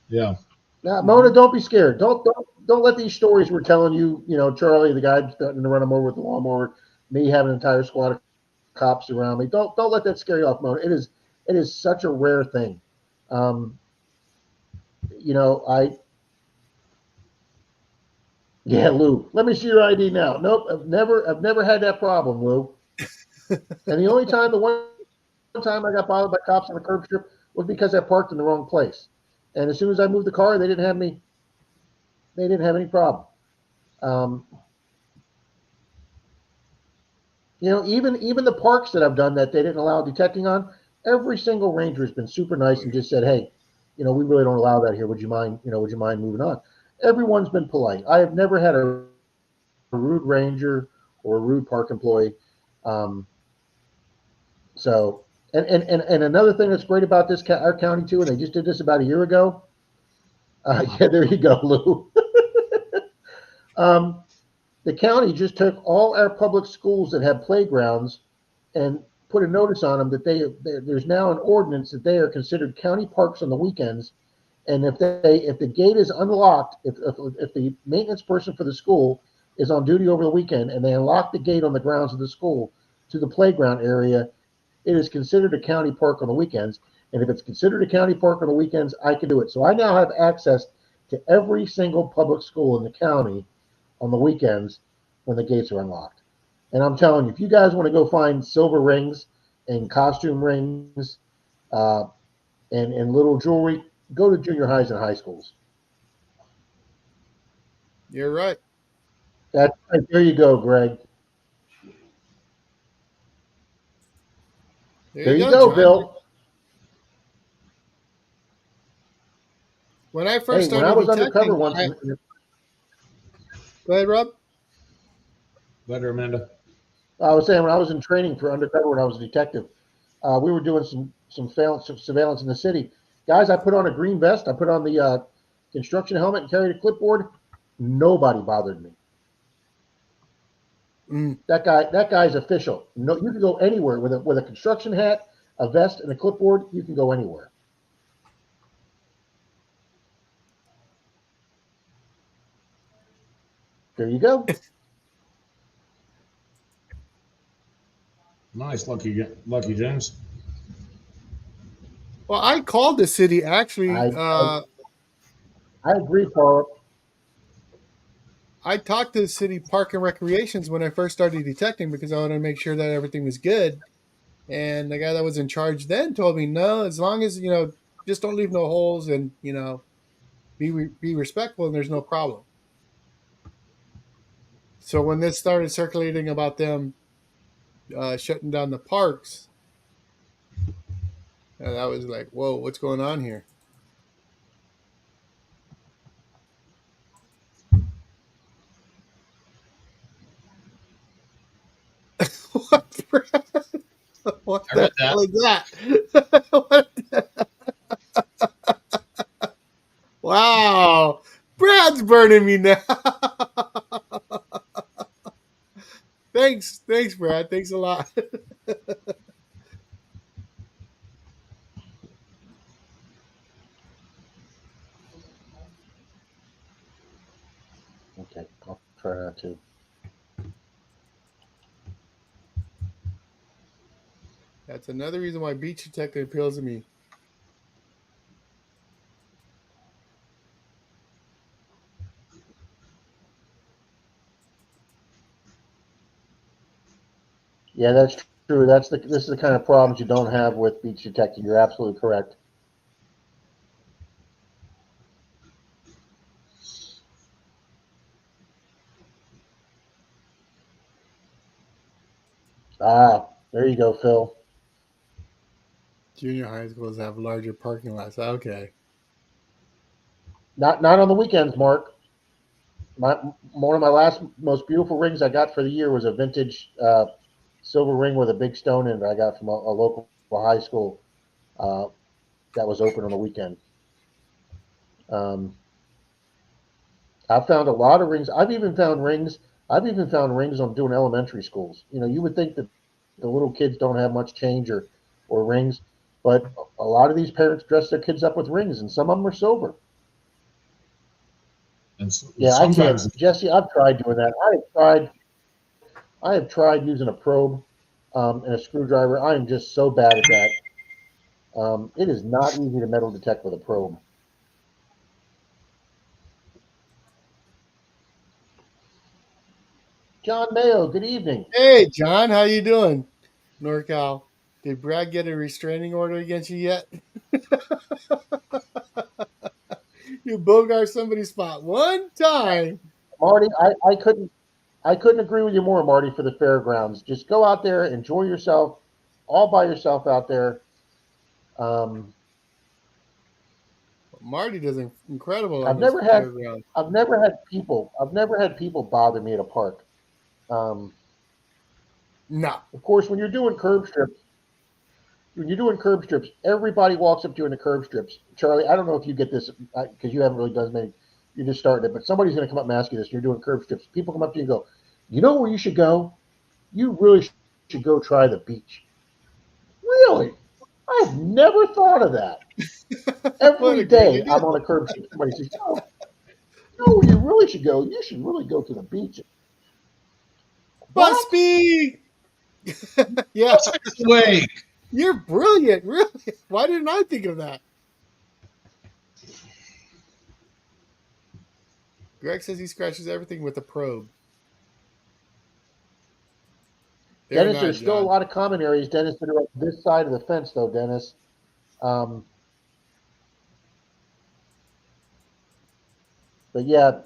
Yeah. Now, Mona, don't be scared. Don't let these stories we're telling you. You know, Charlie, the guy threatening to run him over with the lawnmower, me having an entire squad of cops around me. Don't let that scare you off, Mona. It is such a rare thing. Um, I Yeah, Lou. Let me see your ID now. Nope, I've never had that problem, Lou. And the one time I got bothered by cops on the curb strip was because I parked in the wrong place. And as soon as I moved the car, they didn't have any problem. Um, even the parks that I've done that they didn't allow detecting on, every single ranger has been super nice and just said, "Hey, we really don't allow that here. Would you mind moving on?" Everyone's been polite. I have never had a rude ranger or a rude park employee. Um, So, and another thing that's great about our county too, and they just did this about a year ago. Yeah, there you go, Lou. um, the county just took all our public schools that have playgrounds and put a notice on them that there's now an ordinance that they are considered county parks on the weekends. And if the gate is unlocked, if the maintenance person for the school is on duty over the weekend and they unlock the gate on the grounds of the school to the playground area, it is considered a county park on the weekends. And if it's considered a county park on the weekends, I can do it. So I now have access to every single public school in the county on the weekends when the gates are unlocked. And I'm telling you, if you guys want to go find silver rings and costume rings uh, and little jewelry, go to junior highs and high schools. You're right. There you go, Greg. There There you you go, go, John. Bill. When I first Hey, when I started was undercover detecting, once, go ahead, Rob. Better, Amanda. I was saying when I was in training for undercover when I was a detective, we were doing some surveillance in the city. Guys, I put on a green vest. I put on the construction helmet and carried a clipboard. Nobody bothered me. Mm. That guy's official. No, you can go anywhere with a construction hat, a vest, and a clipboard. You can go anywhere. There you go. Nice, Lucky James. Well, I called the city actually. I agree, Paul. I talked to the city park and recreations when I first started detecting because I wanted to make sure that everything was good. And the guy that was in charge then told me, no, as long as just don't leave no holes and be respectful, and there's no problem. So when this started circulating about them shutting down the parks, and I was like, whoa, what's going on here? What, what I the read that. hell is that? What wow. Brad's burning me now. Thanks, Brad. Thanks a lot. Okay, I'll try not to. That's another reason why beach detective appeals to me. Yeah, that's true. This is the kind of problems you don't have with beach detecting. You're absolutely correct. Ah, there you go, Phil. Junior high schools have larger parking lots. Okay. Not on the weekends, Mark. One of my last most beautiful rings I got for the year was a vintage silver ring with a big stone in it. I got from a local high school uh, that was open on the weekend. Um, I've found a lot of rings. I've even found rings. I've even found rings on doing elementary schools. You know, you would think that the little kids don't have much change or rings, but a lot of these parents dress their kids up with rings, and some of them are silver. And Yeah, I sometimes can't, Jesse. I've tried doing that. I have tried using a probe and a screwdriver. I am just so bad at that. It is not easy to metal detect with a probe. John Mayo, good evening. Hey, John, how you doing? NorCal. Did Brad get a restraining order against you yet? You bogart somebody's spot one time. Marty, I couldn't agree with you more, Marty, for the fairgrounds. Just go out there, enjoy yourself, all by yourself out there. Um, Marty does incredible I've on this never had fairground. I've never had people bother me at a park. Um, No. of course, when you're doing curb strips, everybody walks up to you in the curb strips. Charlie, I don't know if you get this because you haven't really done as many. You're just starting it, but somebody's going to come up and ask you this. You're doing curb strips. People come up to you and go, "You know where you should go? You really should go try the beach." Really? I've never thought of that. What Every a great day idea. I'm on a curb strip. Somebody says, "Oh, you know where you really should go? You should really go to the beach." What? Busby! Yeah, away. you're brilliant. Really? Why didn't I think of that? Greg says he scratches everything with a probe. They're Dennis, not, there's still a John. lot of common areas, Dennis, that are on this side of the fence, though, Dennis. Um, but yeah,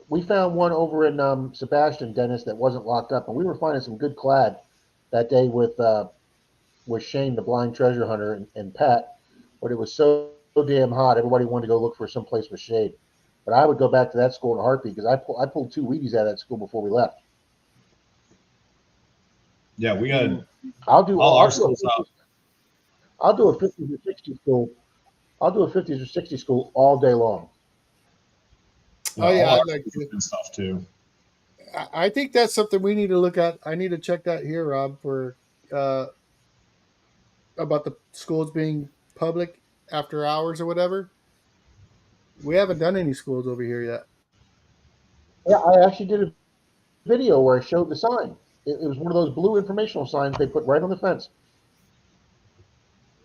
we found one over in Sebastian, Dennis, that wasn't locked up, and we were finding some good clad that day with Shane, the blind treasure hunter, and Pat. But it was so damn hot, everybody wanted to go look for some place with shade. But I would go back to that school in a heartbeat because I pulled two Wheaties out of that school before we left. Yeah, we got I'll do all I'll our do a schools 50, up. I'll do a 50s or 60s school. I'll do a 50s or 60s school all day long. Yeah, Oh, yeah, all our I'd like schools to. and stuff too. I think that's something we need to look at. I need to check that here, Rob, for uh, about the schools being public after hours or whatever. We haven't done any schools over here yet. Yeah, I actually did a video where I showed the sign. It was one of those blue informational signs they put right on the fence.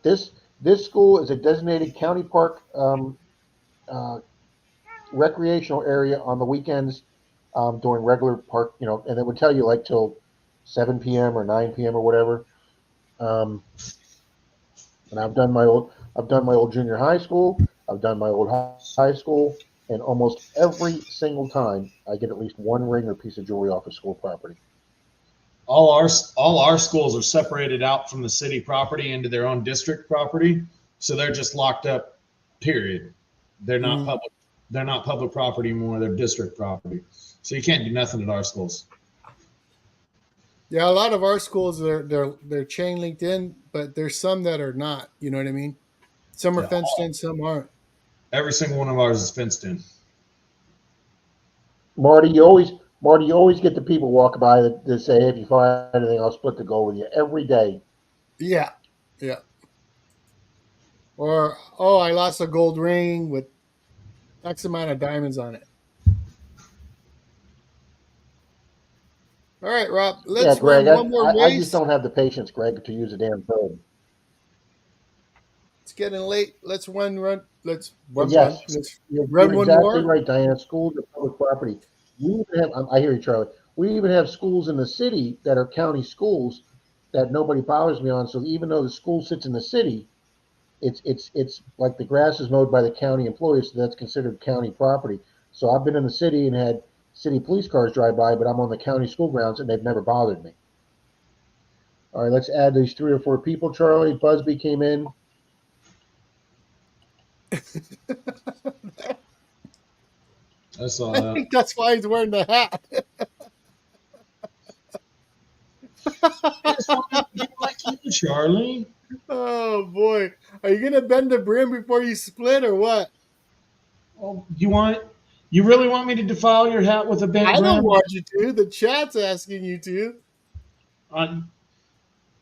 This this school is a designated county park uh, recreational area on the weekends during regular park, and it would tell you like till 7 p.m. or 9 p.m. or whatever. Um, and I've done my old junior high school. I've done my old high school, and almost every single time I get at least one ring or piece of jewelry off of school property. All our schools are separated out from the city property into their own district property, so they're just locked up. Period. They're not Mm. public. They're not public property anymore. They're district property. So you can't do nothing at our schools. Yeah, a lot of our schools they're chain linked in, but there's some that are not. You know what I mean? Some are Yeah, fenced in, some aren't. every single one of ours is fenced in. Marty, you always get the people walking by that say, hey, if you find anything, I'll split the gold with you every day. Yeah, yeah. Or oh, I lost a gold ring with X amount of diamonds on it. All right, Rob. Yeah, Let's Greg, run one more I just race. don't have the patience, Greg, to use a damn probe. It's getting late. Let's run. Let's And run. yes, Let's you're run one exactly more. right, Diana. Schools are public property. We even have, I hear you, Charlie. We even have schools in the city that are county schools that nobody bothers me on. So even though the school sits in the city, it's like the grass is mowed by the county employees, so that's considered county property. So I've been in the city and had city police cars drive by, but I'm on the county school grounds and they've never bothered me. All right, let's add these 3 or 4 people. Charlie Busby came in. I saw I that. think that's why he's wearing the hat. I just want to get like you, Charlie. Oh boy, are you gonna bend the brim before you split or what? Oh, you really want me to defile your hat with a bent I don't brim? want you to. The chat's asking you to.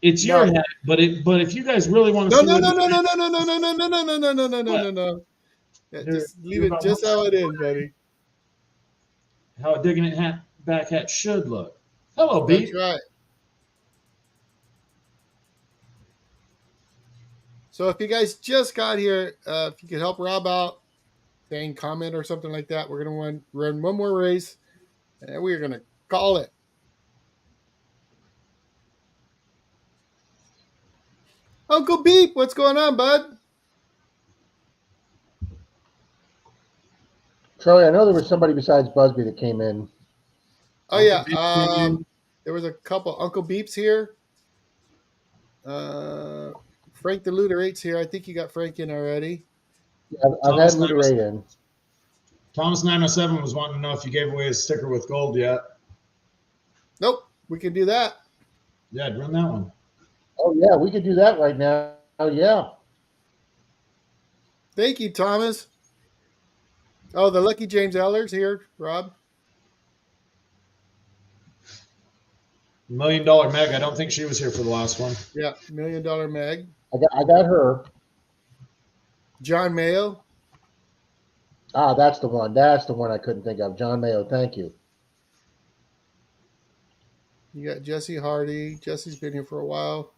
It's No. your hat, but if you guys really want to No, see no, what no, no, no, no, no, no, no, no, no, no, no, no, no, no, What? no, no. Yeah, Here, just leave it just how it is, buddy. how a digging it back hat should look. Hello, That's Beat. right. So if you guys just got here, if you could help Rob out, saying comment or something like that, we're gonna run one more race, and we're gonna call it. Uncle Beep, what's going on, bud? Charlie, I know there was somebody besides Busby that came in. Oh Uncle yeah, Beep came in. there was a couple. Uncle Beeps here. Frank the Looter 8's here. I think you got Frank in already. I've had Luderate in. Thomas 907 was wanting to know if you gave away his sticker with gold yet. Nope, we can do that. Yeah, I'd run that one. Oh, yeah, we could do that right now. Oh, yeah. Thank you, Thomas. Oh, the Lucky James Eller's here, Rob. $1 Million Meg. I don't think she was here for the last one. Yeah, $1 Million Meg. I got her. John Mayo. Ah, that's the one. That's the one I couldn't think of. John Mayo, thank you. You got Jesse Hardy. Jesse's been here for a while.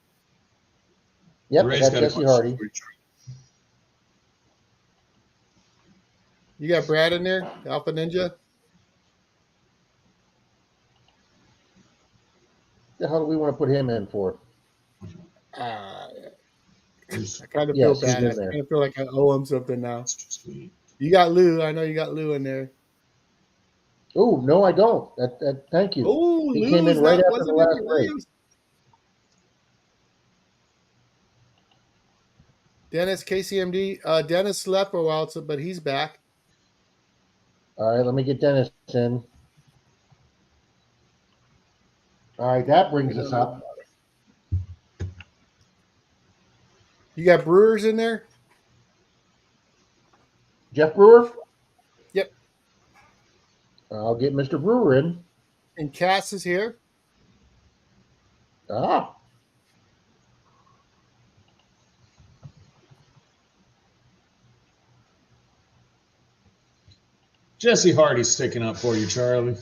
Yep, I Ray's got got a Jesse question Hardy. for you. You got Brad in there, Alpha Ninja. The hell do we want to put him in for? I He's kind of Yes, feel he's bad. in I there. kind of feel like I owe him something now. too sweet. You got Lou. I know you got Lou in there. Oh, no, I don't. Thank you. Oh, He Lou's came in right after wasn't the in last the race. Dennis KCMD. Dennis slept for a while, but he's back. All right, let me get Dennis in. All right, that brings us up. You got Brewers in there? Jeff Brewer? Yep. I'll get Mr. Brewer in. And Cass is here. Ah, Jesse Hardy's sticking up for you, Charlie.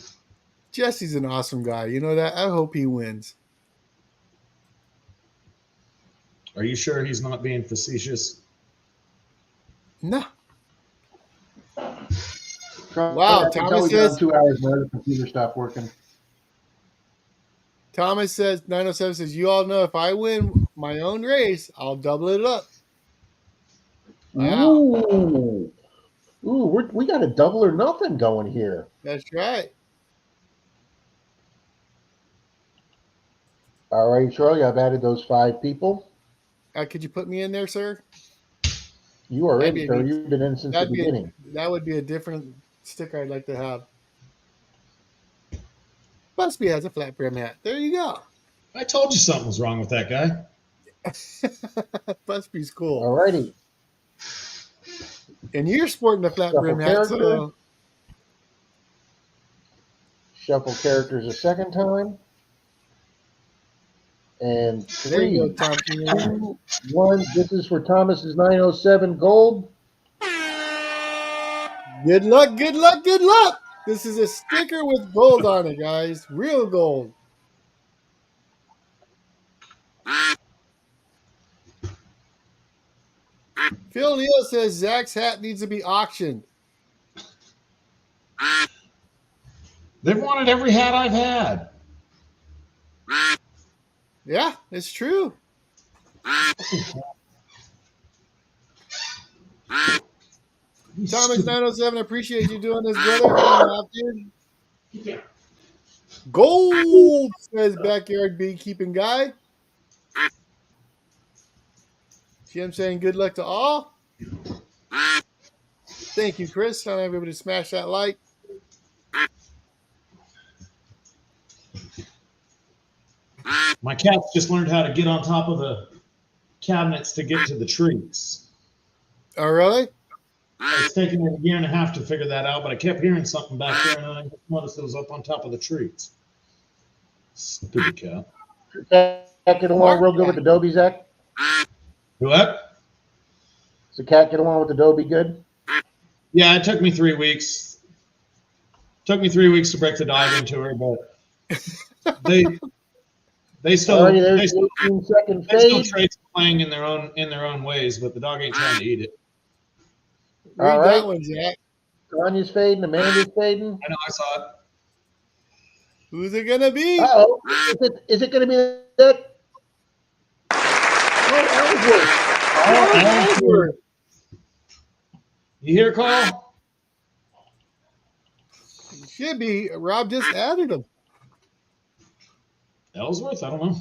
Jesse's an awesome guy. You know that? I hope he wins. Are you sure he's not being facetious? No. wow, Thomas says- 2 hours more. The computer stopped working. Thomas says, 907 says, you all know if I win my own race, I'll double it up. Wow. Ooh, we got a double or nothing going here. That's right. All right, Charlie, I've added those 5 people. Could you put me in there, sir? You are That'd in, be sir. neat. You've been in since the beginning. That would be a different sticker I'd like to have. Busby has a flat brim hat. There you go. I told you something was wrong with that guy. Busby's cool. All righty. And you're sporting a flat brim hat, so Shuffle characters a second time. And there you 3, go, Tom. 2, 1. This is for Thomas's 907 gold. Good luck, good luck, good luck. This is a sticker with gold on it, guys. Real gold. Phil Neal says Zach's hat needs to be auctioned. They've wanted every hat I've had. Yeah, it's true. Thomas 907, appreciate you doing this, brother. Gold, says Backyard Beekeeping Guy. See what I'm saying? Good luck to all. Thank you, Chris. Tell everybody to smash that like. My cats just learned how to get on top of the cabinets to get to the treats. Oh, really? It's taken me a year and a half to figure that out, but I kept hearing something back there, and I noticed it was up on top of the treats. Stupid cat. Cat get along real good with Adobe, Zach? What? Does the cat get along with Adobe good? Yeah, it took me 3 weeks. Took me 3 weeks to break the dog into her, but they still Alrighty, there's they still, the 18-second they still fade. trace playing in their own ways, but the dog ain't trying to eat it. Read All that right. one, Zach. Tanya's fading. Amanda's fading. I know, I saw it. Who's it gonna be? Uh-oh. Is it going to be that? Oh, Ellsworth. You hear, Carl? Should be. Rob just added him. Ellsworth? I don't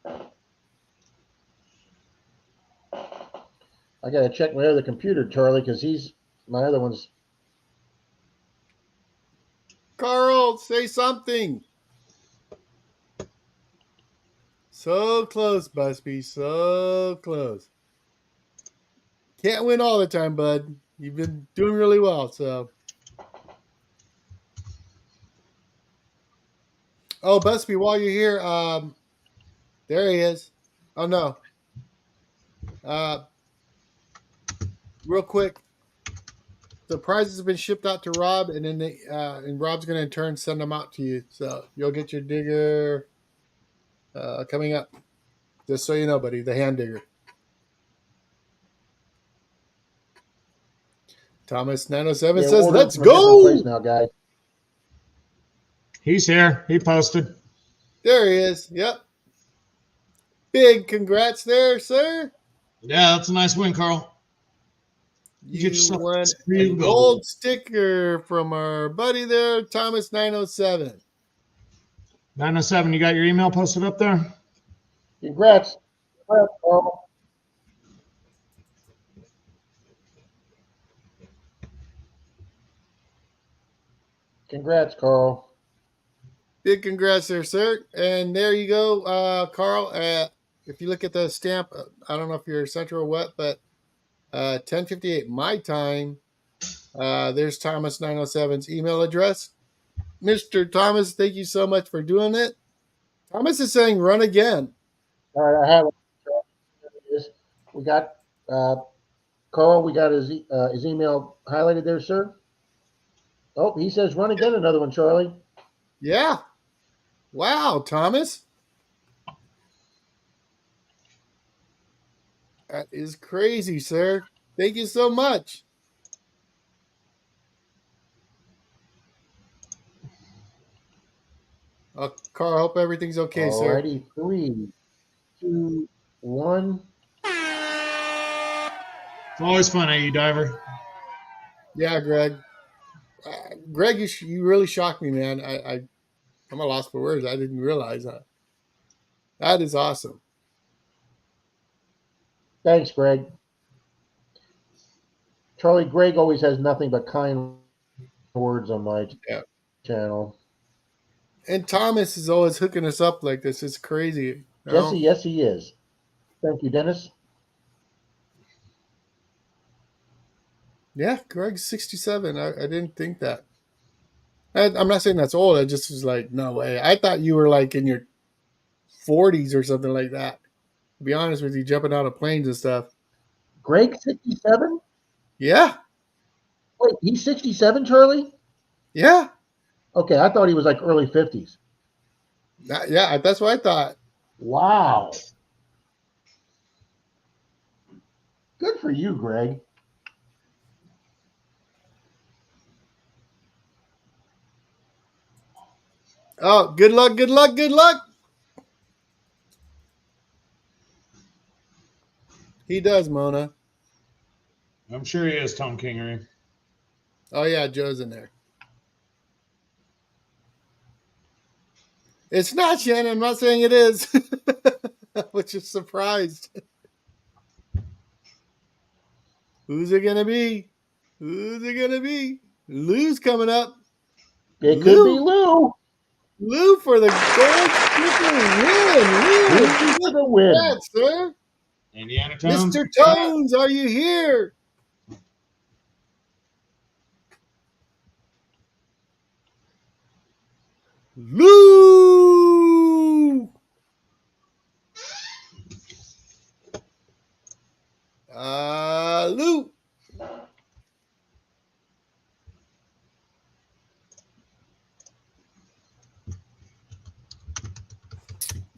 know. I got to check my other computer, Charlie, because my other one's. Carl, say something. So close, Busby. So close. Can't win all the time, bud. You've been doing really well, so. Oh, Busby, while you're here, there he is. Oh no. Real quick, the prizes have been shipped out to Rob, and then and Rob's going to in turn send them out to you. So you'll get your digger coming up. Just so you know, buddy, the hand digger. Thomas 907 says, "Let's go!" Now, guys. He's here. He posted. There he is. Yep. Big congrats there, sir. Yeah, that's a nice win, Carl. You yourself won a a gold sticker from our buddy there, Thomas 907. 907, you got your email posted up there? Congrats. Congrats, Carl. Congrats, Carl. Big congrats there, sir. And there you go, Carl. If you look at the stamp, I don't know if you're central or what, but 10:58 my time. There's Thomas 907's email address. Mr. Thomas, thank you so much for doing it. Thomas is saying run again. All right, I have it. We got Carl. We got his email highlighted there, sir. Oh, he says run again. Another one, Charlie. Yeah. Wow, Thomas. That is crazy, sir. Thank you so much. Carl, I hope everything's okay, sir. Alrighty, 3, 2, 1. It's always fun, you diver. Yeah, Greg. Greg, you really shocked me, man. I'm a loss for words. I didn't realize that. That is awesome. Thanks, Greg. Charlie, Greg always has nothing but kind words on my channel. And Thomas is always hooking us up like this. It's crazy. Jesse, yes, he is. Thank you, Dennis. Yeah, Greg's 67. I didn't think that. I'm not saying that's old. I just was like, no way. I thought you were like in your 40s or something like that. To be honest with you, jumping out of planes and stuff. Greg, 67? Yeah. Wait, he's 67, Charlie? Yeah. Okay, I thought he was like early 50s. Yeah, that's what I thought. Wow. Good for you, Greg. Oh, good luck, good luck, good luck. He does, Mona. I'm sure he is, Tom Kingery. Oh, yeah, Joe's in there. It's not, Shannon. I'm not saying it is. which is surprised. Who's it gonna be? Who's it gonna be? Lou's coming up. It could be Lou. Lou for the gold sticker win. Lou for the win. Congrats, sir. Indiana Tones. Mr. Tones, are you here? Lou. Lou.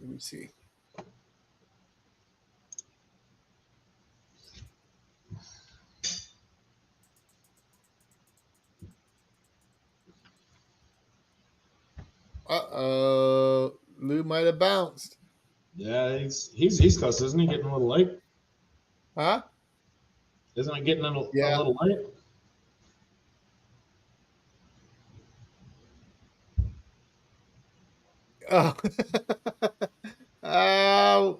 Let me see. Uh-oh. Lou might have bounced. Yeah, he's East Coast, isn't he? Getting a little late. Huh? Isn't it getting a little late? Oh.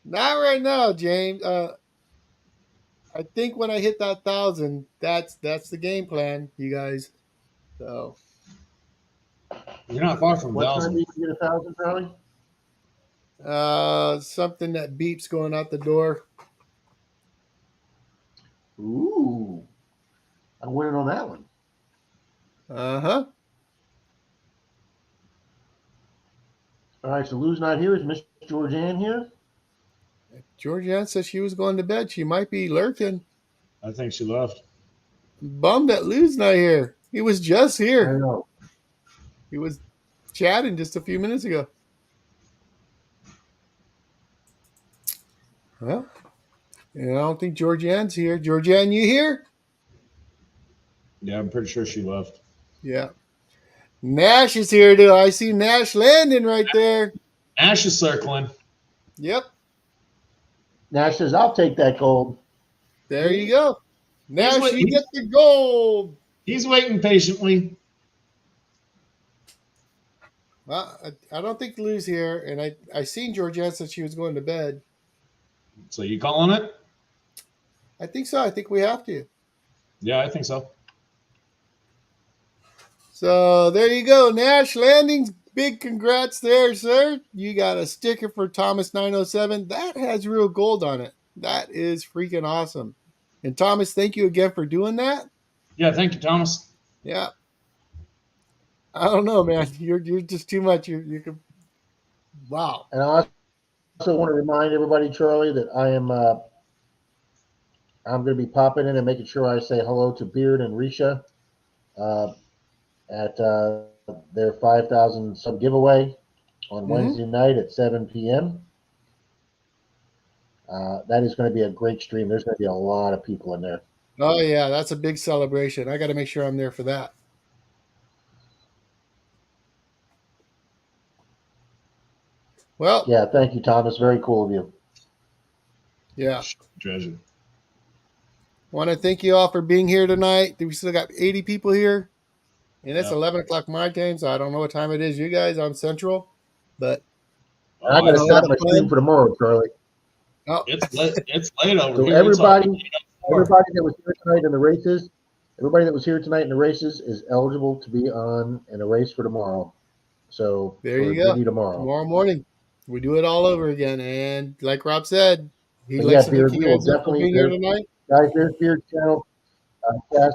Not right now, James. I think when I hit that 1,000, that's the game plan, you guys. So You're not far from What time 1,000. do you get 1,000, Charlie? something that beeps going out the door. Ooh. I'm winning on that one. Uh-huh. All right, so Lou's not here. Is Miss Georgianne here? Georgianne says she was going to bed. She might be lurking. I think she left. Bummed that Lou's not here. He was just I here. know. He was chatting just a few minutes ago. Well, I don't think Georgianne's here. Georgianne, you here? Yeah, I'm pretty sure she left. Yeah. Nash is here too. I see Nash landing right there. Ash is circling. Yep. Nash says, I'll take that gold. There you go. Nash, what- you get the gold. He's waiting patiently. Well, I don't think Lou's here, and I seen Georgianne said she was going to bed. So you calling it? I think so. I think we have to. Yeah, I think so. So there you go. Nash Landings. Big congrats there, sir. You got a sticker for Thomas 907. That has real gold on it. That is freaking awesome. And Thomas, thank you again for doing that. Yeah, thank you, Thomas. Yeah. I don't know, man. You're just too much. You wow. And I also want to remind everybody, Charlie, that I'm going to be popping in and making sure I say hello to Beard and Risha at their 5,000 sub giveaway on Wednesday night at 7 p.m. That is going to be a great stream. There's going to be a lot of people in there. Oh yeah, that's a big celebration. I got to make sure I'm there for that. Well, Yeah, thank you, Thomas. Very cool of you. yeah. Treasure. Want to thank you all for being here tonight. We still got 80 people here, and it's Yeah. 11 o'clock my time, so I don't know what time it is you guys on Central, but I got to a set lot up of my stream fun. for tomorrow, Charlie. Oh, It's late over So here. everybody It's that was here tonight in the races, everybody that was here tonight in the races is eligible to be on in a race for tomorrow. So there for you go. Biggie tomorrow. Tomorrow morning, we do it all over again. And like Rob said, he But likes yeah, to hook Beard, we you will guys up for definitely being here tonight. guys. There's Beard's channel. Cass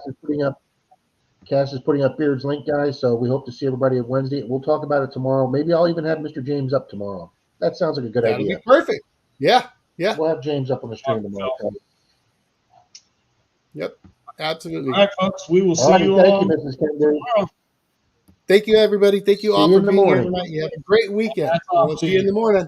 is putting up Beard's link, guys. So we hope to see everybody on Wednesday. We'll talk about it tomorrow. Maybe I'll even have Mr. James up tomorrow. That sounds like a good That'll idea. be perfect. Yeah, yeah, We'll have James up on the stream tomorrow. yep, absolutely. all right, folks. We will All see right, you thank all you, Mrs. Kendall. tomorrow. Thank you, everybody. Thank you See all you for in the being here morning. tonight. You have a great weekend. That's all. We'll see you in the morning.